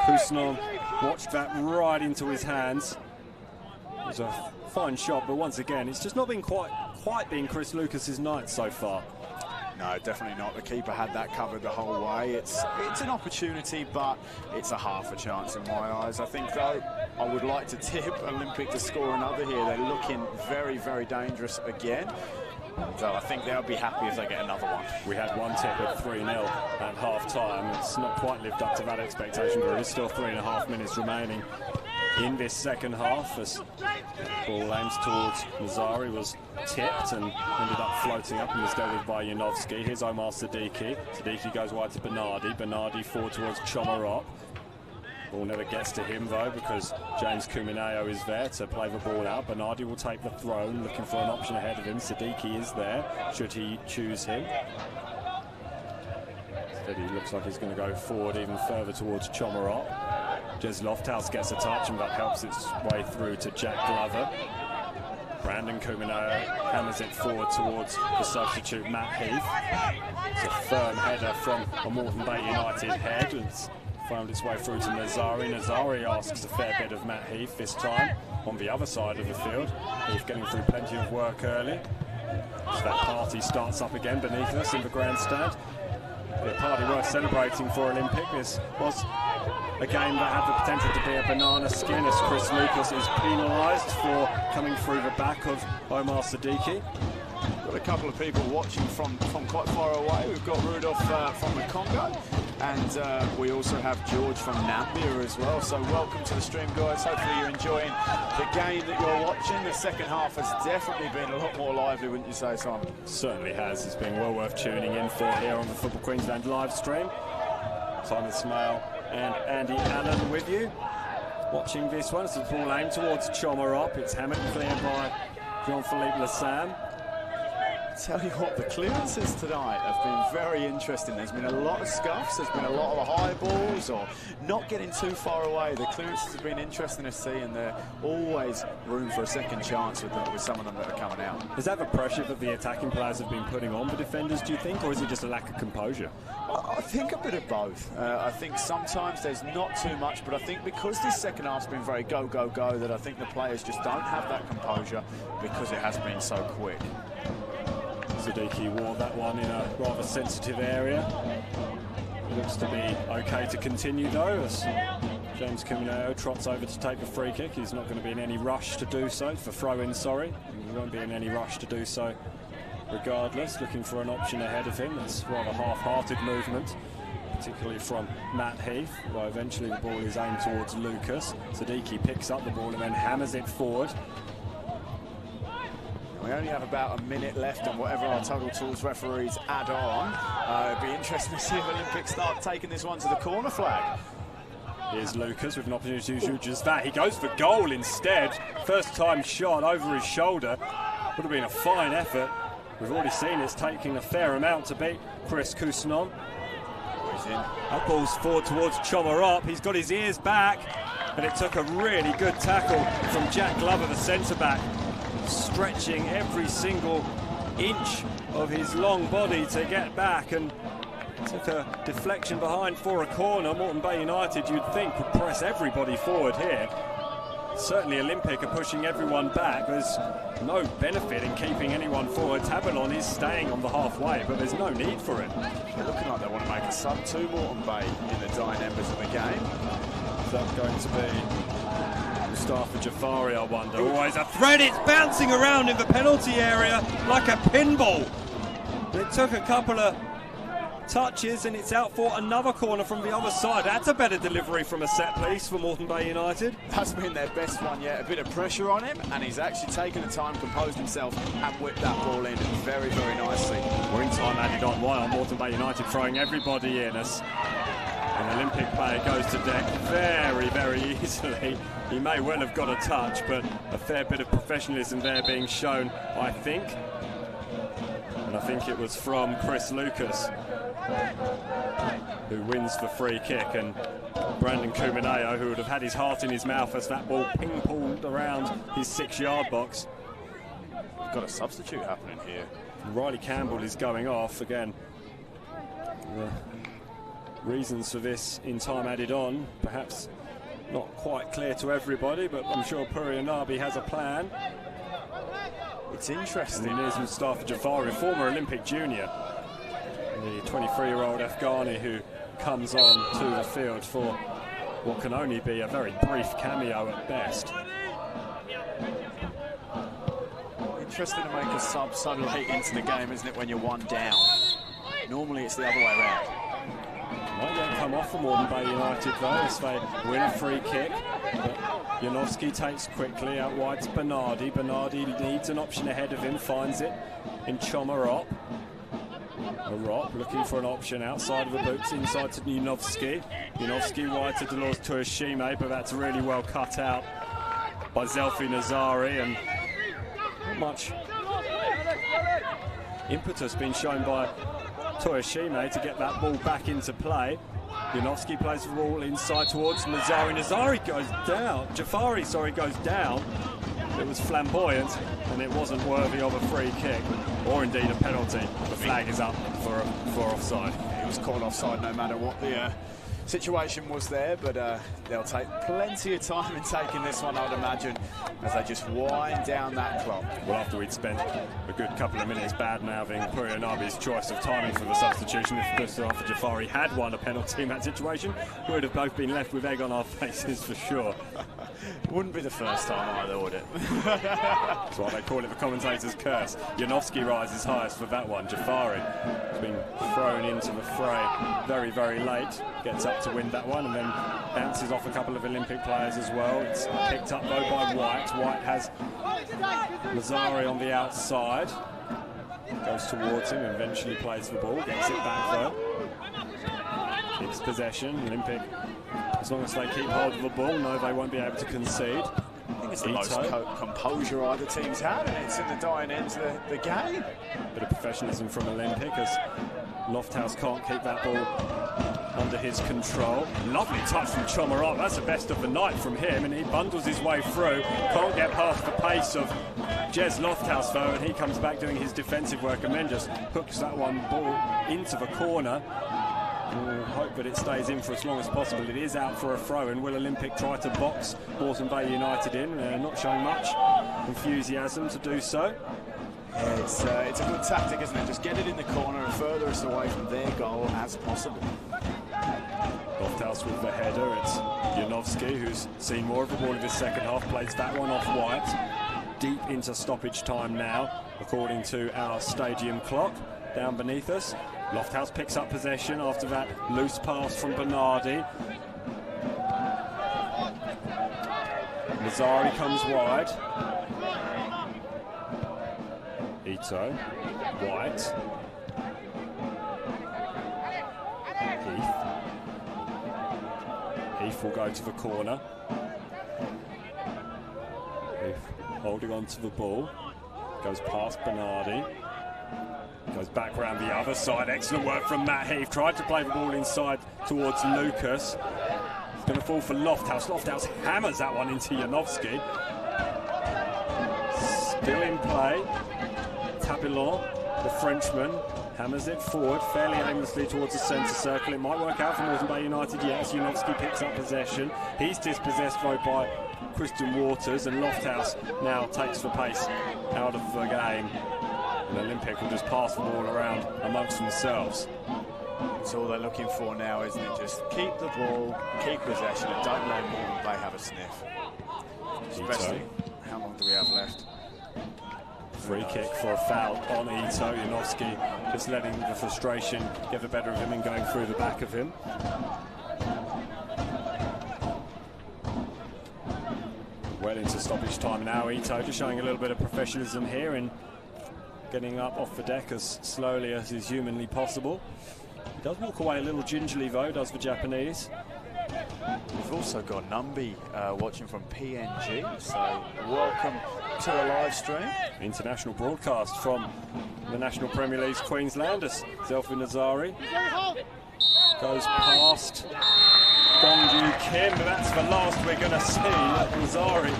Kusnon watched that right into his hands. It was a fine shot, but once again, it's just not been quite been Chris Lucas's night so far. No, definitely not. The keeper had that covered the whole way. It's an opportunity, but it's a half a chance in my eyes. I think, though, I would like to tip Olympic to score another here. They're looking very, very dangerous again. So I think they'll be happy if they get another one. We had one tip at 3-0 at half-time. It's not quite lived up to that expectation, but there is still 3.5 minutes remaining in this second half as ball aims towards Nazari, was tipped and ended up floating up and was dealt with by Yanovsky. Here's Omar Siddiqui. Siddiqui goes wide to Bernardi. Bernardi forward towards Chomarop. Ball never gets to him though because James Kumineo is there to play the ball out. Bernardi will take the throw, looking for an option ahead of him. Siddiqui is there, should he choose him. Instead he looks like he's going to go forward even further towards Chomarop. Jez Lofthouse gets a touch and that helps its way through to Jack Glover. Brandon Kumineo hammers it forward towards the substitute Matt Heath. It's a firm header from a Moreton Bay United head. It's found its way through to Nazari. Nazari asks a fair bit of Matt Heath this time on the other side of the field. Heath getting through plenty of work early. So that party starts up again beneath us in the grandstand. A party worth celebrating for Olympic. This was a game that had the potential to be a banana skin as Chris Lucas is penalised for coming through the back of Omar Siddiqui. Got a couple of people watching from quite far away. We've got Rudolph from the Congo, and we also have George from Nambia as well. So welcome to the stream, guys. Hopefully you're enjoying the game that you're watching. The second half has definitely been a lot more lively, wouldn't you say, Simon? Certainly has. It's been well worth tuning in for here on the Football Queensland live stream. Simon Smale and Andy Allen with you. Watching this one, it's a ball aimed towards Chomarop. It's hammered clear by Jean-Philippe Lassam. Tell you what, the clearances tonight have been very interesting. There's been a lot of scuffs, there's been a lot of high balls or not getting too far away. The clearances have been interesting to see, and there's always room for a second chance with some of them that are coming out. Is that the pressure that the attacking players have been putting on the defenders, do you think, or is it just a lack of composure? I think a bit of both. I think sometimes there's not too much, but I think because this second half's been very go, go, go, that I think the players just don't have that composure because it has been so quick. Siddiqui wore that one in a rather sensitive area. Looks to be okay to continue though, as James Kumineo trots over to take the free kick. He's not going to be in any rush to do so, for throw-in, sorry. He won't be in any rush to do so regardless. Looking for an option ahead of him. It's rather half-hearted movement, particularly from Matt Heath, though eventually the ball is aimed towards Lucas. Siddiqui picks up the ball and then hammers it forward. We only have about a minute left, and whatever our Total Tools referees add on, it'd be interesting to see if Olympic start taking this one to the corner flag. Here's Lucas with an opportunity to do just that. He goes for goal instead. First time shot over his shoulder. Would have been a fine effort. We've already seen it's taking a fair amount to beat Chris Kusnon. He's in. That ball's forward towards Chomarop. He's got his ears back, but it took a really good tackle from Jack Glover, the centre-back, stretching every single inch of his long body to get back, and took a deflection behind for a corner. Moreton Bay United, you'd think, would press everybody forward here. Certainly Olympic are pushing everyone back. There's no benefit in keeping anyone forward. Tabalon is staying on the halfway, but there's no need for it. They're looking like they want to make a sub to Moreton Bay in the dying embers of the game. Is that going to be Mustafa Jafari, I wonder? Always a threat. It's bouncing around in the penalty area like a pinball. It took a couple of touches and it's out for another corner from the other side. That's a better delivery from a set piece for Moreton Bay United. That's been their best one yet. A bit of pressure on him, and he's actually taken the time, composed himself, and whipped that ball in very, very nicely. We're in time added on. Why are Moreton Bay United throwing everybody in as an Olympic player goes to deck very, very easily. He may well have got a touch, but a fair bit of professionalism there being shown, I think. And I think it was from Chris Lucas, who wins the free kick, and Brandon Kumineo, who would have had his heart in his mouth as that ball ping-ponged around his 6-yard box. we've got a substitute happening here. Riley Campbell is going off again. The reasons for this in time added on, perhaps not quite clear to everybody, but I'm sure Purianabi has a plan. It's interesting. And here's Mustafa Jafari, former Olympic junior, the 23-year-old Afghani who comes on to the field for what can only be a very brief cameo at best. Interesting to make a sub so late into the game, isn't it, when you're one down? Normally it's the other way around. Might get come off for Moreton Bay United though, as they win a free kick. But Janowski takes quickly out wide to Bernardi. Bernardi needs an option ahead of him, finds it in Chomarop. Arop looking for an option outside of the boots, inside to Janowski. Janowski wide to Dolores Tuashime, but that's really well cut out by Zelfi Nazari, and not much impetus being shown by Tuashime to get that ball back into play. Janowski plays the ball inside towards Nazari. Nazari goes down. Jafari, sorry, goes down. It was flamboyant, and it wasn't worthy of a free kick, or indeed a penalty. The flag is up for offside. It was called offside no matter what the situation was there, but they'll take plenty of time in taking this one, I'd imagine, as they just wind down that clock. Well, after we'd spent a good couple of minutes bad-mouthing Purianabi's choice of timing for the substitution, if Mustafa Jafari had won a penalty in that situation, we would have both been left with egg on our faces for sure. Wouldn't be the first time either, would it? That's why they call it the commentator's curse. Janowski rises highest for that one. Jafari has been thrown into the fray very, very late. Gets up to win that one and then bounces off a couple of Olympic players as well. It's picked up though by White. White has Nazari on the outside. Goes towards him, eventually plays the ball, gets it back though. Keeps possession. Olympic, as long as they keep hold of the ball, no, they won't be able to concede. I think it's the most composure either team's had, and it's in the dying end of the game. Bit of professionalism from Olympic as Lofthouse can't keep that ball under his control. Lovely touch from Chomarov. That's the best of the night from him, and he bundles his way through. Can't get past the pace of Jez Lofthouse though, and he comes back doing his defensive work and then just hooks that one ball into the corner. We'll hope that it stays in for as long as possible. It is out for a throw, and will Olympic try to box Moreton Bay United in? Not showing much enthusiasm to do so. Yeah, it's a good tactic, isn't it? Just get it in the corner and further us away from their goal as possible. Lofthouse with the header. It's Janowski, who's seen more of the ball in his second half, plays that one off White. Deep into stoppage time now, according to our stadium clock down beneath us. Lofthouse picks up possession after that loose pass from Bernardi. Nazari comes wide. Ito, White. Heath will go to the corner. Heath holding on to the ball. Goes past Bernardi. Goes back round the other side. Excellent work from Matt Heath. Tried to play the ball inside towards Lucas. It's going to fall for Lofthouse. Lofthouse hammers that one into Janowski. Still in play. Tabillon, the Frenchman, hammers it forward fairly aimlessly towards the centre circle. It might work out for Moreton Bay United, yes. Janowski picks up possession. He's dispossessed though by Christian Waters, and Lofthouse now takes the pace out of the game. And Olympic will just pass the ball around amongst themselves. That's all they're looking for now, isn't it? Just keep the ball, keep possession, and don't let Moreton Bay have a sniff. Especially, how long do we have left? Free kick for a foul on Ito. Janowski just letting the frustration get the better of him and going through the back of him. Well into stoppage time now. Ito just showing a little bit of professionalism here and getting up off the deck as slowly as is humanly possible. He does walk away a little gingerly though, does the Japanese. We've also got Numbi watching from PNG, so welcome to the live stream. International broadcast from the National Premier League's Queenslanders. Zelfi Nazari goes past Gongju Kim, but that's the last we're going to see. Lazari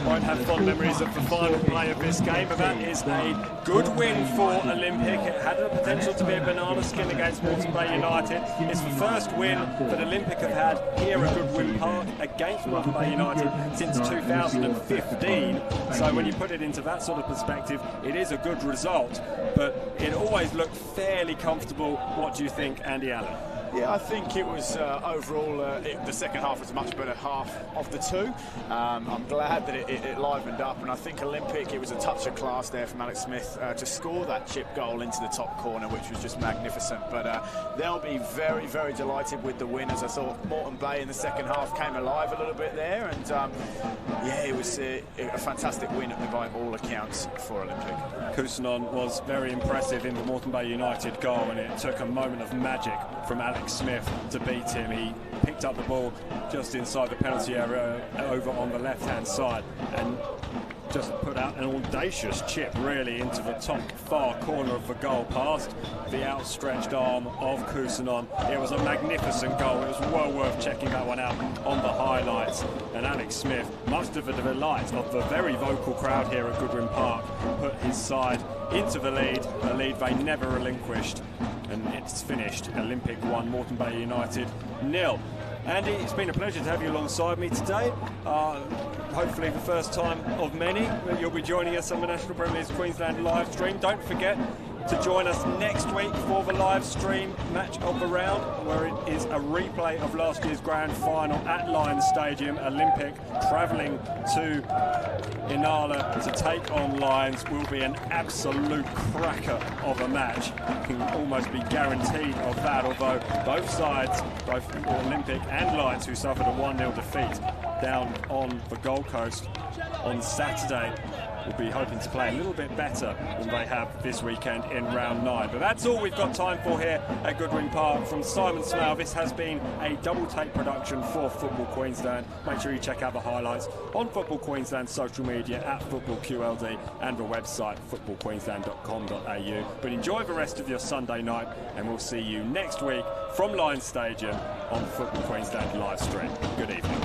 won't have fond memories of the final play of this game, but that is a good win for Olympic. It had the potential to be a banana skin against Moreton Bay United. It's the first win that Olympic have had here at Goodwin Park against Moreton Bay United since 2015. So when you put it into that sort of perspective, it is a good result, but it always looked fairly comfortable. What do you think, Andy Allen? Yeah, I think it was overall the second half was a much better half of the two. I'm glad that it livened up, and I think Olympic, it was a touch of class there from Alex Smith to score that chip goal into the top corner, which was just magnificent. But they'll be very, very delighted with the win, as I thought Moreton Bay in the second half came alive a little bit there, and yeah, it was a fantastic win by all accounts for Olympic. Cousinon was very impressive in the Moreton Bay United goal, and it took a moment of magic from Alex Smith to beat him. He picked up the ball just inside the penalty area over on the left-hand side and just put out an audacious chip really into the top far corner of the goal, past the outstretched arm of Cousinon. It was a magnificent goal. It was well worth checking that one out on the highlights. And Alex Smith, much to the delight of the very vocal crowd here at Goodwin Park, put his side into the lead, a lead they never relinquished. And it's finished. Olympic 1, Moreton Bay United 0. Andy, it's been a pleasure to have you alongside me today. Hopefully the first time of many that you'll be joining us on the National Premier League Queensland live stream. Don't forget to join us next week for the live stream match of the round, where it is a replay of last year's grand final at Lions Stadium. Olympic travelling to Inala to take on Lions will be an absolute cracker of a match. You can almost be guaranteed of that, although both sides, both Olympic and Lions, who suffered a 1-0 defeat down on the Gold Coast on Saturday, will be hoping to play a little bit better than they have this weekend in round 9. But that's all we've got time for here at Goodwin Park. From Simon Smale, this has been a double take production for Football Queensland. Make sure you check out the highlights on Football Queensland's social media at FootballQLD and the website footballqueensland.com.au. But enjoy the rest of your Sunday night, and we'll see you next week from Lions Stadium on Football Queensland live stream. Good evening.